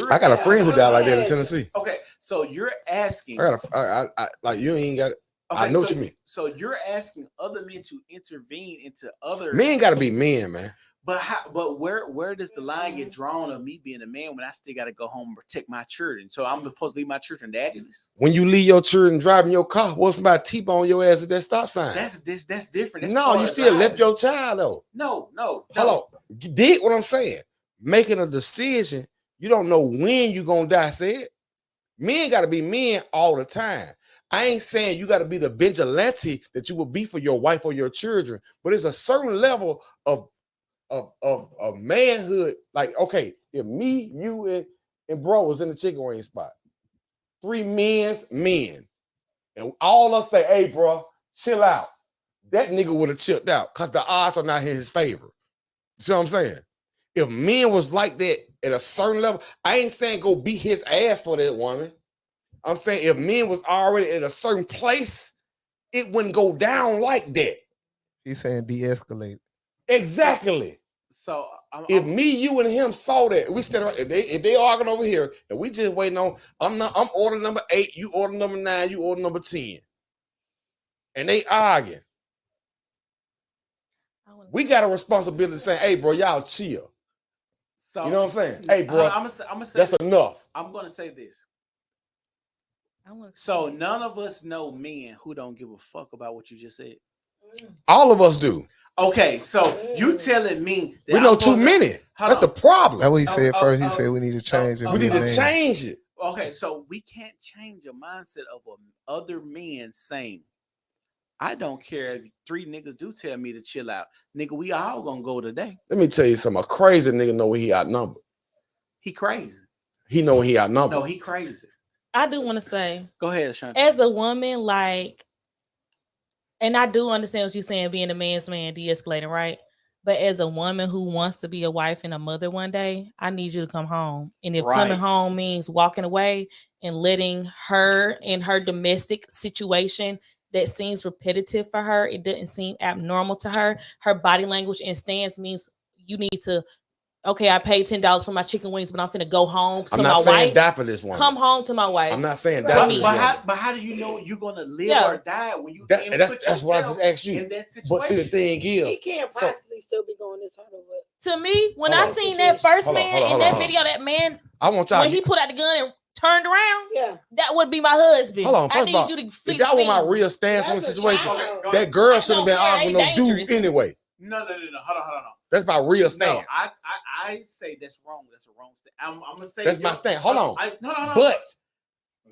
I got a friend who died like that in Tennessee. Okay, so you're asking. I like you ain't got. I know what you mean. So you're asking other men to intervene into other Men got to be men, man. But how? But where does the line get drawn of me being a man when I still got to go home and protect my children? So I'm supposed to leave my children daddyless? When you leave your children driving your car, what's somebody T-bone your ass at that stop sign? That's different. That's no, part you of still driving. left your child though. No. Hold on. You dig what I'm saying? Making a decision, you don't know when you're gonna die. Said men got to be men all the time. I ain't saying you got to be the vigilante that you will be for your wife or your children, but it's a certain level of manhood. Like, okay, if me, you, and bro was in the chicken wing spot, 3 men, and all of us say, hey, bro, chill out. That nigga would have chilled out because the odds are not in his favor. You see what I'm saying? If men was like that at a certain level, I ain't saying go beat his ass for that woman. I'm saying if men was already at a certain place, it wouldn't go down like that. He's saying de-escalate. Exactly. So if me, you, and him saw that, we stand right. If they arguing over here, and we just waiting on, I'm order number 8, you order number 9, you order number 10, and they arguing. We got a responsibility saying, hey, bro, y'all chill. So you know what I'm saying? Hey, bro, I'm gonna say that's enough. I'm gonna say this. So none of us know men who don't give a fuck about what you just said. All of us do. Okay, so you telling me that we know too many. That's the problem. That's what he said first. He said we need to change it. We need to change it. Okay, so we can't change the mindset of other men saying, I don't care if 3 niggas do tell me to chill out. Nigga, we all gonna go today. Let me tell you something. A crazy nigga know when he outnumbered. He crazy. He know when he outnumbered. No, he crazy. I do want to say, go ahead, Ashanti. As a woman, like, and I do understand what you're saying, being a man's man, de-escalating, right? But as a woman who wants to be a wife and a mother one day, I need you to come home. And if coming home means walking away and letting her in her domestic situation that seems repetitive for her, it doesn't seem abnormal to her. Her body language and stance means you need to, okay, I paid $10 for my chicken wings, but I'm finna go home to I'm my not saying wife. die for this one. Come home to my wife. I'm not saying die for this one. But how do you know you're gonna live or die when you that's what I just asked you. in that situation? But see, the thing is, he can't possibly still be going this hard over it. To me, when I seen that first man in that video, that man, I want y'all when he pulled out the gun and turned around, yeah, that would be my husband. Hold on, first I of need all, you to if y'all want my real stance on the situation, that girl should have been arguing no dude anyway. No. Hold on. That's my real stance. No, I say that's wrong. That's a wrong stance. I'm gonna say that's my stance. Hold on. No. But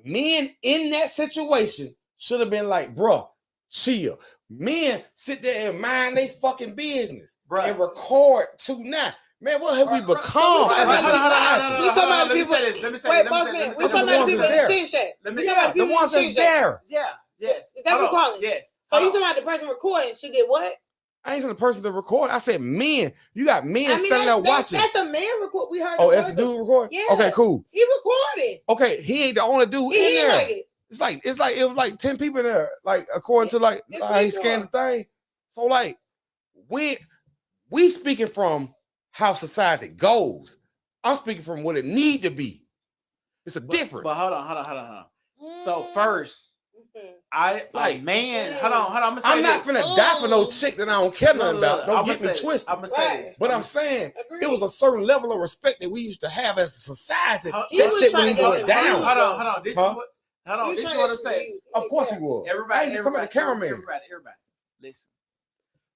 men in that situation should have been like, bro, chill. Men sit there and mind they fucking business and record tonight. Man, what have we become as a society? We talking about the people. Wait, boss man. We talking about the people in the chin shack. The ones that's there. Yeah. Yes. Is that what you call it? Yes. So you talking about the person recording? She did what? I ain't saying the person to record. I said men. You got men standing there watching. That's a man record. We heard. Oh, that's a dude recording? Yeah. Okay, cool. He recorded. Okay, he ain't the only dude in there. It was like 10 people in there, like according to like how he scanned the thing. So like we speaking from how society goes. I'm speaking from what it need to be. It's a difference. But hold on. So first, Man, hold on. I'm not finna die for no chick that I don't care nothing about. Don't get me twisted. I'm gonna say this. But I'm saying it was a certain level of respect that we used to have as a society. That shit when he went down. Hold on. This is what I'm saying. Of course he was. Everybody, the cameraman. Everybody. Listen.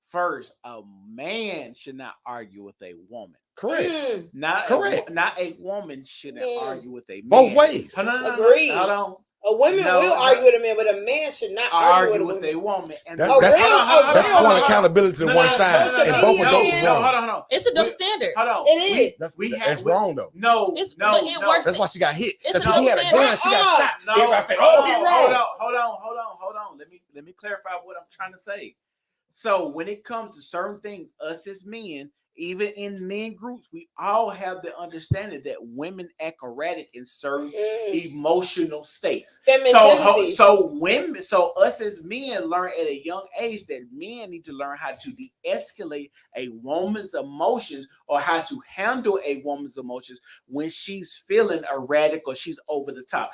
First, a man should not argue with a woman. Correct. Not a woman shouldn't argue with a man. Both ways. Agreed. Hold on. A woman will argue with a man, but a man should not argue with a woman. And that's point accountability to one side, and both of those are wrong. Hold on. It's a double standard. Hold on. It is. That's wrong though. No. But it works. That's why she got hit. It's That's when he had a gun. She got shot. Everybody say, "Oh, he wrong." Hold on. Let me clarify what I'm trying to say. So when it comes to certain things, us as men, even in men groups, we all have the understanding that women act erratic in certain emotional states. So us as men learn at a young age that men need to learn how to de-escalate a woman's emotions or how to handle a woman's emotions when she's feeling erratic or she's over the top.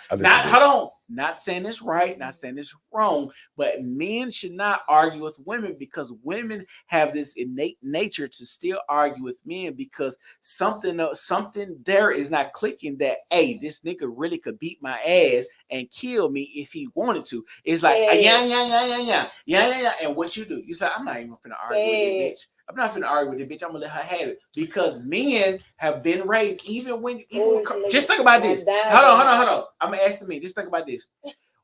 Not saying it's right, not saying it's wrong, but men should not argue with women because women have this innate nature to still argue with men because something there is not clicking that, hey, this nigga really could beat my ass and kill me if he wanted to. It's like, yeah. And what you do? You say, I'm not even finna argue with this bitch. I'm not finna argue with this bitch. I'm gonna let her have it because men have been raised. Even just think about this. Hold on. I'm gonna ask the men. Just think about this.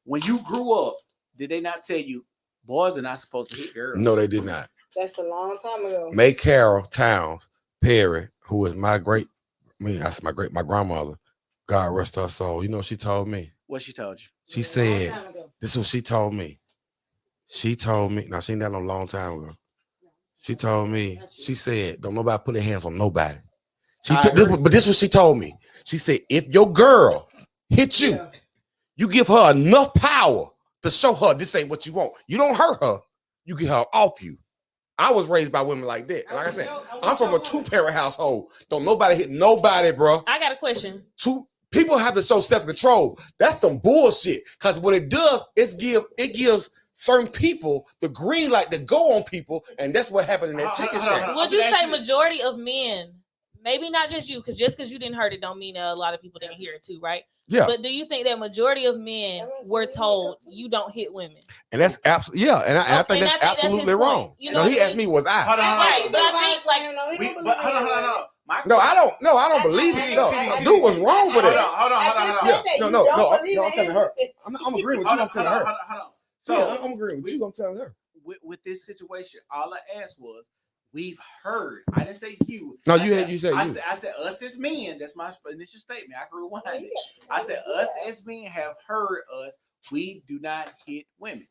When you grew up, did they not tell you boys are not supposed to hit girls? No, they did not. That's a long time ago. May Carol Towns Perry, who was my grandmother, God rest her soul. You know what she told me? What she told you? She said, this is what she told me. Now she ain't that no long time ago. She told me, she said, don't nobody put their hands on nobody. But this is what she told me. She said, if your girl hit you, you give her enough power to show her this ain't what you want. You don't hurt her, you get her off you. I was raised by women like that. And like I said, I'm from a two-parent household. Don't nobody hit nobody, bro. I got a question. People have to show self-control. That's some bullshit. Because what it does is it gives certain people the green light to go on people, and that's what happened in that chicken shack. Would you say majority of men, maybe not just you, because just because you didn't hear it don't mean a lot of people didn't hear it too, right? Yeah. But do you think that majority of men were told you don't hit women? And that's absolutely and I think that's absolutely wrong. You know, he asked me, was I? Right, but I think No, I don't believe it. No, dude was wrong for that. Hold on. No, I'm telling her. I'm agreeing with you. I'm telling her. So I'm agreeing with you. I'm telling her. With this situation, all I asked was, we've heard. I didn't say you. No, I said said us as men. That's my initial statement. I agree 100. I said us as men have heard us. We do not hit women.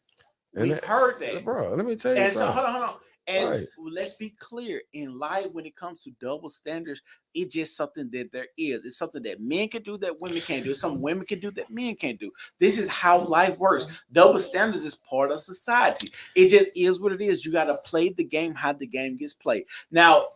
We've heard that, bro. Let me tell you something. So hold on. And let's be clear, in life, when it comes to double standards, it's just something that there is. It's something that men can do that women can't do. It's something women can do that men can't do. This is how life works. Double standards is part of society. It just is what it is. You got to play the game how the game gets played. Now,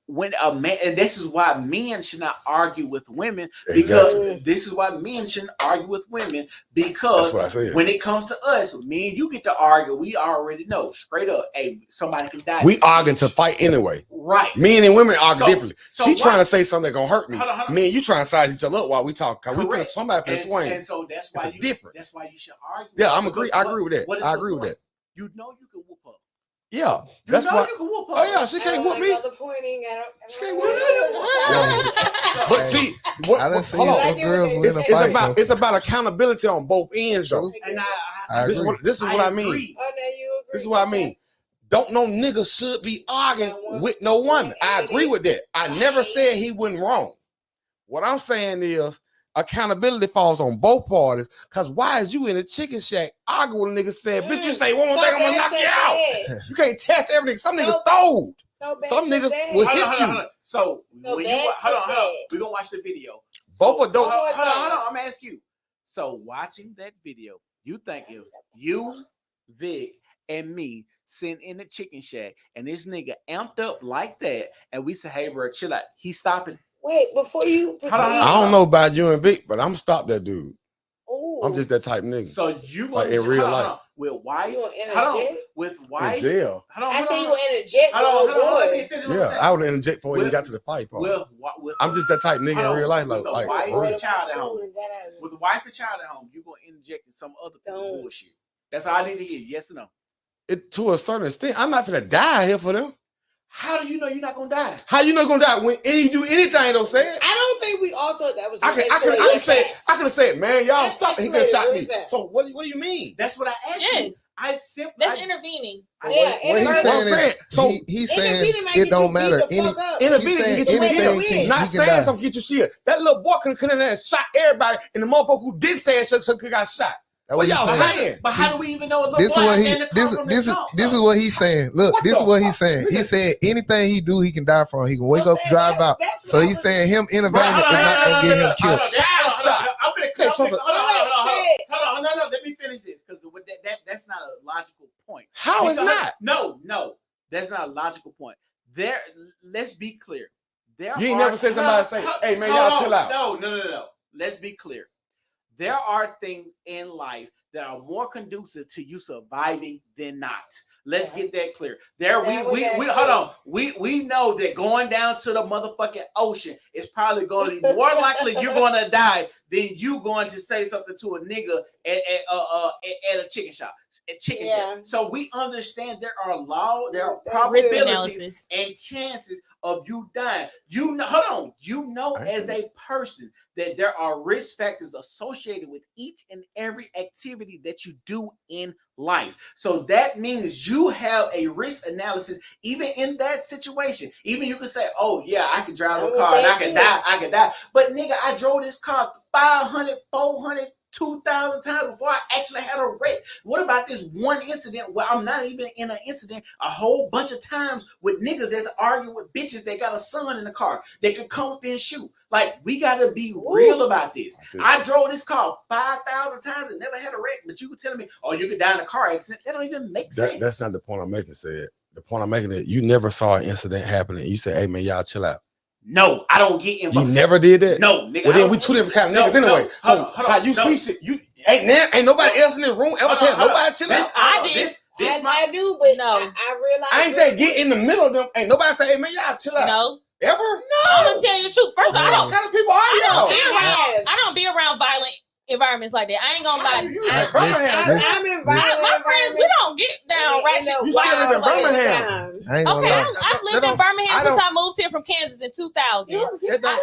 when a man, and this is why men should not argue with women, because this is why men shouldn't argue with women, because when it comes to us, me and you get to argue, we already know straight up, hey, somebody can die. We arguing to fight anyway. Right. Men and women argue differently. She's trying to say something that's gonna hurt me. Hold on. Me and you trying to size each other up while we talk. Somebody can swing. And so that's why that's why you should argue. Yeah, I agree with that. I agree with that. You know you can whoop up. Yeah, that's why. You can whoop her. Oh yeah, she can't whoop me. She can't whoop me. But see, hold on. It's about accountability on both ends, though. And this is what I mean. This is what I mean. Don't no nigga should be arguing with no woman. I agree with that. I never said he wasn't wrong. What I'm saying is, accountability falls on both parties. Because why is you in a chicken shack arguing with a nigga saying, bitch, you say one more thing, I'm gonna knock you out. You can't test everything. Some niggas throwed. Some niggas will hit you. So when you hold on. We're gonna watch the video. Both of those. Hold on. I'm gonna ask you. So watching that video, you think if you, Vic, and me sitting in the chicken shack and this nigga amped up like that, and we say, hey, bro, chill out. He's stopping. Wait, before you I don't know about you and Vic, but I'm gonna stop that dude. Oh, I'm just that type nigga. So you like gonna in real life with wife? You interject? With wife? in jail. I say you will interject. Hold on. Let me finish what I'm Yeah, saying. I would interject before we even got to the fight part. I'm just that type nigga in real life. With Like a wife real. and child at home. With a wife and child at home, you gonna interject in some other bullshit. That's all I need to hear. Yes or no? It to a certain extent. I'm not gonna die here for them. How do you know you're not gonna die? How you not gonna die when you do anything? Don't say it. I don't think we all thought that was. I could have said, man, y'all stop. He could have shot me. So what do you mean? That's what I asked you. I simply that's intervening. What he's saying is, so he's saying it don't matter. Intervening get you killed. Not saying something get you shit. That little boy could have come in there and shot everybody, and the motherfucker who did say it could have got shot. What y'all saying? But how do we even know a little this boy? This is what he's saying. Look, this is what he's saying. He said anything he do, he can die from. He can wake up, drive out. So he's saying him intervening is not gonna get him killed. Hold on. No. Let me finish this because that's not a logical point. How is not? No, that's not a logical point. Let's be clear. You ain't never said somebody say, "Hey man, y'all chill out." No. Let's be clear. There are things in life that are more conducive to you surviving than not. Let's get that clear. Hold on. We know that going down to the motherfucking ocean is probably going to be more likely you're going to die than you going to say something to a nigga at a chicken shop. So we understand there are probabilities and chances of you dying. You know as a person that there are risk factors associated with each and every activity that you do in life. So that means you have a risk analysis even in that situation. Even you can say, oh yeah, I can drive a car and I can die. But nigga, I drove this car 500, 400, 2,000 times before I actually had a wreck. What about this one incident where I'm not even in an incident a whole bunch of times with niggas that's arguing with bitches that got a son in the car that could come up and shoot? Like, we got to be real about this. I drove this car 5,000 times and never had a wreck, but you were telling me, oh, you could die in a car accident. That don't even make sense. That's not the point I'm making, said. The point I'm making is you never saw an incident happening. You say, hey man, y'all chill out. No, I don't get involved. You never did that? No, nigga. Well, then we two different kind of niggas anyway. So how you see shit, you ain't nobody else in the room ever tell nobody chill out. I did. I do, but no. I realize I ain't say get in the middle of them. Ain't nobody say, hey man, y'all chill out. No. Ever? No. I'm gonna tell you the truth. First of all, what kind of people are y'all? I don't be around violent environments like that. I ain't gonna lie. I'm in violent my friends, we don't get down ratchet. You still live in Birmingham. Okay, I've lived in Birmingham since I moved here from Kansas in 2000. That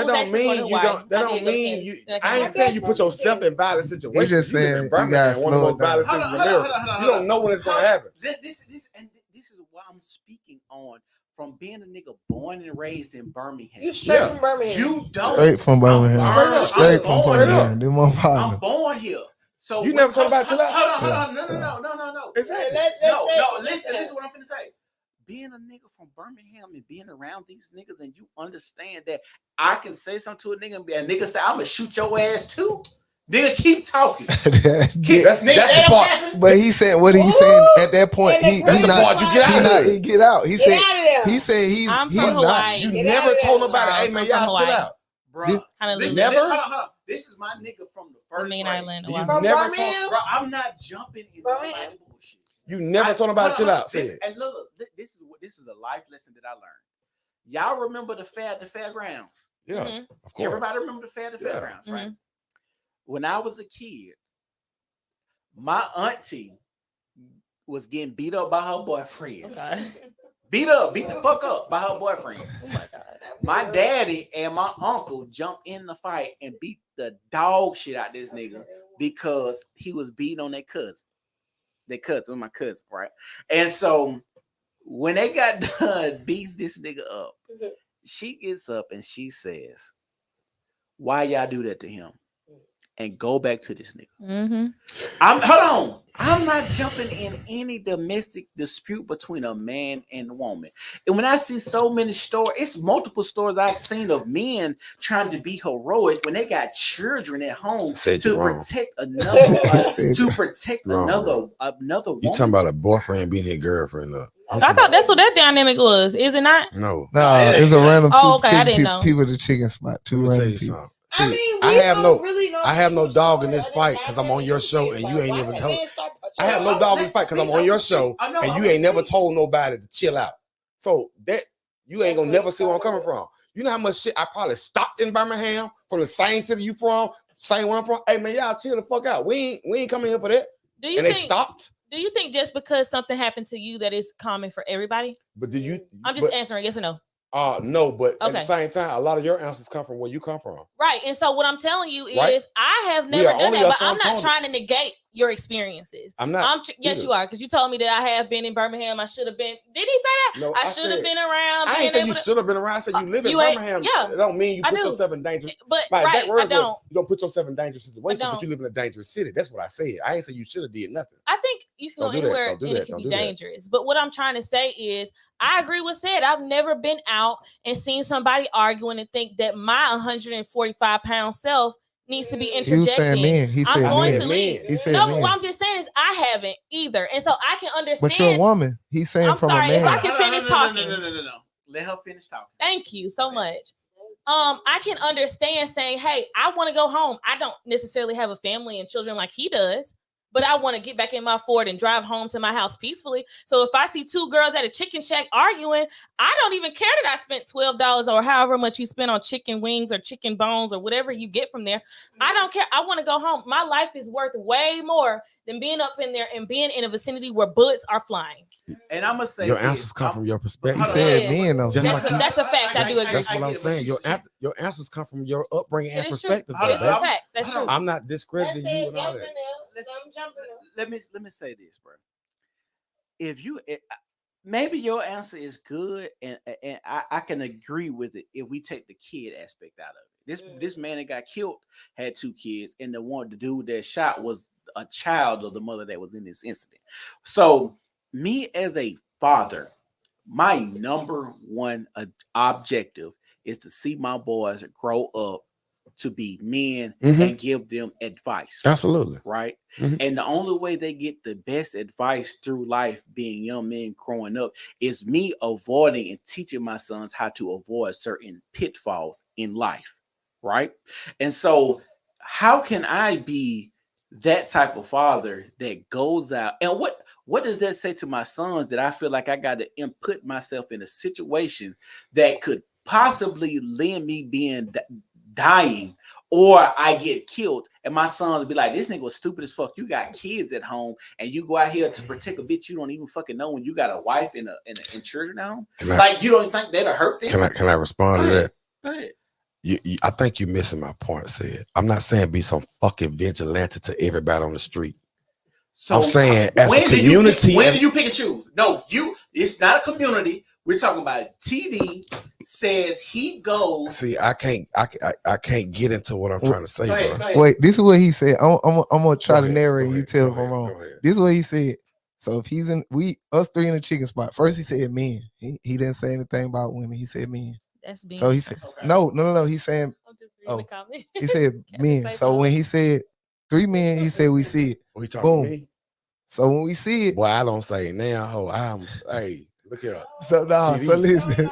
don't mean you don't. That don't mean you. I ain't saying you put yourself in violent situations. We just saying you guys one of the most violent situations in America. You don't know when it's gonna happen. This is what I'm speaking on. From being a nigga born and raised in Birmingham. You straight from Birmingham. You don't. Straight from Birmingham. Straight from Birmingham. They're my partner. I'm born here. So you never talk about chill out. Hold on. No. Exactly. Listen what I'm finna say. Being a nigga from Birmingham and being around these niggas, and you understand that I can say something to a nigga and be a nigga say, I'm gonna shoot your ass too. Nigga, keep talking. That's the part. But he said what he's saying at that point. He get out. He said he's not. You never told nobody, hey man, y'all chill out. Bro, never. This is my nigga from the first main island. You never told, bro. I'm not jumping in nobody bullshit. You never told nobody chill out. And look, this is a life lesson that I learned. Y'all remember the fairgrounds? Yeah, of course. Everybody remember the fairgrounds, right? When I was a kid, my auntie was getting beat up by her boyfriend. Okay. Beat the fuck up by her boyfriend. Oh my God. My daddy and my uncle jumped in the fight and beat the dog shit out this nigga because he was beating on their cousin. Their cousin, my cousin, right? And so when they got done beating this nigga up, she gets up and she says, why y'all do that to him? And go back to this nigga. Hold on. I'm not jumping in any domestic dispute between a man and a woman. And when I see so many stories, it's multiple stories I've seen of men trying to be heroic when they got children at home to protect another woman. You talking about a boyfriend beating a girlfriend up? I thought that's what that dynamic was. Is it not? No, it's a random I didn't know. people at the chicken spot. Two random people. See, I have no dog in this fight because I'm on your show and you ain't even told. I have no dog in this fight because I'm on your show and you ain't never told nobody to chill out. So that you ain't gonna never see where I'm coming from. You know how much shit I probably stopped in Birmingham from the same city you from, same one I'm from. Hey man, y'all chill the fuck out. We ain't coming here for that. They stopped. Do you think just because something happened to you that it's common for everybody? But do you? I'm just answering yes or no. No, but at the same time, a lot of your answers come from where you come from. Right. And so what I'm telling you is Right? I have never done that, but I'm not trying to negate your experiences. I'm not. Yes, you are, because you told me that I have been in Birmingham. I should have been. Did he say that? No, I should have been around. I ain't say you should have been around. I said you live in Birmingham. Yeah. It don't mean you put yourself in danger. But I don't. You don't put yourself in dangerous situations, but you live in a dangerous city. That's what I said. I ain't say you should have did nothing. I think you can go anywhere and it can be dangerous. But what I'm trying to say is I agree with said. I've never been out and seen somebody arguing and think that my 145-pound self needs to be interjecting. He was saying men. He said I'm going men. to leave. He said no, men. what I'm just saying is I haven't either. And so I can understand. But you're a woman. He's saying I'm from sorry, a man. if I can finish talking. No. Let her finish talking. Thank you so much. I can understand saying, hey, I want to go home. I don't necessarily have a family and children like he does, but I want to get back in my Ford and drive home to my house peacefully. So if I see two girls at a chicken shack arguing, I don't even care that I spent $12 or however much you spend on chicken wings or chicken bones or whatever you get from there. I don't care. I want to go home. My life is worth way more than being up in there and being in a vicinity where bullets are flying. And I'm gonna say your answers come from your perspective. He said men though. That's a fact. I do agree. That's what I'm saying. Your answers come from your upbringing and perspective. It's a fact. That's true. I'm not discrediting you and all that. Let me say this, bro. If you maybe your answer is good, and I can agree with it if we take the kid aspect out of it. This man that got killed had 2 kids, and the dude that shot was a child of the mother that was in this incident. So me as a father, my number one objective is to see my boys grow up to be men and give them advice. Absolutely. Right. And the only way they get the best advice through life, being young men growing up, is me avoiding and teaching my sons how to avoid certain pitfalls in life. Right. And so how can I be that type of father that goes out? And what does that say to my sons, that I feel like I got to input myself in a situation that could possibly lend me being dying, or I get killed, and my sons be like, this nigga was stupid as fuck. You got kids at home and you go out here to protect a bitch you don't even fucking know when you got a wife and children at home. Like, you don't think that'll hurt them? Can I respond to that? Go ahead. I think you're missing my point, Sid. I'm not saying be some fucking vigilante to everybody on the street. So I'm saying as a community. When do you pick and choose? No, it's not a community. We're talking about TD says he goes. See, I can't get into what I'm trying to say, bro. Wait, this is what he said. I'm gonna try to narrate. You tell if I'm wrong. This is what he said. So if he's in, us 3 in the chicken spot. First he said men. He didn't say anything about women. He said men. That's being. So he said no. He's saying he said men. So when he said 3 men, he said we see it. We talking boom. to me? So when we see it, well, I don't say now. Hey, look here. So listen.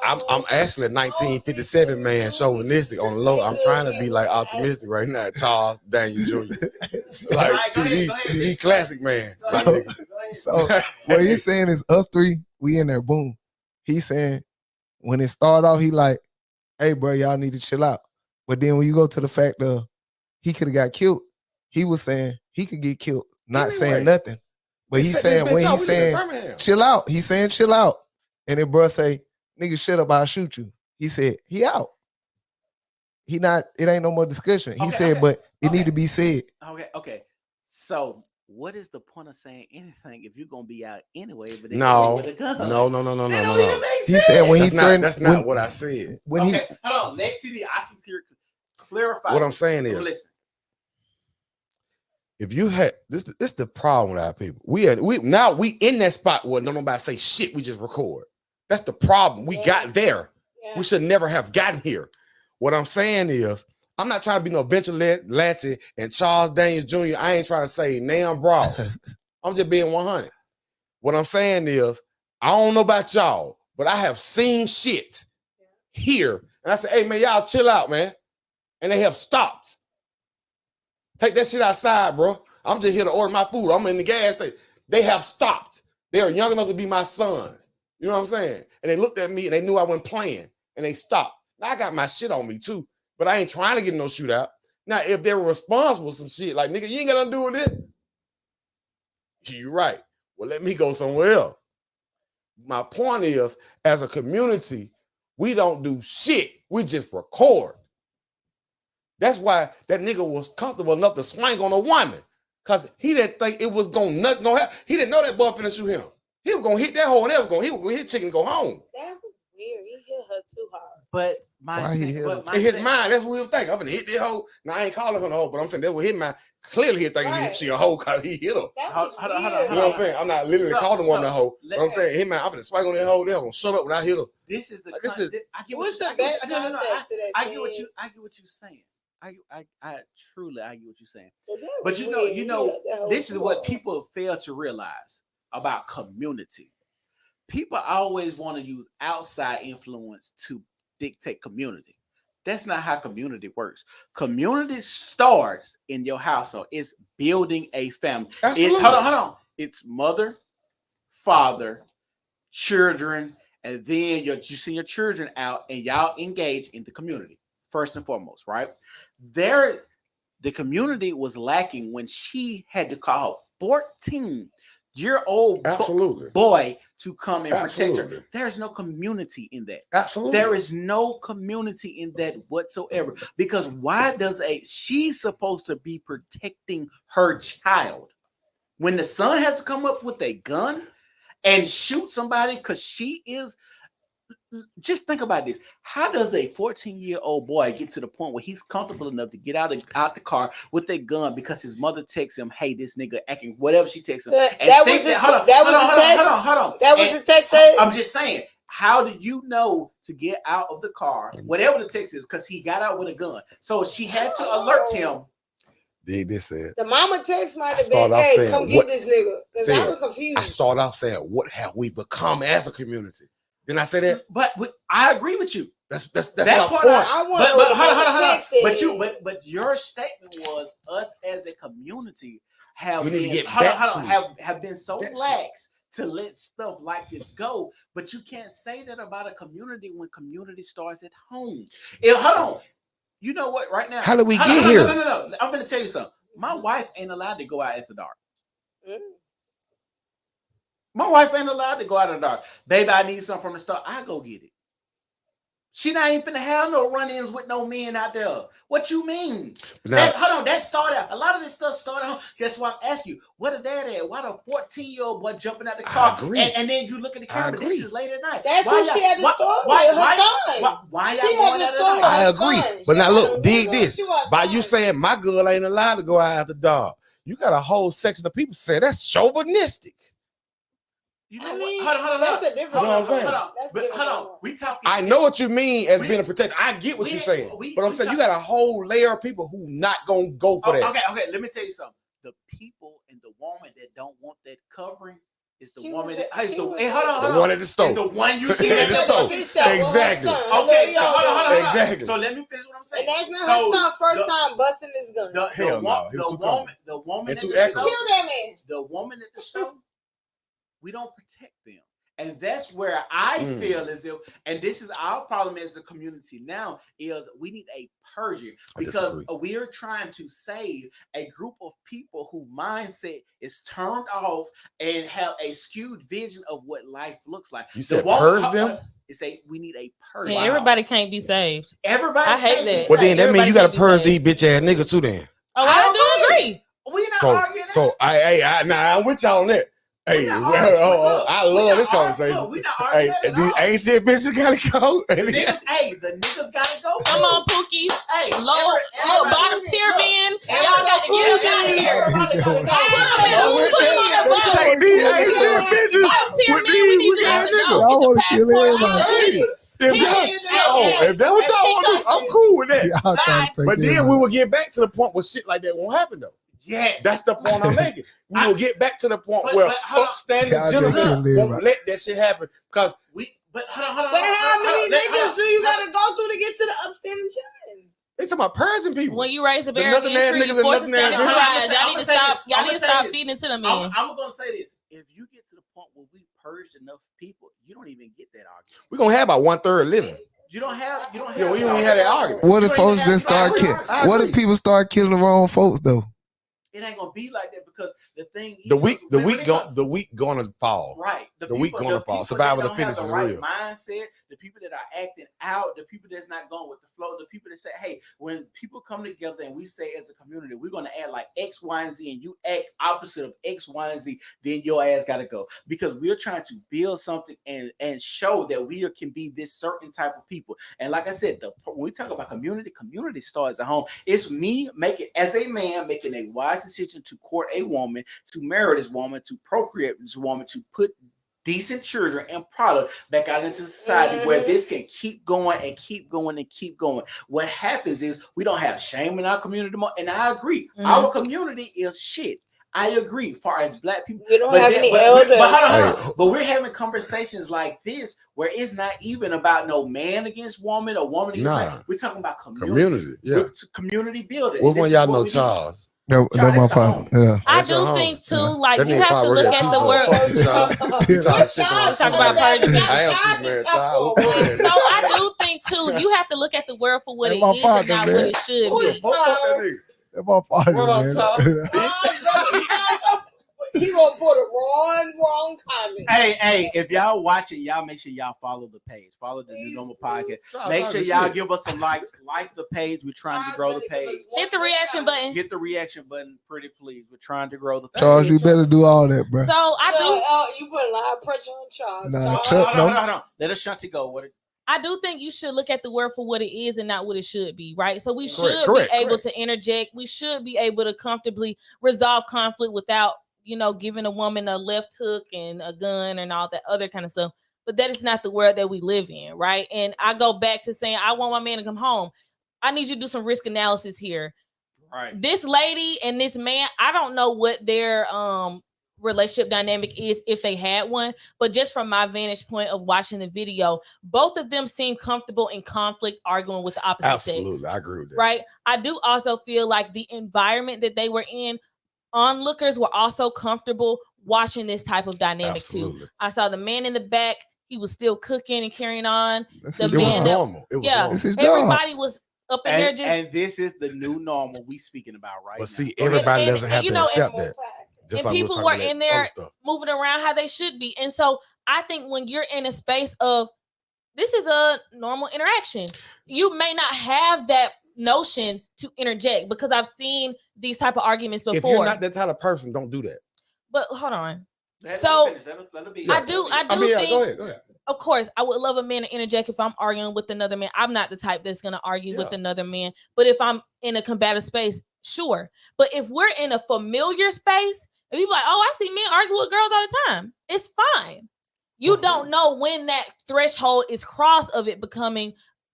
I'm actually a 1957 man, chauvinistic on the low. I'm trying to be like optimistic right now. Charles Daniel Jr. Like TV classic man. So what he's saying is us 3, we in there. Boom. He's saying when it started off, he like, hey, bro, y'all need to chill out. But then when you go to the fact of he could have got killed, he was saying he could get killed, not saying nothing. But he's saying when he's saying chill out, he's saying chill out. And then bro say, nigga, shut up, I'll shoot you. He said, he out. He not, it ain't no more discussion. He said, but it need to be said. Okay. So what is the point of saying anything if you're gonna be out anyway? But no. He said when that's not what I said. When hold on, let TD, I can clarify. What I'm saying is, listen. If you had this the problem with our people. We in that spot where nobody say shit, we just record. That's the problem. We got there. Yeah. We should never have gotten here. What I'm saying is, I'm not trying to be no vigilante and Charles Daniels Jr. I ain't trying to say damn bro. I'm just being 100. What I'm saying is, I don't know about y'all, but I have seen shit here. And I say, hey man, y'all chill out, man. and they have stopped. Take that shit outside, bro. I'm just here to order my food. I'm in the gas station. They have stopped. They are young enough to be my sons. You know what I'm saying? And they looked at me and they knew I wasn't playing and they stopped. Now I got my shit on me too, but I ain't trying to get in no shootout. Now, if they were responsible for some shit, like, nigga, you ain't got nothing to do with it. You're right. Well, let me go somewhere else. My point is, as a community, we don't do shit. We just record. That's why that nigga was comfortable enough to swing on a woman. Because he didn't think it was nothing gonna happen. He didn't know that boy finna shoot him. He was gonna hit that hole and he was gonna hit chicken and go home. That was weird. He hit her too hard. But in his mind, that's what he was thinking. I'm gonna hit that hole. Now I ain't calling her a hoe, but I'm saying that was his mind. Clearly he thinking she a hoe because he hit her. Hold on. You know what I'm saying? I'm not literally calling one a hoe. But I'm saying his mind, I'm gonna swing on that hole. They're gonna shut up when I hit her. This is the I get what's what the best context to that I scene? get what you're saying. I truly I get what you're saying. But But you know, this is what people fail to realize about community. People always want to use outside influence to dictate community. That's not how community works. Community starts in your household. It's building a family. It's hold on. It's mother, father, children, and then you send your children out and y'all engage in the community first and foremost, right? The community was lacking when she had to call a 14-year-old boy to come and protect her. There's no community in that. Absolutely. There is no community in that whatsoever. Because she's supposed to be protecting her child. When the son has to come up with a gun and shoot somebody because she is, just think about this. How does a 14-year-old boy get to the point where he's comfortable enough to get out the car with a gun because his mother texts him, hey, this nigga acting whatever she texts him. That was the text. I'm just saying, how do you know to get out of the car, whatever the text is, because he got out with a gun. So she had to alert him. This said. The mama text might have been, hey, come get this nigga. Because I was confused. I start off saying, what have we become as a community? Didn't I say that? But I agree with you. That's that my part. point. Hold on. But your statement was us as a community have been so lax to let stuff like this go. But you can't say that about a community when community starts at home. Hold on. You know what? Right now, how did we get here? No. I'm going to tell you something. My wife ain't allowed to go out after dark. My wife ain't allowed to go out in the dark. Baby, I need something from the store. I go get it. She not even finna have no run-ins with no men out there. What you mean? Hold on, that started out. A lot of this stuff started out. That's why I'm asking you, what did that at? Why the 14-year-old boy jumping out the car? And then you look at the camera. This is late at night. That's who she had the store with, her son. Why she had the store with I her agree. son. But now look, dig this. By you saying my girl ain't allowed to go out after dark, you got a whole section of people say that's chauvinistic. You know hold on. That's a different. You know what I'm saying? Hold on. We talking. I know what you mean as being a protector. I get what you're saying, but I'm saying you got a whole layer of people who not gonna go for that. Okay. Let me tell you something. The people and the woman that don't want that covering is the woman that. The one at the store. The one you see at the store. Exactly. Okay. So hold on. Exactly. So let me finish what I'm saying. And that's not her son first time busting this gun. The woman at the store. The woman at the store. We don't protect them. And that's where I feel as if, and this is our problem as a community now, is we need a purging because we are trying to save a group of people whose mindset is turned off and have a skewed vision of what life looks like. You said purge them? We need a purge. And everybody can't be saved. Everybody, I hate that. Well, then that means you got to purge these bitch ass niggas too. Then. Oh, I do agree. We not arguing. So I'm with y'all on that. Hey, I love this conversation. Hey, these ain't shit bitches gotta go. The niggas gotta go. Come on, Pookie. Hey, low bottom tier men. Y'all got to get out of here. Take these ain't shit bitches. Bottom tier men, we need you to go. Y'all want to kill everybody. If that's what y'all want to do, I'm cool with that. But then we will get back to the point where shit like that won't happen though. Yes, that's the point I'm making. We will get back to the point where upstanding gentlemen won't let that shit happen because But hold on. But how many niggas do you gotta go through to get to the upstanding gentleman? They talking about Persian people. When you raise a The barrier of nothing ass entry, niggas you and force a nothing ass standard bitches. prize. Y'all I'ma need to say stop. this. Y'all I'ma need to say stop this. feeding into the men. I'm gonna say this: if you get to the point where we purged enough people, you don't even get that argument. We're gonna have about 1/3 living. You don't have. Yeah, we don't even have that argument. What You if don't folks even have- just start I killing? agree. What if people start killing the wrong folks though? It ain't gonna be like that because the thing The is, weak when the weak gonna fall. right. The weak gonna fall. Survival of the fittest the is right real. mindset, the people that are acting out, the people that's not going with the flow, the people that say, hey, when people come together and we say as a community, we're gonna act like X, Y, and Z, and you act opposite of X, Y, and Z, then your ass gotta go. Because we're trying to build something and show that we can be this certain type of people. And like I said, when we talk about community starts at home. It's me as a man making a wise decision to court a woman, to marry this woman, to procreate this woman, to put decent children and product back out into society where this can keep going and keep going and keep going. What happens is we don't have shame in our community more. And I agree, our community is shit. I agree. As far as black people, we don't have any elders. But we're having conversations like this where it's not even about no man against woman or woman against man. We're talking about community. Yeah. Community building. What one y'all know, Charles? No, my partner. Yeah. I do think too, like you have to look at the world. Talk about Persian. I am Superman, Charles. So I do think too, you have to look at the world for what it is and not what it should be. That's my partner, man. He gonna put a wrong comment. Hey, if y'all watching, y'all make sure y'all follow the page. Follow the New Normal Podcast. Make sure y'all give us some likes. Like the page. We're trying to grow the page. Hit the reaction button. Hit the reaction button, pretty please. We're trying to grow the page. Charles, you better do all that, bro. So I You put a lot of pressure on Charles. No. Let Ashanti go. I do think you should look at the world for what it is and not what it should be, right? So we should be able to interject. We should be able to comfortably resolve conflict without, giving a woman a left hook and a gun and all that other kind of stuff. But that is not the world that we live in, right? And I go back to saying, I want my man to come home. I need you to do some risk analysis here. Right. This lady and this man, I don't know what their relationship dynamic is if they had one, but just from my vantage point of watching the video, both of them seem comfortable in conflict, arguing with the opposite sex. Absolutely, I agree with that. Right. I do also feel like the environment that they were in, onlookers were also comfortable watching this type of dynamic too. I saw the man in the back; he was still cooking and carrying on. It was normal. It was normal. Everybody was up in there just. And this is the new normal we speaking about right now. But see, everybody doesn't have to accept that. And people were in there moving around how they should be. And so I think when you're in a space of this is a normal interaction, you may not have that notion to interject because I've seen these type of arguments before. If you're not that type of person, don't do that. But hold on. Let it be. I do think, go ahead. Of course, I would love a man to interject if I'm arguing with another man. I'm not the type that's going to argue with another man. But if I'm in a combative space, sure. But if we're in a familiar space, and people like, oh, I see men argue with girls all the time. It's fine. You don't know when that threshold is crossed of it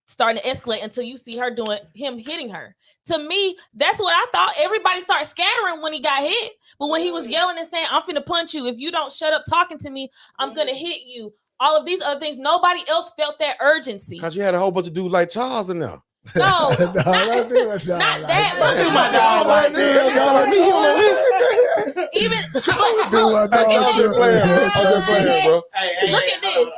starting to escalate until you see him hitting her. To me, that's what I thought. Everybody started scattering when he got hit. But when he was yelling and saying, I'm finna punch you. If you don't shut up talking to me, I'm gonna hit you. All of these other things, nobody else felt that urgency. Because you had a whole bunch of dudes like Charles in there. No, not that. Even look at this.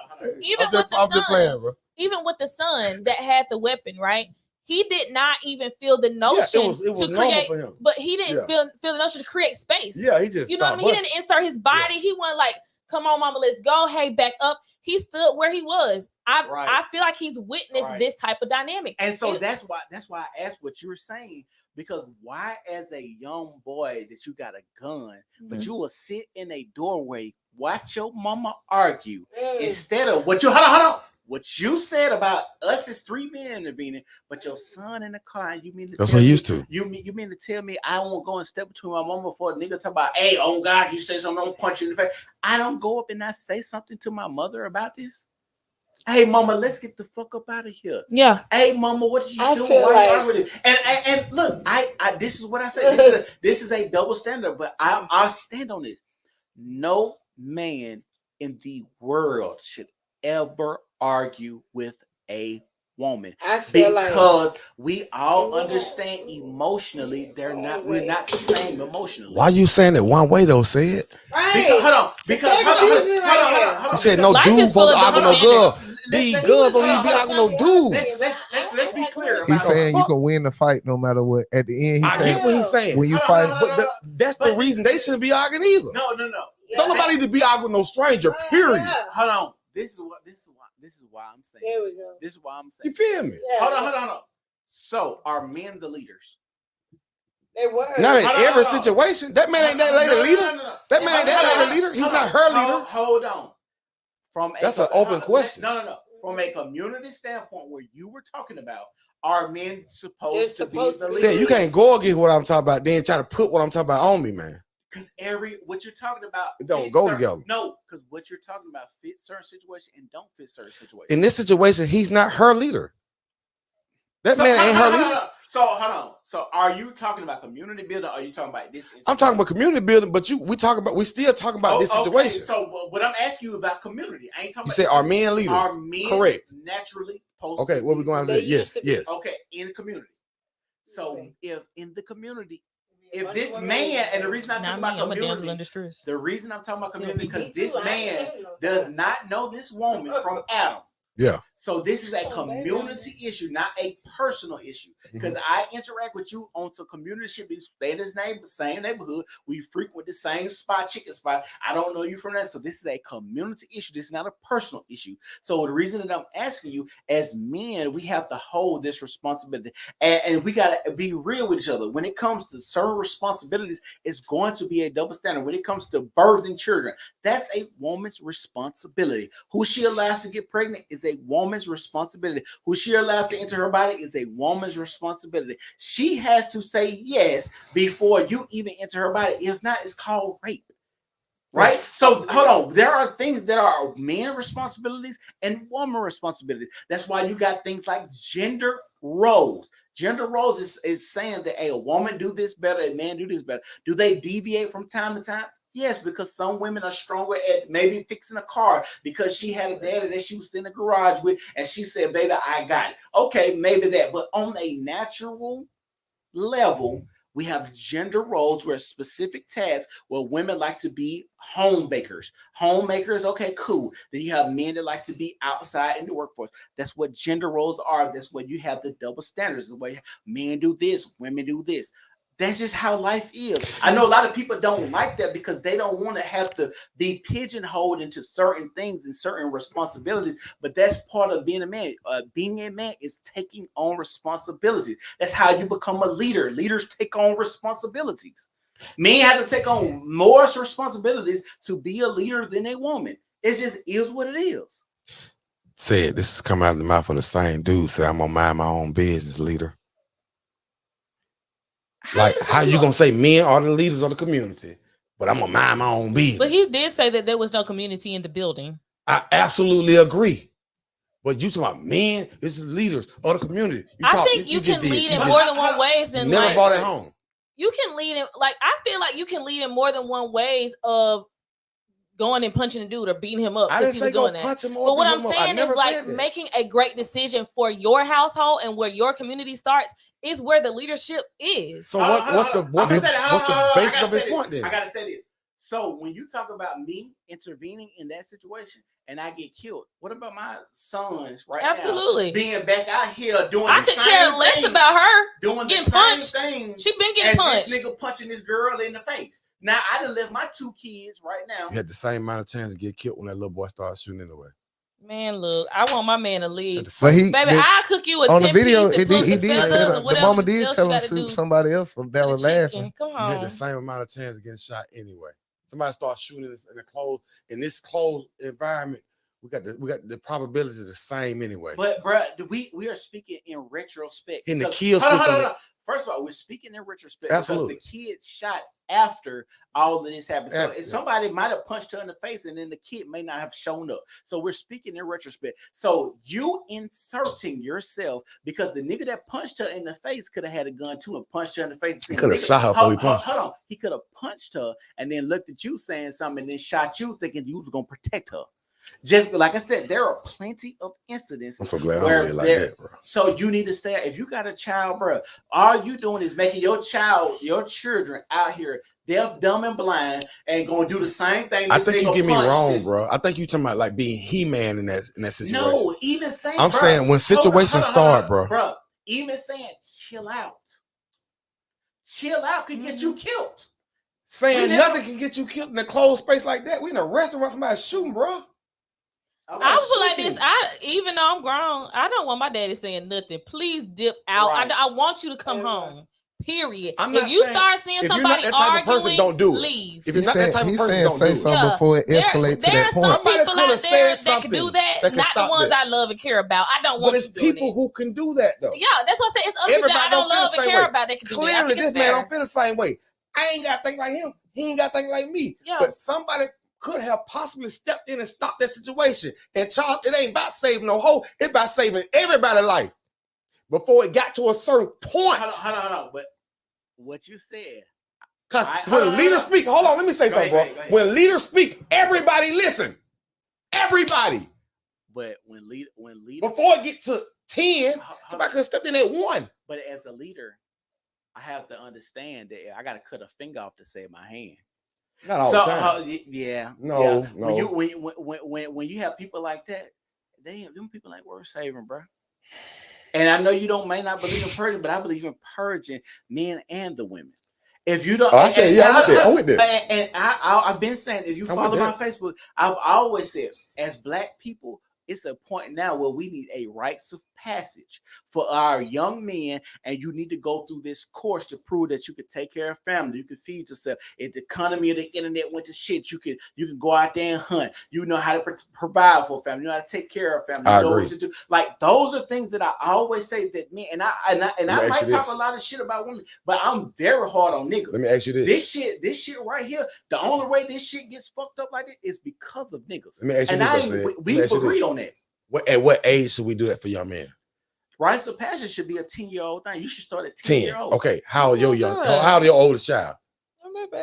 Even with the son that had the weapon, right? He did not even feel the notion to create, but he didn't feel the notion to create space. Yeah, he just he didn't insert his body. He wasn't like, come on, mama, let's go. Hey, back up. He stood where he was. I feel like he's witnessed this type of dynamic. And so that's why I asked what you're saying, because why as a young boy that you got a gun, but you will sit in a doorway, watch your mama argue instead of what you hold on. What you said about us is 3 men intervening, but your son in the car, and you mean to that's what he used to. You mean to tell me I won't go and step between my mama for a nigga talk about, hey, oh God, you say something, I'm punch you in the face. I don't go up and I say something to my mother about this. Hey, mama, let's get the fuck up out of here. Yeah. Hey, mama, what are you doing? Feel With it? And look, I this is what I say. This is a double standard, but I'll stand on this. No man in the world should ever argue with a woman. I feel because we all understand emotionally we're not the same emotionally. Why you saying it one way though? Say it. Because hold on. You said no Life dude is full supposed to of argue no double girl. standards. These girls don't even be arguing no dudes. Let's be clear. He's saying you can win the fight no matter what. At the end, he's I saying get what he's saying. when you fight, That's the reason they shouldn't be arguing either. No. Don't nobody need to be arguing no stranger. Period. Hold on. This is why I'm saying. There we go. This is why I'm saying. You feel me? Yeah. Hold on. So are men the leaders? They were. Not in every situation. That man ain't that lady leader. That man ain't that lady leader. He's not her leader. Hold on. That's an open question. No. From a community standpoint, where you were talking about, are men supposed to be the leader? Say you can't go against what I'm talking about, then try to put what I'm talking about on me, man. Because what you're talking about It don't go together. No, because what you're talking about fits certain situations and don't fit certain situations. In this situation, he's not her leader. That man ain't her leader. So hold on. So are you talking about community building? Or are you talking about this? I'm talking about community building, but we still talking about this situation. So what I'm asking you about community, I ain't talking. You said are men leaders? Are men correct? Naturally supposed. Okay, what we going to do? Yes. Okay, in the community. So if in the community, if this man, and the reason I'm talking about community, the reason I'm talking about community because this man does not know this woman from Adam. Yeah. So this is a community issue, not a personal issue. Because I interact with you on some community shit. We stay in this same neighborhood. We frequent the same chicken spot. I don't know you from that. So this is a community issue. This is not a personal issue. So the reason that I'm asking you, as men, we have to hold this responsibility. And we got to be real with each other. When it comes to certain responsibilities, it's going to be a double standard. When it comes to birthing children, that's a woman's responsibility. Who she allows to get pregnant is a woman's responsibility. Who she allows to enter her body is a woman's responsibility. She has to say yes before you even enter her body. If not, it's called rape. Right? So hold on. There are things that are men responsibilities and woman responsibilities. That's why you got things like gender roles. Gender roles is saying that a woman do this better, a man do this better. Do they deviate from time to time? Yes, because some women are stronger at maybe fixing a car because she had a daddy that she was in the garage with, and she said, baby, I got it. Okay, maybe that. But on a natural level, we have gender roles where specific tasks where women like to be homemakers. Homemakers, okay, cool. Then you have men that like to be outside in the workforce. That's what gender roles are. That's what you have the double standards. The way men do this, women do this. That's just how life is. I know a lot of people don't like that because they don't want to have to be pigeonholed into certain things and certain responsibilities. But that's part of being a man. Being a man is taking on responsibilities. That's how you become a leader. Leaders take on responsibilities. Men have to take on more responsibilities to be a leader than a woman. It just is what it is. Said this is coming out of the mouth of the same dude. Say I'm gonna mind my own business, leader. How you gonna say men are the leaders of the community, but I'm gonna mind my own business? But he did say that there was no community in the building. I absolutely agree. But you talking about men, it's the leaders of the community. I think you can lead in more than one ways than never brought it home. You can lead in I feel like you can lead in more than one ways of going and punching a dude or beating him up because he was doing that. But what I'm saying is like making a great decision for your household and where your community starts is where the leadership is. So what's the basis of his point then? I gotta say this. So when you talk about me intervening in that situation and I get killed, what about my sons Absolutely. now being back out here doing I could care less about her doing getting the punched. same thing She been getting punched. This nigga punching this girl in the face. Now I done left my 2 kids right now. You had the same amount of chance to get killed when that little boy started shooting anyway. Man, look, I want my man to leave. But baby, I'll cook you a on 10 the video. piece He did tell the mama did tell him to shoot somebody else for that was laughing. Come on. You had the same amount of chance of getting shot anyway. Somebody starts shooting in this closed environment. We got the probabilities are the same anyway. But bro, we are speaking in retrospect. In the kill switch. First of all, we're speaking in retrospect. Absolutely. Because the kid shot after all of this happened. So somebody might have punched her in the face, and then the kid may not have shown up. So we're speaking in retrospect. So you inserting yourself because the nigga that punched her in the face could have had a gun too and punched her in the face. He could have shot her before he punched. Hold on. He could have punched her and then looked at you saying something and then shot you thinking you was gonna protect her. Just like I said, there are plenty of incidents. I'm so glad I don't like that, bro. So you need to stay. If you got a child, bro, all you doing is making your children out here deaf, dumb, and blind, and gonna do the same thing. I think you get me wrong, bro. I think you talking about like being He-Man in that situation. No, even saying I'm saying when situations start, bro. Bro, even saying chill out can get you killed. Saying nothing can get you killed in a closed space like that. We in a restaurant, somebody's shooting, bro. I feel like this. Even though I'm grown, I don't want my daddy saying nothing. Please dip out. Right. I want you to come home. Period. I'm If not you saying- start seeing if you're somebody not that type of arguing, person, don't do it. leave. If you're not that type of person, don't do say it. something before it escalates to There that are some point. Somebody people coulda out there said that can do something that. that can Not the stop ones that. I love and care about. I don't want But it's you doing people it. who can do that though. Yeah, that's what I say. It's other people that I don't love and care about that can do that. I Clearly, think it's this man fair. don't feel the same way. I ain't got to think like him. He ain't got to think like me. Yeah. But somebody could have possibly stepped in and stopped that situation. And Charles, it ain't about saving no hoe. It's about saving everybody's life before it got to a certain point. Hold on. But what you said. Because when leaders speak, hold on, let me say something, bro. Go ahead. When leaders speak, everybody listen. Everybody. But when leader Before it get to 10, somebody could have stepped in at 1. But as a leader, I have to understand that I got to cut a finger off to save my hand. Not all the time. Yeah. No. When you have people like that, them people ain't worth saving, bro. And I know you may not believe in purging, but I believe in purging men and the women. If you don't, I'm with that. And I've been saying, if you follow my Facebook, I've always said, as Black people, it's a point now where we need a rites of passage for our young men, and you need to go through this course to prove that you can take care of family, you can feed yourself. If the economy of the internet went to shit, you can go out there and hunt. You know how to provide for family. You know how to take care of family. You know what to do. Like those are things that I always say that men and I might talk a lot of shit about women, but I'm very hard on niggas. Let me ask you this. This shit right here, the only way this shit gets fucked up like it is because of niggas. Let me ask you this. We agree on that. At what age should we do that for young men? Rites of passage should be a 10-year-old thing. You should start at 10-year-old. Okay. How old your oldest child?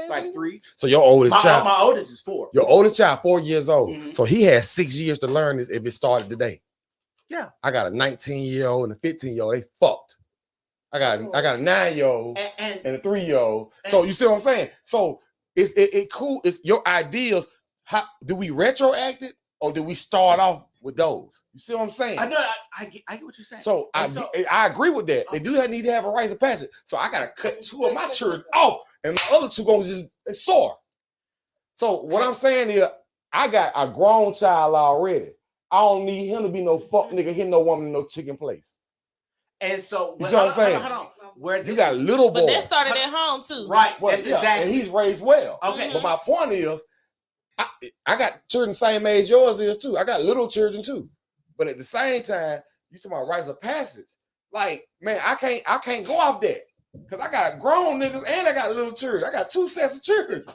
Like 3. So your oldest child. My oldest is 4. Your oldest child, 4 years old. Mm-hmm. So he has 6 years to learn this if it started today. Yeah. I got a 19-year-old and a 15-year-old. They fucked. I got a 9-year-old and a 3-year-old. So you see what I'm saying? So it's cool. It's your ideas. How do we retroact it or do we start off with those? You see what I'm saying? I know. I get what you're saying. So I agree with that. They do need to have a rites of passage. So I gotta cut 2 of my children off, and my other 2 gonna just soar. So what I'm saying is, I got a grown child already. I don't need him to be no fuck nigga, hit no woman in no chicken place. And so you see what I'm saying? Hold on. Where you got little boys. But that started at home too. Right. Well, That's exactly. And he's raised well. Okay. But my point is, I got children the same age yours is too. I got little children too. But at the same time, you talking about rites of passage. Like, man, I can't go off that. Because I got grown niggas and I got little children. I got 2 sets of children.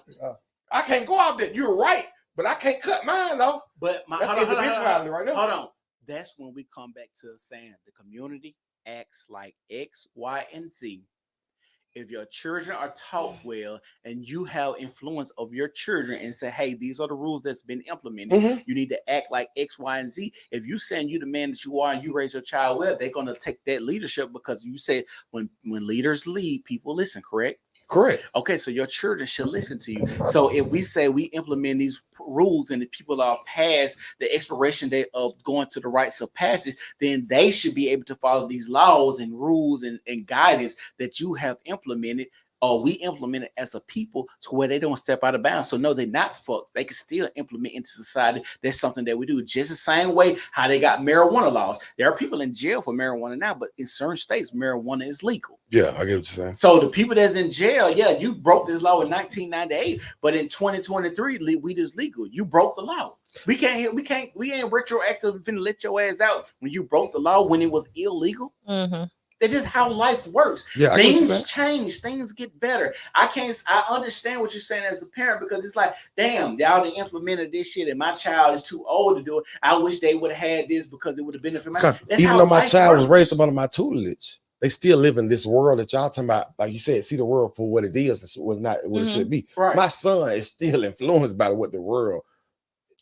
I can't go off that. You're right. But I can't cut mine though. But that's individuality right now. Hold on. That's when we come back to saying the community acts like X, Y, and Z. If your children are taught well and you have influence of your children and say, hey, these are the rules that's been implemented, you need to act like X, Y, and Z. If you saying you the man that you are and you raise your child well, they're going to take that leadership because you said when leaders lead, people listen, correct? Correct. Okay, so your children should listen to you. So if we say we implement these rules and the people are past the expiration date of going to the rites of passage, then they should be able to follow these laws and rules and guidance that you have implemented or we implement it as a people to where they don't step out of bounds. So no, they're not fucked. They can still implement into society. That's something that we do. Just the same way how they got marijuana laws. There are people in jail for marijuana now, but in certain states, marijuana is legal. Yeah, I get what you're saying. So the people that's in jail, yeah, you broke this law in 1998, but in 2023, weed is legal. You broke the law. We ain't retroactive finna let your ass out when you broke the law when it was illegal. Mm-hmm. That's just how life works. Yeah, things change, things get better. I understand what you're saying as a parent because it's like, damn, y'all done implemented this shit and my child is too old to do it. I wish they would have had this because it would have benefited my child. Because even though my child was raised up under my tutelage, they still live in this world that y'all talking about, like you said, see the world for what it is and what it should be. Right. My son is still influenced by what the world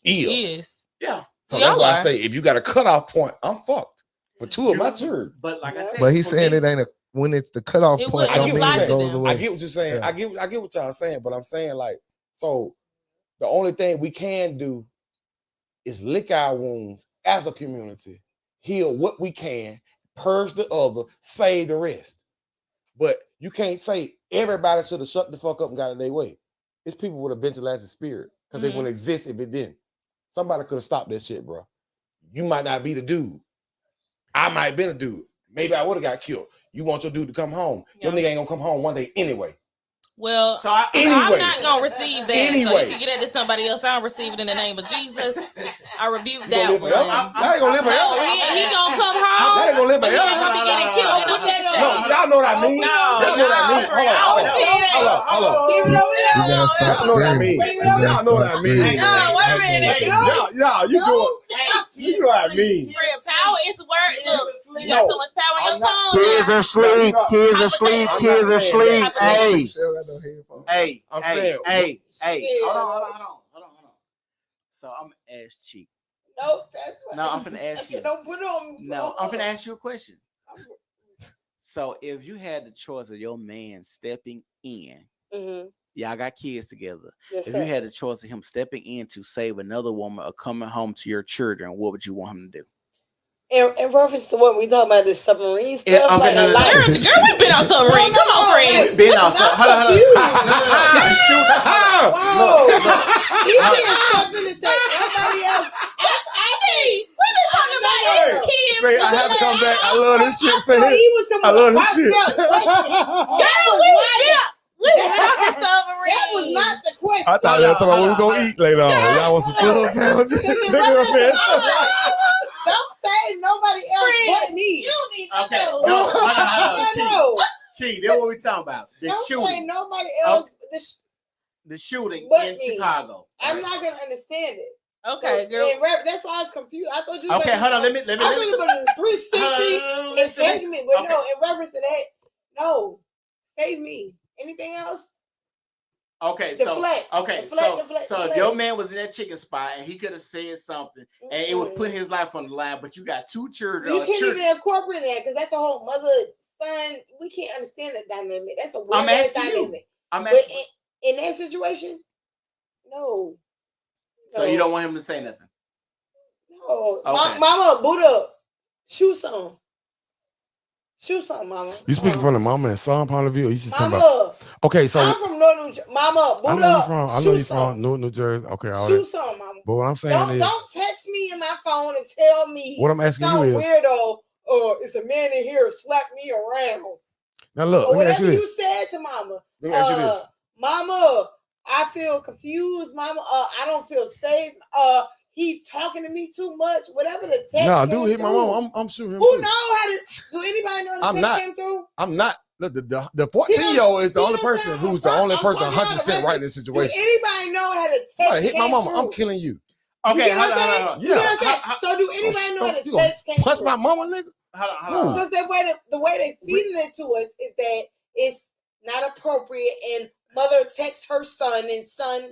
is. Yeah. So that's why I say if you got a cutoff point, I'm fucked for two of my children. But like I said, but he's saying it ain't when it's the cutoff point. Don't mean it goes away. I get what you're saying. Yeah. I get what y'all saying, but I'm saying like, so the only thing we can do is lick our wounds as a community, heal what we can, purge the other, save the rest. But you can't say everybody should have shut the fuck up and got it their way. It's people with a vigilante spirit because they wouldn't exist if it didn't. Somebody could have stopped that shit, bro. You might not be the dude. I might have been a dude. Maybe I would have got killed. You want your dude to come home. Your nigga ain't gonna come home one day anyway. Well, So I'm not gonna receive that. So Anyway. you can get that to somebody else. I'll receive it in the name of Jesus. I rebuke that live one. forever? Y'all ain't gonna live forever. He gonna come home. Y'all ain't gonna live but he forever. ain't gonna be getting killed. No, y'all know what I mean. Y'all know what I mean. Hold on. Keep it over there. Y'all know what I mean. Y'all know what I mean. Wait a minute. Y'all, you go. You know what I mean. Power is the word. Look, you got so much power in your tongue. Kids are asleep. Kids are asleep. Kids are asleep. Hey, I'm saying. Hey. Hold on. So I'm gonna ask Chief. No, that's right. No, I'm finna ask you. Don't put on. No, I'm finna ask you a question. So if you had the choice of your man stepping in, y'all got kids together. Yes, if sir. you had the choice of him stepping in to save another woman or coming home to your children, what would you want him to do? In reference to what we talking about, this submarine stuff, Yeah, okay, like no. Girl, we've been on submarine. Come on, friend. Been on submarine. Whoa. He can't step in and say everybody else. We've been talking about kids. Say, I have to come back. I love this shit. Say, I love this shit. We been on the submarine. That was not the question. I thought y'all talking about what we gonna eat later on. Y'all want some cinnamon sandwiches? Don't say nobody else but me. You need to Okay. know. No, hold on. Chief, that's what we talking about. The Don't say shooting. nobody else. The shooting But in me. Chicago. I'm not gonna understand it. Okay, So, girl. that's why I was confused. I thought you. Was Okay, hold on. Let me. I thought you were about 360 and save me, but no. In reference to that, no, save me. Anything else? Okay, Deflect. So if your man was in that chicken spot and he could have said something and it would put his life on the line, but you got two children. You can't even incorporate that because that's a whole mother son. We can't understand that dynamic. That's a weird I'm ass asking you. dynamic. I'm But asking. in that situation, no. So you don't want him to say nothing. No, Okay. Mama, boot up, shoot something. Shoot something, Mama. You speaking from the mama and son point of view? Or you just talking Mama, about? Okay, so I'm from North New Jersey. Mama, boot I know you up. from. I know you from New Jersey. Okay, all Shoot that. something, Mama. But what I'm saying is, Don't text me in my phone and tell me what I'm asking some you is, weirdo. It's a man in here slap me around. now look, Or let me ask whatever you you this. said to Mama. Let me ask you this. Mama, I feel confused. Mama, I don't feel safe. He talking to me too much. Whatever the text. Nah, came dude, hit my through. mama. I'm shooting him. Who too. know how to? Do anybody know the text came through? I'm not. The 14-year-old is the only person who's the only person 100% right in this Do situation. anybody know how to text? Somebody hit my came mama. through? I'm killing you. Okay, You know what I'm saying? hold on. You know what I'm saying? So do anybody know how You the gonna text came punch through? my mama, nigga? Hold on. Because the way they feeding it to us is that it's not appropriate, and mother texts her son and son.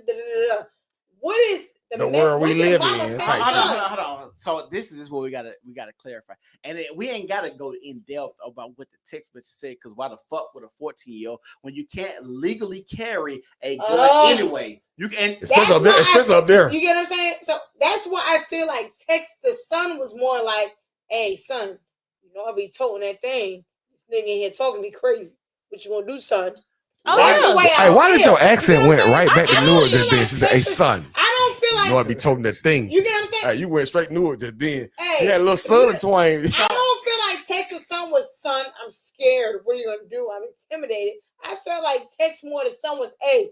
What is The world we live in. Hold on. So this is what we gotta clarify, and we ain't gotta go in depth about what the text message said. Because why the fuck would a 14-year-old when you can't legally carry a gun anyway? You can, especially up there. You get what I'm saying? So that's why I feel like text the son was more like, "Hey, son, you know I be toting that thing. This nigga in here talking to me crazy. What you gonna do, son?" That's the way I Hey, why feel. did your accent You know went what I'm right saying? back to I Newark don't just feel then? She said, "Hey, son, I don't feel like you know I be toting that thing." You get what I'm saying? Hey, you went straight Newark just then. Hey, You had a little southern twang. I don't feel like text the son was, "Son, I'm scared. What are you gonna do? I'm intimidated." I felt like text more the son was, "Hey,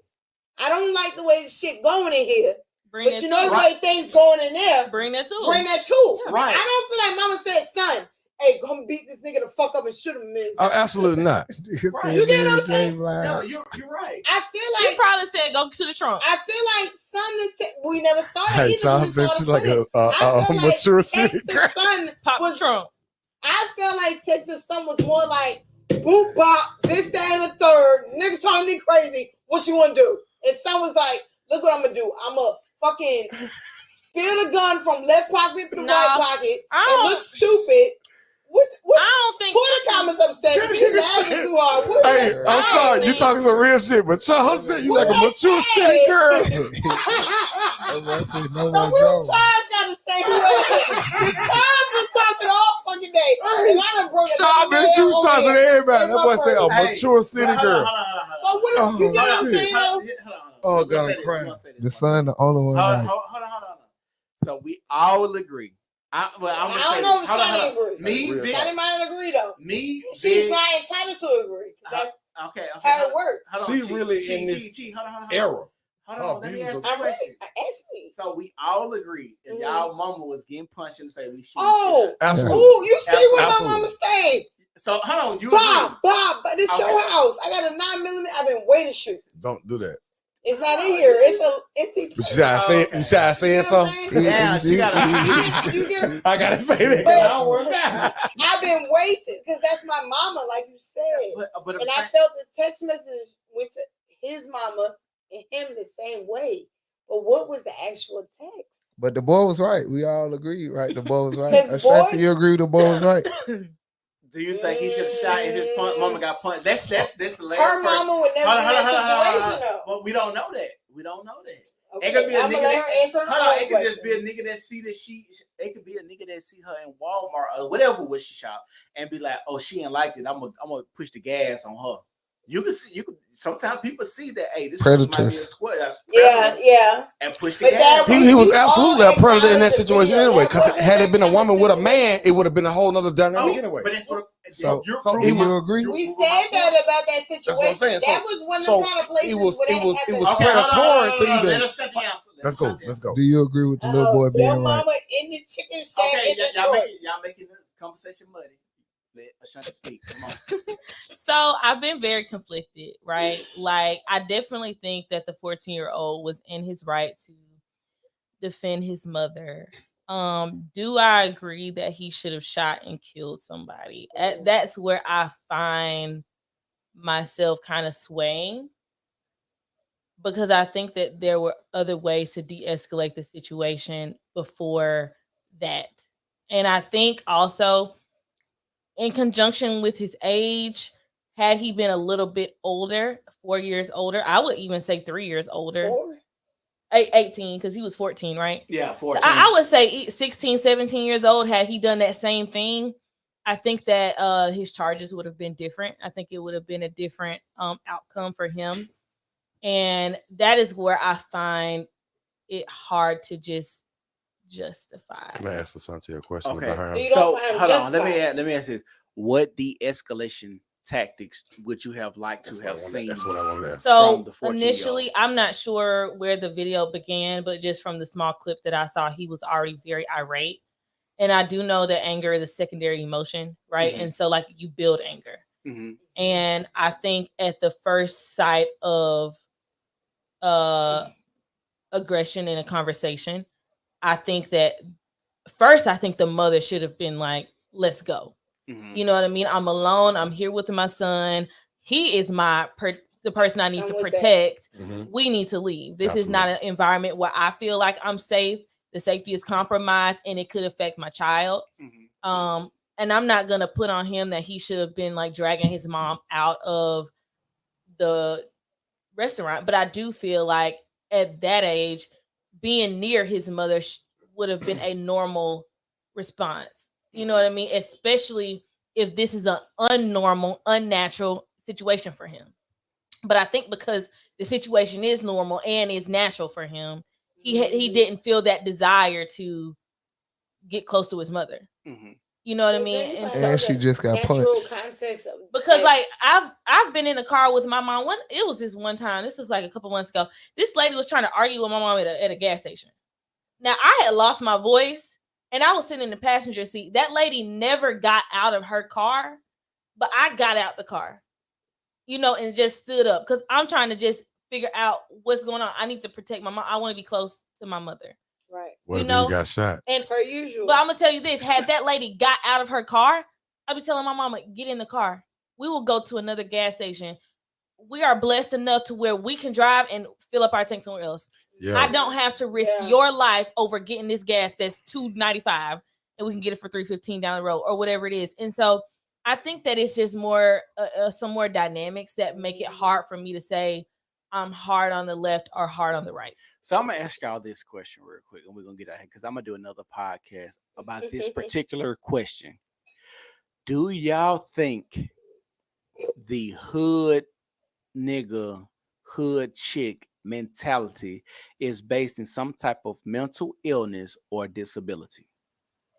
I don't like the way this shit going in here. Bring But you know the way things going in there. Bring that too. Bring that too." Yeah, right. I don't feel like Mama said, "Son, hey, come beat this nigga the fuck up and shoot him." Oh, absolutely not. Right. You get what I'm saying? No, you're right. I feel like She probably said, "Go to the trunk." I feel like son, we never saw it Hey, either. John We saw said the she's like footage. a I feel mature like city Texas girl. son Pop the trunk. I feel like Texas son was more like boop bop, this, that, and the third. Niggas talking me crazy. What you want to do? And son was like, "Look what I'm gonna do. I'm a fucking steal a gun from left pocket to No, right pocket I and don't- look stupid. What? I don't think Porter comments upset. You laughing too hard. What Hey, is I'm that? sorry, you talking some real shit, but Charles said you like a mature city girl. So what Charles gotta say? The Charles been talking all fucking day, and I done broke it. Charles been shooting shots at everybody. That boy said a mature city girl. So what? You get what I'm saying? Though? Oh God, I'm crying. The son, the only one. Right. Hold on. So we all agree. I'm I gonna don't say know this. if Hold Shani on. agree. Me, Shani might not agree though. Me, she's not entitled to agree. That's okay. how it works. She really in this era. Hold on, let me ask you a question. Ask me. So we all agree if y'all mama was getting punched in the face, we shoot. Oh, absolutely. Ooh, you see what my mama say? So hold on, you Bob, agree? but it's your house. I got a 9mm. I've been waiting to shoot. Don't do that. It's not in here. It's a empty. But you see how I saying something? Yeah, she got I gotta say that. I've been waiting because that's my mama, like you said. But and I felt the text message went to his mama and him the same way. But what was the actual text? But the boy was right. We all agree, right? The boy was right. His Ashanti, boy- you agree the boy was right? Do you think he should have shot if his mama got punched? That's the last. Her mama would never be in that situation, though. But we don't know that. We don't know that. Okay, It could be a I'ma nigga let that, her answer her hold on, own it could just question. be a nigga that see that it could be a nigga that see her in Walmart or whatever where she shop and be like, oh, she ain't like it. I'm gonna push the gas on her. You can see, sometimes people see that, hey, this might be a Predators. square. Yeah. And push the But gas. He was absolutely a predator in that acknowledge the situation video. anyway. That Because wasn't had it that been a kind of woman with a man, it would have been a whole nother dynamic anyway. But that's what. So, you're do proving you agree? We said that about that situation. That's what I'm saying. That was one of So the kind of places it was where that happened. predatory to Let even. us shut the answer. Let's go. Let's go. Do you agree with the little boy being Your right? mama in the chicken shack Okay, in y'all Detroit. making the conversation muddy. Let Ashanti speak. Come on. So I've been very conflicted, right? Like, I definitely think that the 14-year-old was in his right to defend his mother. Do I agree that he should have shot and killed somebody? That's where I find myself kind of swaying, because I think that there were other ways to de-escalate the situation before that. And I think also, in conjunction with his age, had he been a little bit older, 4 years older, I would even say 3 years older. 18, because he was 14, right? Yeah, 14. So I would say 16, 17 years old, had he done that same thing, I think that his charges would have been different. I think it would have been a different outcome for him. And that is where I find it hard to just justify. Can I ask Ashanti a question Okay. about her? So hold on. Let me ask this. What de-escalation tactics would you have liked to have seen? That's what I want to ask. So from the 14-year-old? initially, I'm not sure where the video began, but just from the small clips that I saw, he was already very irate. And I do know that anger is a secondary emotion, right? Mhm. And so, like, you build anger. Mm-hmm. And I think at the first sight of aggression in a conversation, I think that first, I think the mother should have been like, let's go. Mm-hmm. You know what I mean? I'm alone. I'm here with my son. He is the person I need to protect. We need to leave. This is not an environment where I feel like I'm safe. The safety is compromised and it could affect my child. And I'm not going to put on him that he should have been like dragging his mom out of the restaurant. But I do feel like at that age, being near his mother would have been a normal response. You know what I mean? Especially if this is an unnormal, unnatural situation for him. But I think because the situation is normal and is natural for him, he didn't feel that desire to get close to his mother. Mm-hmm. You know what I mean? And she just got punched. Because like I've been in the car with my mom. It was this one time. This was like a couple months ago. This lady was trying to argue with my mom at a gas station. Now I had lost my voice. And I was sitting in the passenger seat. That lady never got out of her car, but I got out the car, and just stood up because I'm trying to just figure out what's going on. I need to protect my mom. I want to be close to my mother. Right. What if you got shot? And per usual. But I'm gonna tell you this: had that lady got out of her car, I'd be telling my mama, "Get in the car. We will go to another gas station. We are blessed enough to where we can drive and fill up our tank somewhere else. Yeah. I don't have to risk your life over getting this gas that's $2.95 and we can get it for $3.15 down the road or whatever it is. And so I think that it's just more some more dynamics that make it hard for me to say I'm hard on the left or hard on the right. So I'm gonna ask y'all this question real quick, and we're gonna get out here because I'm gonna do another podcast about this particular question. Do y'all think the hood nigga, hood chick mentality is based in some type of mental illness or disability?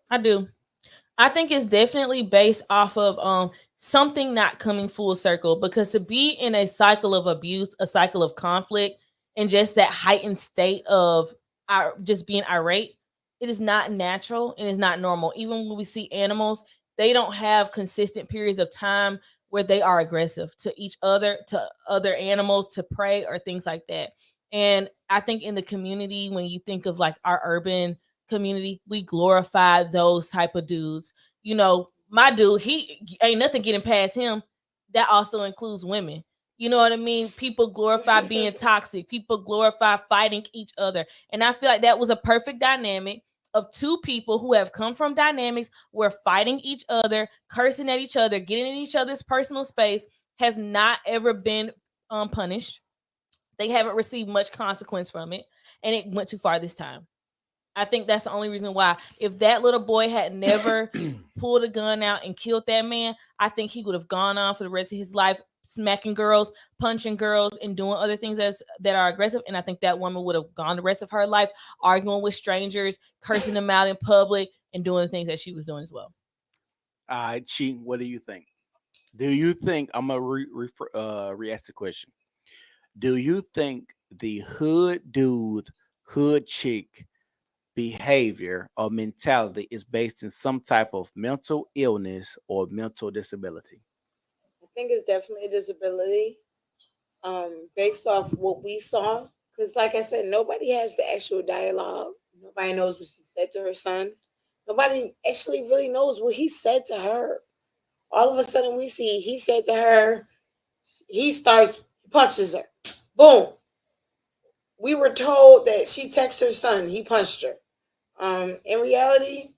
I do. I think it's definitely based off of something not coming full circle, because to be in a cycle of abuse, a cycle of conflict, and just that heightened state of just being irate, it is not natural and it's not normal. Even when we see animals, they don't have consistent periods of time where they are aggressive to each other, to other animals, to prey or things like that. And I think in the community, when you think of like our urban community, we glorify those type of dudes. You know, my dude, he ain't nothing getting past him. That also includes women. You know what I mean? People glorify being toxic. People glorify fighting each other. And I feel like that was a perfect dynamic of two people who have come from dynamics where fighting each other, cursing at each other, getting in each other's personal space has not ever been punished. They haven't received much consequence from it. And it went too far this time. I think that's the only reason why. If that little boy had never pulled a gun out and killed that man, I think he would have gone on for the rest of his life, smacking girls, punching girls, and doing other things that are aggressive. And I think that woman would have gone the rest of her life arguing with strangers, cursing them out in public, and doing the things that she was doing as well. All right, Chi, what do you think? Do you think, I'm going to re-ask the question. Do you think the hood dude, hood chick behavior or mentality is based in some type of mental illness or mental disability? I think it's definitely a disability, based off what we saw. Because, like I said, nobody has the actual dialogue. Nobody knows what she said to her son. Nobody actually really knows what he said to her. All of a sudden, we see he said to her, he punches her. Boom. We were told that she texted her son. He punched her. In reality,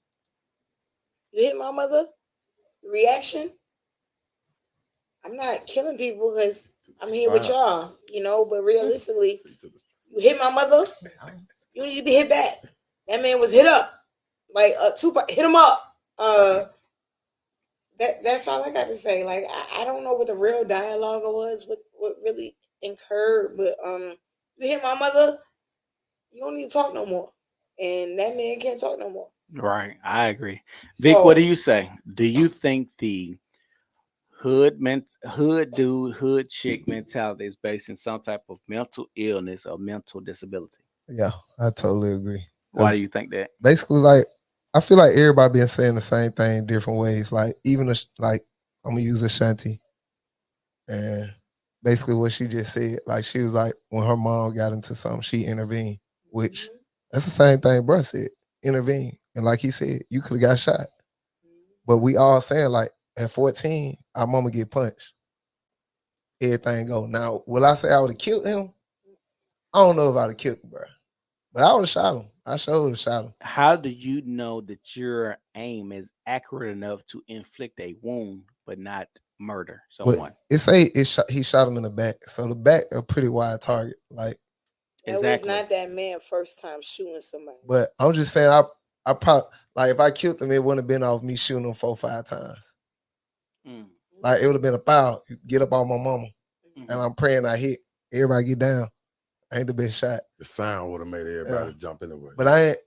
you hit my mother. Reaction. I'm not killing people because I'm here with y'all, but realistically, you hit my mother, you need to be hit back. That man was hit up. Like Tupac hit him up. That's all I got to say. Like, I don't know what the real dialogue was, what really incurred, but you hit my mother, you don't need to talk no more. And that man can't talk no more. Right, I agree. Vic, what do you say? Do you think the hood dude, hood chick mentality is based in some type of mental illness or mental disability? Yeah, I totally agree. Why do you think that? Basically, like, I feel like everybody been saying the same thing in different ways. Like, even like, I'm gonna use Ashanti, and basically what she just said, like, she was like, when her mom got into something, she intervened, which that's the same thing bruh said, intervene. And like he said, you could have got shot. But we all saying, like, at 14, our mama get punched. Everything go. Now, will I say I would have killed him? I don't know if I would have killed him, bro. But I would have shot him. I sure would have shot him. How do you know that your aim is accurate enough to inflict a wound but not murder someone? He shot him in the back. So the back a pretty wide target. Like, that was not that man's first time shooting somebody. But I'm just saying, I probably, like, if I killed him, it wouldn't have been off me shooting him 4 or 5 times. Like, it would have been a foul. Get up on my mama. And I'm praying I hit. Everybody get down. I ain't the best shot. The sound would have made everybody jump anyway. But I ain't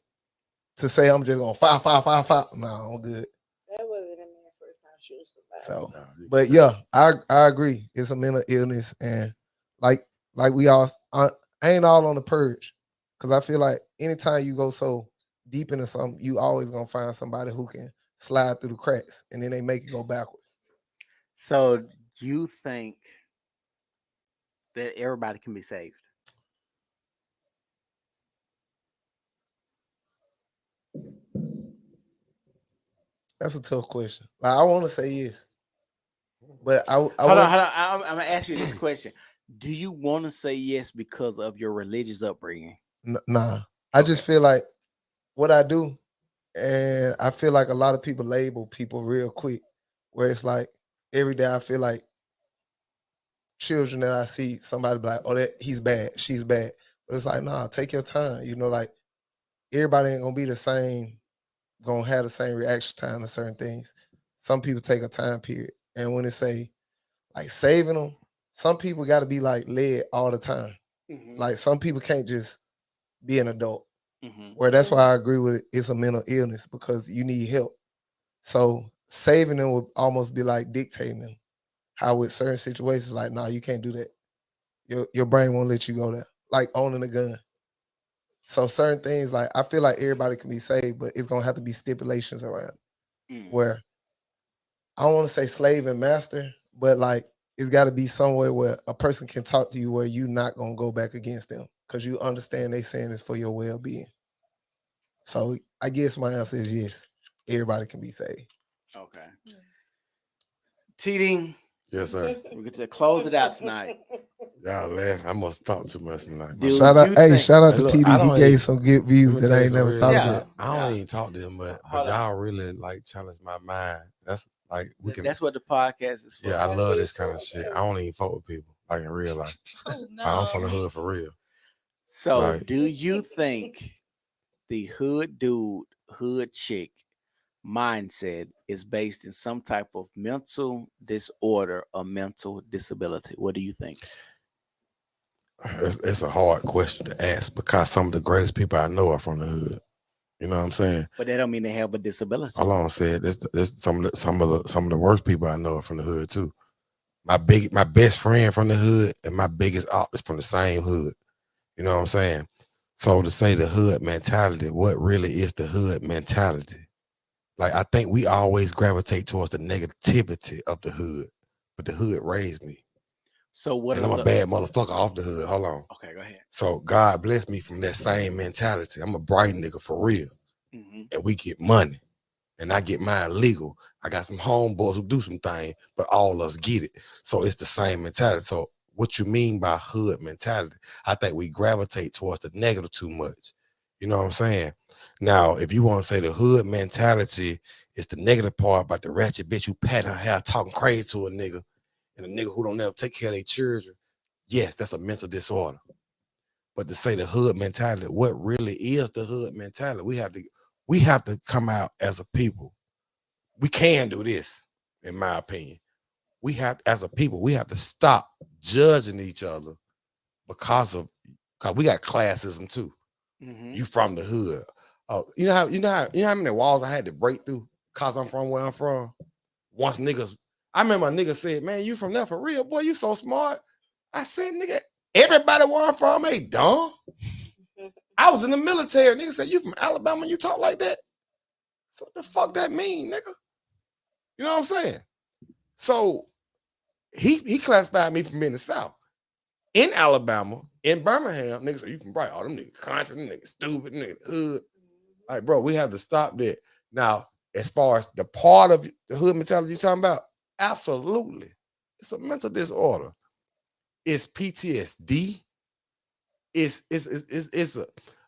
to say I'm just gonna fire. No, I'm good. That wasn't a man's first time shooting somebody. So, but yeah, I agree. It's a mental illness, and like we all, I ain't all on the purge, because I feel like anytime you go so deep into something, you always gonna find somebody who can slide through the cracks, and then they make it go backwards. So you think that everybody can be saved? That's a tough question. Like, I want to say yes, but hold on. I'm gonna ask you this question: do you want to say yes because of your religious upbringing? Nah. I just feel like what I do, and I feel like a lot of people label people real quick, where it's like every day I feel like children that I see, somebody be like, oh, that he's bad, she's bad. But it's like, nah, take your time. You know, like everybody ain't gonna be the same, gonna have the same reaction time to certain things. Some people take a time period. And when they say like saving them, some people gotta be like led all the time. Like some people can't just be an adult. Where that's why I agree with it, it's a mental illness because you need help. So saving them would almost be like dictating them. How with certain situations, like, nah, you can't do that. Your brain won't let you go there. Like owning a gun. So certain things, like I feel like everybody can be saved, but it's gonna have to be stipulations around it. Where I don't want to say slave and master, but like it's got to be somewhere where a person can talk to you where you're not gonna go back against them because you understand they saying it's for your well-being. So I guess my answer is yes. Everybody can be saved. Okay. TD. Yes, sir. We get to close it out tonight. Y'all laugh. I must talk too much tonight. Shout out to TD. I He don't gave even- some good views let me that tell I you ain't some never real thought shit. about. I don't even talk to them, but y'all really like challenge my mind. That's like we can. That's what the podcast is for. Yeah, I love this kind of shit. I don't even fuck with people like in real life. I'm from the hood for real. So, Like- do you think the hood dude, hood chick mindset is based in some type of mental disorder or mental disability? What do you think? It's a hard question to ask because some of the greatest people I know are from the hood. You know what I'm saying? But that don't mean they have a disability. Along said, this some of the worst people I know are from the hood too. My best friend from the hood and my biggest op is from the same hood. You know what I'm saying? So to say the hood mentality, what really is the hood mentality? Like I think we always gravitate towards the negativity of the hood, but the hood raised me. So what? And I'm a bad motherfucker off the hood. Hold on. Okay, go ahead. So God bless me from that same mentality. I'm a bright nigga for real. And we get money. And I get mine legal. I got some homeboys who do some things, but all of us get it. So it's the same mentality. So what you mean by hood mentality? I think we gravitate towards the negative too much. You know what I'm saying? Now, if you want to say the hood mentality is the negative part about the ratchet bitch who pat her hair talking crazy to a nigga and a nigga who don't never take care of their children, yes, that's a mental disorder. But to say the hood mentality, what really is the hood mentality? We have to come out as a people. We can do this, in my opinion. We have, as a people, we have to stop judging each other because we got classism too. You from the hood. Oh, you know how many walls I had to break through because I'm from where I'm from? Once niggas, I remember a nigga said, man, you from there for real, boy, you so smart. I said, nigga, everybody where I'm from ain't dumb. I was in the military. Nigga said, you from Alabama, you talk like that? So what the fuck that mean, nigga? You know what I'm saying? So he classified me from being in the South. In Alabama, in Birmingham, niggas say, you from Bright. Oh, them niggas country, them niggas stupid, them niggas hood. Like, bro, we have to stop that. Now, as far as the part of the hood mentality you're talking about, absolutely. It's a mental disorder. It's PTSD. It's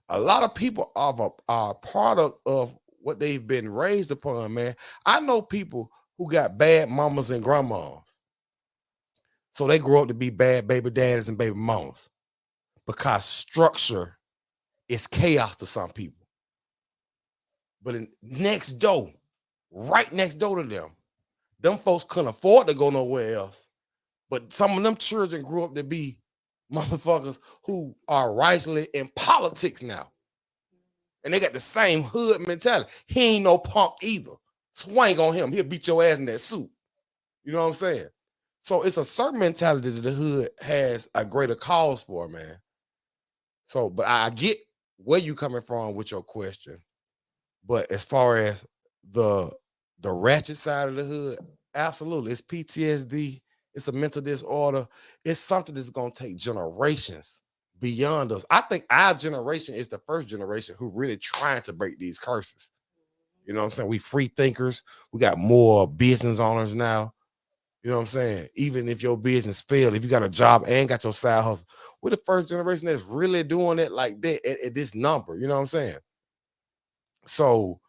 a lot of people are part of what they've been raised upon, man. I know people who got bad mamas and grandmas. So they grow up to be bad baby daddies and baby mamas because structure is chaos to some people. But next door, right next door to them folks couldn't afford to go nowhere else. But some of them children grew up to be motherfuckers who are rightly in politics now. And they got the same hood mentality. He ain't no punk either. Swing on him. He'll beat your ass in that suit. You know what I'm saying? So it's a certain mentality that the hood has a greater cause for, man. So, but I get where you coming from with your question. But as far as the ratchet side of the hood, absolutely. It's PTSD. It's a mental disorder. It's something that's going to take generations beyond us. I think our generation is the first generation who really trying to break these curses. You know what I'm saying? We free thinkers. We got more business owners now. You know what I'm saying? Even if your business failed, if you got a job and got your side hustle, we're the first generation that's really doing it like that at this number. You know what I'm saying? So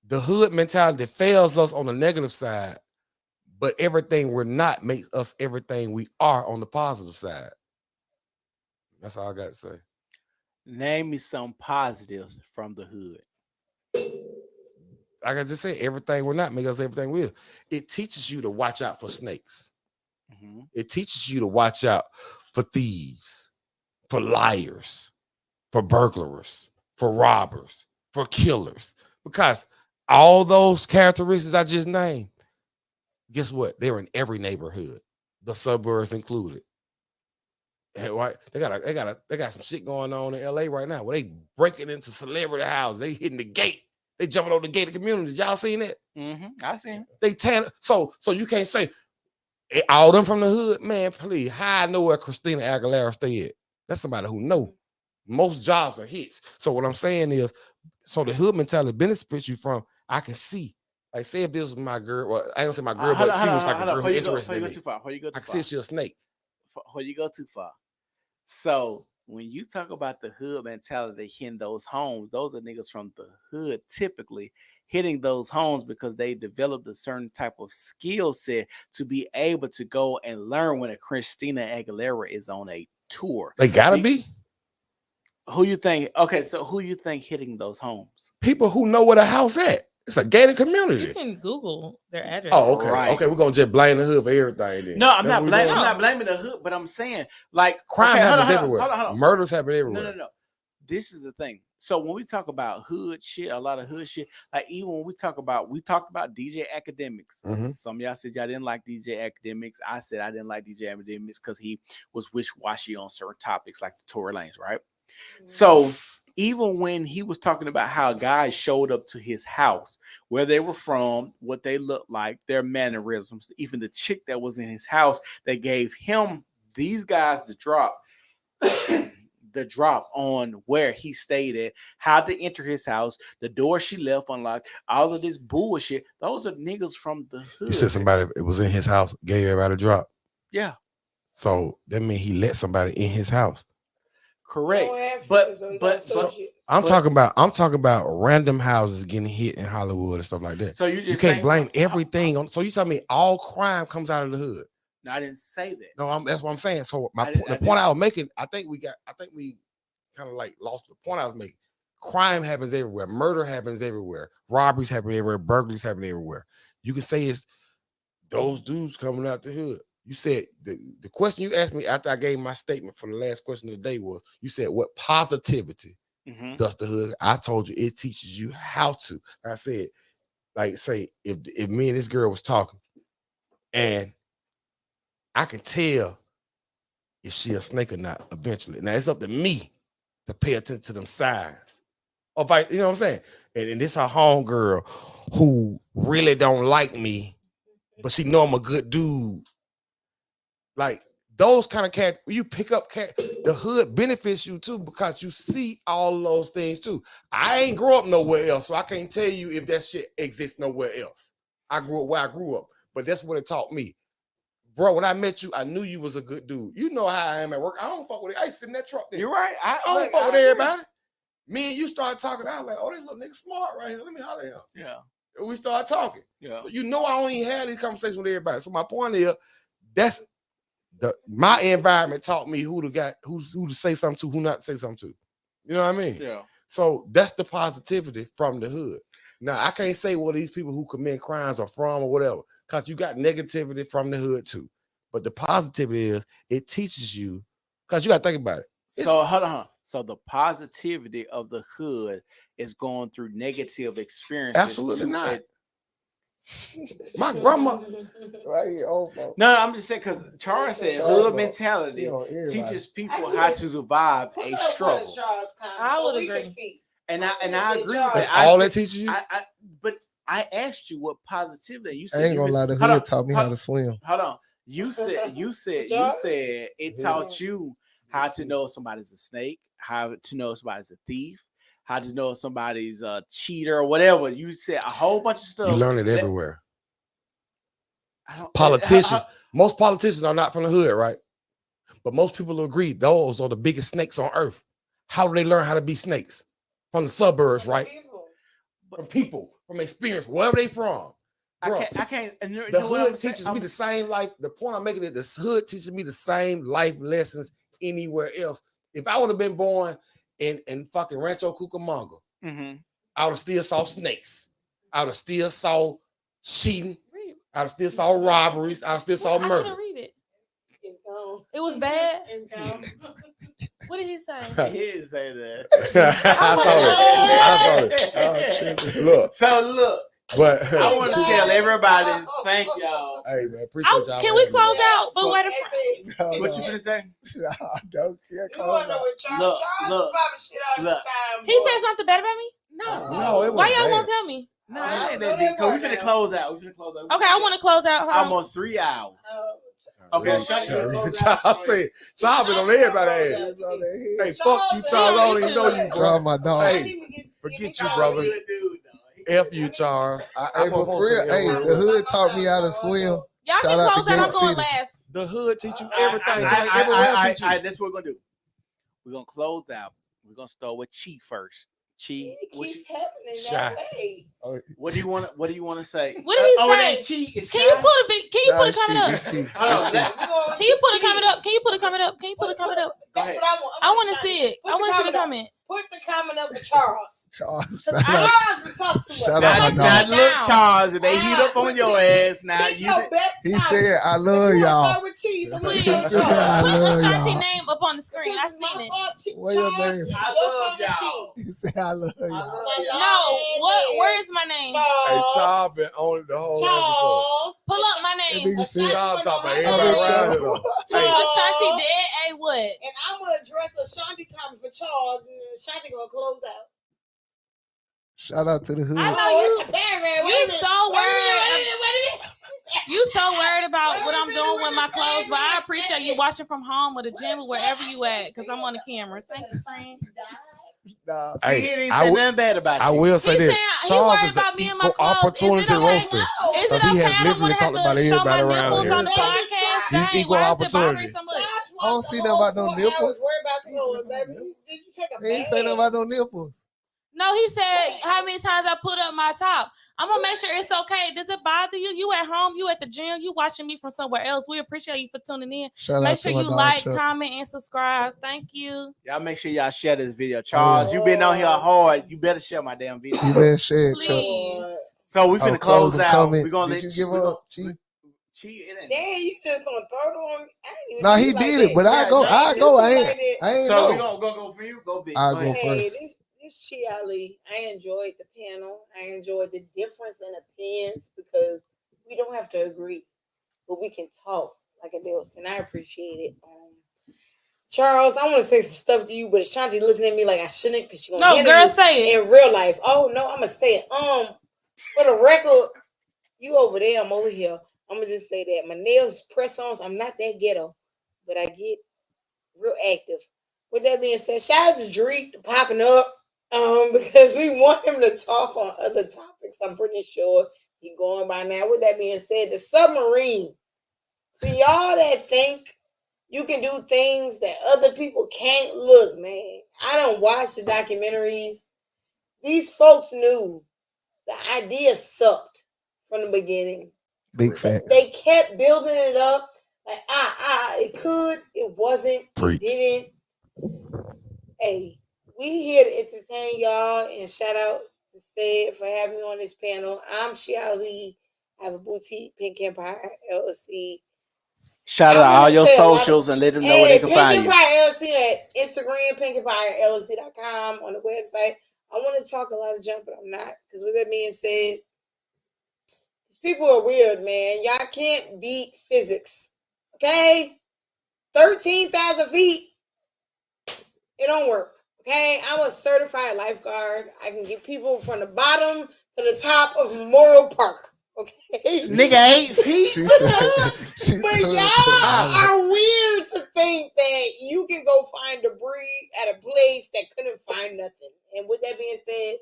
the hood mentality fails us on the negative side, but everything we're not makes us everything we are on the positive side. That's all I got to say. Name me some positives from the hood. Like I just said, everything we're not makes us everything we are. It teaches you to watch out for snakes. Mm-hmm. It teaches you to watch out for thieves, for liars, for burglars, for robbers, for killers. Because all those characteristics I just named, guess what? They're in every neighborhood, the suburbs included. Right? They got some shit going on in LA right now where they breaking into celebrity houses. They hitting the gate. They jumping over the gated communities. Y'all seen that? Mm-hmm. I seen. They so you can't say all them from the hood, man. Please, how I know where Christina Aguilera stay at? That's somebody who know. Most jobs are hits. So what I'm saying is, so the hood mentality benefits you from. I can see. Like, say if this was my girl, well, I don't say my girl, but she was like a girl who interested in me. I can see she a snake. Before you go too far. So when you talk about the hood mentality hitting those homes, those are niggas from the hood typically hitting those homes because they developed a certain type of skill set to be able to go and learn when a Christina Aguilera is on a tour. They gotta be. Who you think? Okay, so who you think hitting those homes? People who know where the house at. It's a gated community. You can Google their address. Oh, okay. Right. Okay, we're gonna just blame the hood for everything then. No, I'm not blaming the hood, but I'm saying like crime happens everywhere. Hold on. Murders happen everywhere. No. This is the thing. So when we talk about hood shit, a lot of hood shit, like even when we talked about DJ Academics. Mm-hmm. Some of y'all said y'all didn't like DJ Academics. I said I didn't like DJ Academics because he was wishy-washy on certain topics like the Tory Lanez, right? Mm-hmm. So even when he was talking about how guys showed up to his house, where they were from, what they looked like, their mannerisms, even the chick that was in his house that gave him these guys the drop, the drop on where he stayed at, how to enter his house, the door she left unlocked, all of this bullshit. Those are niggas from the hood. You said somebody it was in his house, gave everybody a drop. Yeah. So that means he let somebody in his house. Correct. But I'm talking about random houses getting hit in Hollywood and stuff like that. So you can't blame everything on. So you tell me all crime comes out of the hood? No, I didn't say that. No, that's what I'm saying. So the point I was making, I think we kind of like lost the point I was making. Crime happens everywhere. Murder happens everywhere. Robberies happen everywhere. Burglaries happen everywhere. You can say it's those dudes coming out the hood. You said the question you asked me after I gave my statement for the last question of the day was, you said, what positivity does the hood? I told you it teaches you how to. I said, like, say, if me and this girl was talking and I can tell if she a snake or not eventually. Now it's up to me to pay attention to them signs. Or if you know what I'm saying? And this her homegirl who really don't like me, but she know I'm a good dude. Like those kind of cat, you pick up cat, the hood benefits you too because you see all of those things too. I ain't grow up nowhere else, so I can't tell you if that shit exists nowhere else. I grew up where I grew up, but that's what it taught me. Bro, when I met you, I knew you was a good dude. You know how I am at work. I don't fuck with it. I sit in that truck there. You're right. I don't fuck with everybody. Me and you started talking. I was like, oh, this little nigga smart right here. Let me holler at him. Yeah. And we started talking. Yeah. So you know I don't even have these conversations with everybody. So my point is, that's my environment taught me who to say something to, who not to say something to. You know what I mean? Yeah. So that's the positivity from the hood. Now I can't say what these people who commit crimes are from or whatever, because you got negativity from the hood too. But the positivity is it teaches you, because you got to think about it. So hold on. So the positivity of the hood is going through negative experiences. Absolutely not. My grandma, right here, old folks. No, I'm just saying because Charles said hood mentality teaches people how to survive a struggle. I would agree, and I agree with that. That's all that teaches you. But I asked you what positivity. You said I ain't gonna lie, the hood taught me how to swim. Hold on. You said it taught you how to know if somebody's a snake, how to know if somebody's a thief, how to know if somebody's a cheater or whatever. You said a whole bunch of stuff. You learn it everywhere. Politicians. Most politicians are not from the hood, right? But most people agree those are the biggest snakes on earth. How do they learn how to be snakes? From the suburbs, right? From people, from experience, wherever they from. Bro, I can't. the hood teaches me the same life. The point I'm making is the hood teaches me the same life lessons anywhere else. If I would have been born in fucking Rancho Cucamonga, I would have still saw snakes. I would have still saw cheating. I would have still saw robberies. I would have still saw murder. I read it. It's gone. It was bad. It's gone. What did he say? He didn't say that. I saw it. Look. So look. But I want to tell everybody, thank y'all. Hey man, appreciate y'all. Can we close out? But wait What you gonna say? I don't care. Look. He said something bad about me? No, it Why wasn't y'all bad. won't tell me? No, it ain't that deep. We finna close out. Okay, I want to close out. Hold on. Almost 3 hours. Okay, Charles said, Charles been on everybody's ass. Hey, fuck you, Charles. I don't even know you, bro. Charles, my dog. Hey, forget you, brother. F you, Charles. Hey, but for real, hey, the hood taught me how to swim. Y'all Shout can out close to out. I'm Gate going City. last. The hood teach you everything. Just like everywhere else teach you. That's what we're gonna do. We're gonna close out. We're gonna start with Chi first. Chi, It keeps happening Shy. that way. what do you want to say? What did he Oh, say? that Chi is Can you shy? put a Can you put a comment up? It's cheap. Hold on, that- Can you put a comment up? Can you put a comment up? Can you put a comment up? That's what I want. I want to see it. I want to see the comment. Put the comment up for Charles. Charles, I- Charles been talking too much. Shout Now, out my now dog. look, Charles, if they heat up on your ass, now Pick you. your best He comment. said, I But love you wanna y'all. start with cheese. I'm gonna Please, go put Charles. I love Ashanti y'all. name up on the screen. I seen it. What your name? I love y'all. He said, I love y'all. No, where is my name? Hey, Charles been on the whole episode. Charles. Pull up my That name. nigga said, Charles talking about I everybody love around here, y'all. though. Hey, Ashanti dead. Hey, what? And I'm gonna address Ashanti comment for Charles, and then Ashanti gonna close out. Shout out to the hood. I know you. That's a paragraph. You so worried. You so worried about what I'm doing with my clothes, but I appreciate you watching from home or the gym or wherever you at, because I'm on the camera. Thank you, friend. Nah, He hey, didn't I say w- nothing bad about you. I will say He this. saying he Charles worried is an about me and my equal clothes. opportunity Is it okay? roaster. Is Because it he okay? has I don't literally want to talked have about to show my everybody around nipples here. on the podcast. He's Dang, equal why is it bothering opportunity. so much? I don't see nothing about no nipples. Worry about clothes, baby. Did you take a He ain't say nothing about no nipples. No, he said how many times I put up my top. I'm gonna make sure it's okay. Does it bother you? You at home, you at the gym, you watching me from somewhere else. We appreciate you for tuning in. Shout Make out sure to my you dog, like, Chuck. comment, and subscribe. Thank you. Y'all make sure y'all share this video. Charles, you been on here hard. You better share my damn video. You been shared, Chuck. Please. So we finna close and out. comment. We're gonna Did let you give up, Chief? Chi, it ain't. Damn, you just gonna throw it on me? I ain't even Nah, do he like did that. it, but I go. I ain't So we know. gonna go for you. Go big. I'll Go go ahead. Hey, first. this Chi Ali, I enjoyed the panel. I enjoyed the difference in opinions because we don't have to agree, but we can talk like adults, and I appreciate it. Charles, I want to say some stuff to you, but Ashanti looking at me like I shouldn't because she's gonna No, handle girl, you say it. in real life. Oh no, I'm gonna say it. For the record, you over there, I'm over here. I'm gonna just say that my nails press-ons. I'm not that ghetto, but I get real active. With that being said, shout out to Drake popping up because we want him to talk on other topics. I'm pretty sure he's going by now. With that being said, the submarine. So y'all that think you can do things that other people can't, look, man. I don't watch the documentaries. These folks knew the idea sucked from the beginning. Big fact. They kept building it up. Like, it could, it wasn't, it didn't. Hey, we here to entertain y'all, and shout out to Said for having me on this panel. I'm Chia Lee. I have a boutique, Pink Empire LLC. Shout out all your socials and let them know where they can Pink find you. Empire LLC at Instagram, pinkempirellc.com on the website. I want to talk a lot of junk, but I'm not. Because with that being said, these people are weird, man. Y'all can't beat physics. Okay? 13,000 feet. It don't work. Okay? I'm a certified lifeguard. I can get people from the bottom to the top of Memorial Park. Okay? Nigga, 8 feet. But y'all are weird to think that you can go find debris at a place that couldn't find nothing. And with that being said,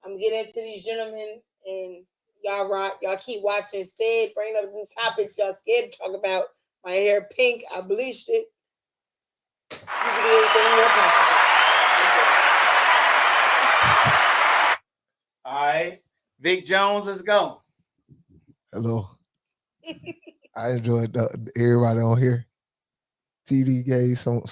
I'm getting to these gentlemen, and Y'all rock. Y'all keep watching. Said, bring up some topics y'all scared to talk about. My hair pink. I bleached it. You can do anything more possible. All right. Vic Jones, let's go. Hello. I enjoyed everybody on here. TD gave some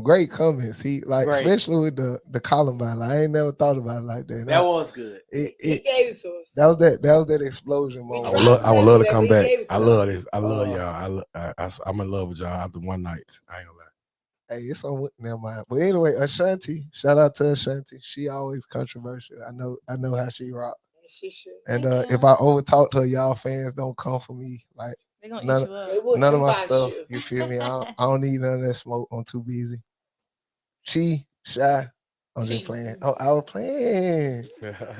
great comments. He great. Especially with the Columbine. I ain't never thought about it like that. That was good. He gave it to us. That was that explosion moment. I would love to come back. I love this. I love y'all. I'm in love with y'all after one night. I ain't gonna lie. Hey, it's on. Never mind. But anyway, Ashanti. Shout out to Ashanti. She always controversial. I know how she rock. She should. And if I overtalk her, y'all fans don't come for me. Like none of my stuff. You feel me? I don't need none of that smoke. I'm too busy. Shy. I'm just playing. Oh, I was playing.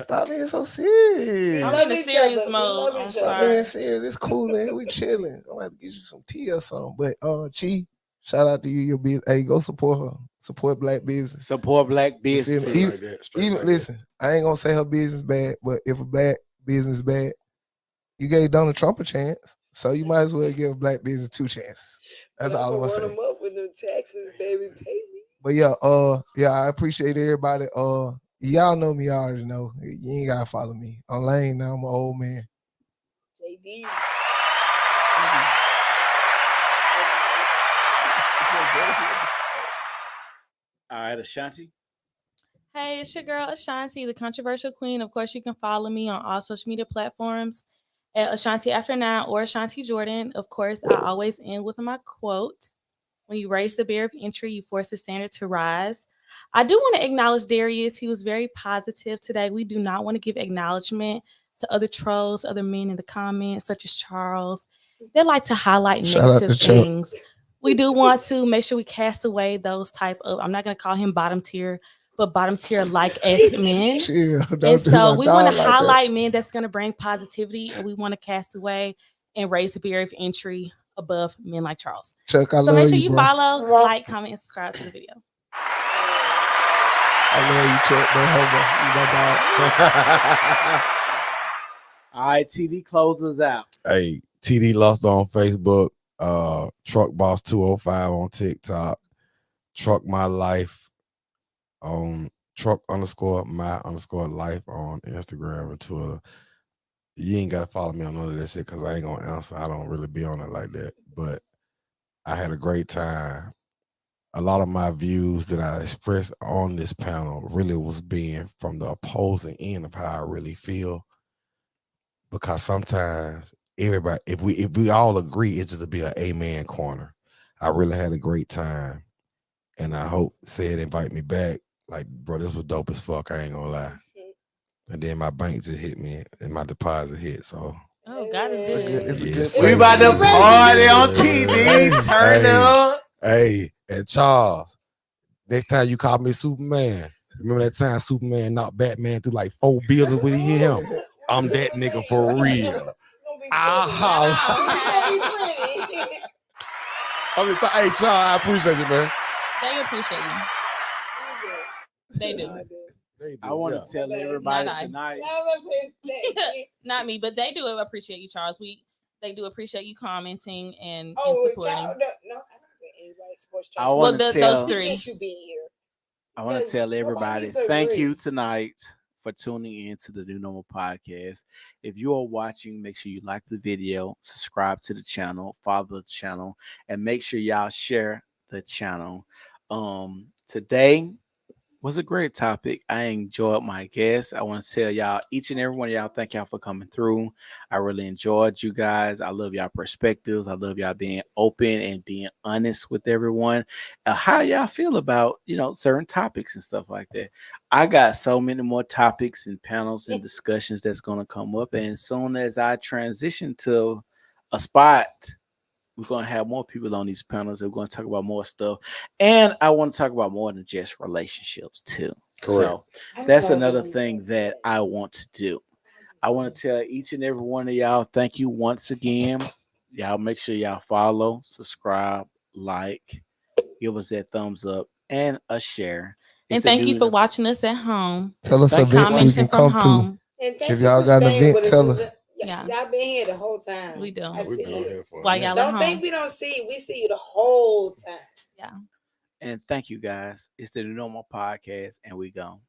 Stop being so serious. I'm in a serious mode. Stop being serious. It's cool, man. We chilling. I'm gonna have to get you some tea or something. But Chi, shout out to you. Your business. Hey, go support her. Support black business. Support black business. Even listen, I ain't gonna say her business bad, but if a black business bad, you gave Donald Trump a chance, so you might as well give a black business 2 chances. That's all I'm gonna say. Run them up with them taxes, baby. Pay me. But I appreciate everybody. Y'all know me. I already know. You ain't gotta follow me. I'm lame now. I'm an old man. JD. All right, Ashanti. Hey, it's your girl Ashanti, the controversial queen. Of course, you can follow me on all social media platforms at Ashanti After 9 or Ashanti Jordan. Of course, I always end with my quote. When you raise the barrier of entry, you force the standard to rise. I do want to acknowledge Darius. He was very positive today. We do not want to give acknowledgement to other trolls, other men in the comments, such as Charles. They like to highlight negative things. We do want to make sure we cast away those type of, I'm not going to call him bottom tier, but bottom tier like-esque men. And so we want to highlight men that's going to bring positivity, and we want to cast away and raise the barrier of entry above men like Charles. Chuck, so make sure you follow, like, comment, and subscribe to the video. I love you, Chuck. Don't hold me. All right, TD closes out. Hey, TD Lost on Facebook. Truck Boss 205 on TikTok. Truck My Life on truck_my_life on Instagram and Twitter. You ain't gotta follow me on none of that shit because I ain't gonna answer. I don't really be on it like that. But I had a great time. A lot of my views that I expressed on this panel really was being from the opposing end of how I really feel. Because sometimes everybody, if we all agree, it's just to be an amen corner. I really had a great time, and I hope said invite me back. Like, bro, this was dope as fuck. I ain't gonna lie. And then my bank just hit me, and my deposit hit. So, God is good. We about to party on TV. Turn up. Hey, and Charles, next time you call me Superman, remember that time Superman knocked Batman through like 4 buildings when he hit him? I'm that nigga for real. Hey, Charles, I appreciate you, man. They appreciate you. They do. I want to tell everybody tonight. Not me, but they do appreciate you, Charles. They do appreciate you commenting and supporting. No, I don't think anybody supports Charles. I want to tell those 3. You being here. I want to tell everybody thank you tonight for tuning in to the New Normal Podcast. If you are watching, make sure you like the video, subscribe to the channel, follow the channel, and make sure y'all share the channel. Today was a great topic. I enjoyed my guests. I want to tell y'all, each and every one of y'all, thank y'all for coming through. I really enjoyed you guys. I love y'all perspectives. I love y'all being open and being honest with everyone. How y'all feel about, certain topics and stuff like that. I got so many more topics and panels and discussions that's going to come up. And as soon as I transition to a spot, we're going to have more people on these panels. We're going to talk about more stuff. And I want to talk about more than just relationships too. Correct. So that's another thing that I want to do. I want to tell each and every one of y'all, thank you once again. Y'all make sure y'all follow, subscribe, like, give us that thumbs up and a share. And thank you for watching us at home. Tell us events we can come to. If y'all got an event, tell us. Yeah. Y'all been here the whole time. We do. I We've see been you. here for a While minute. y'all at Don't think home. we don't see you. We see you the whole time. Yeah. And thank you guys. It's the Normal Podcast, and we gone.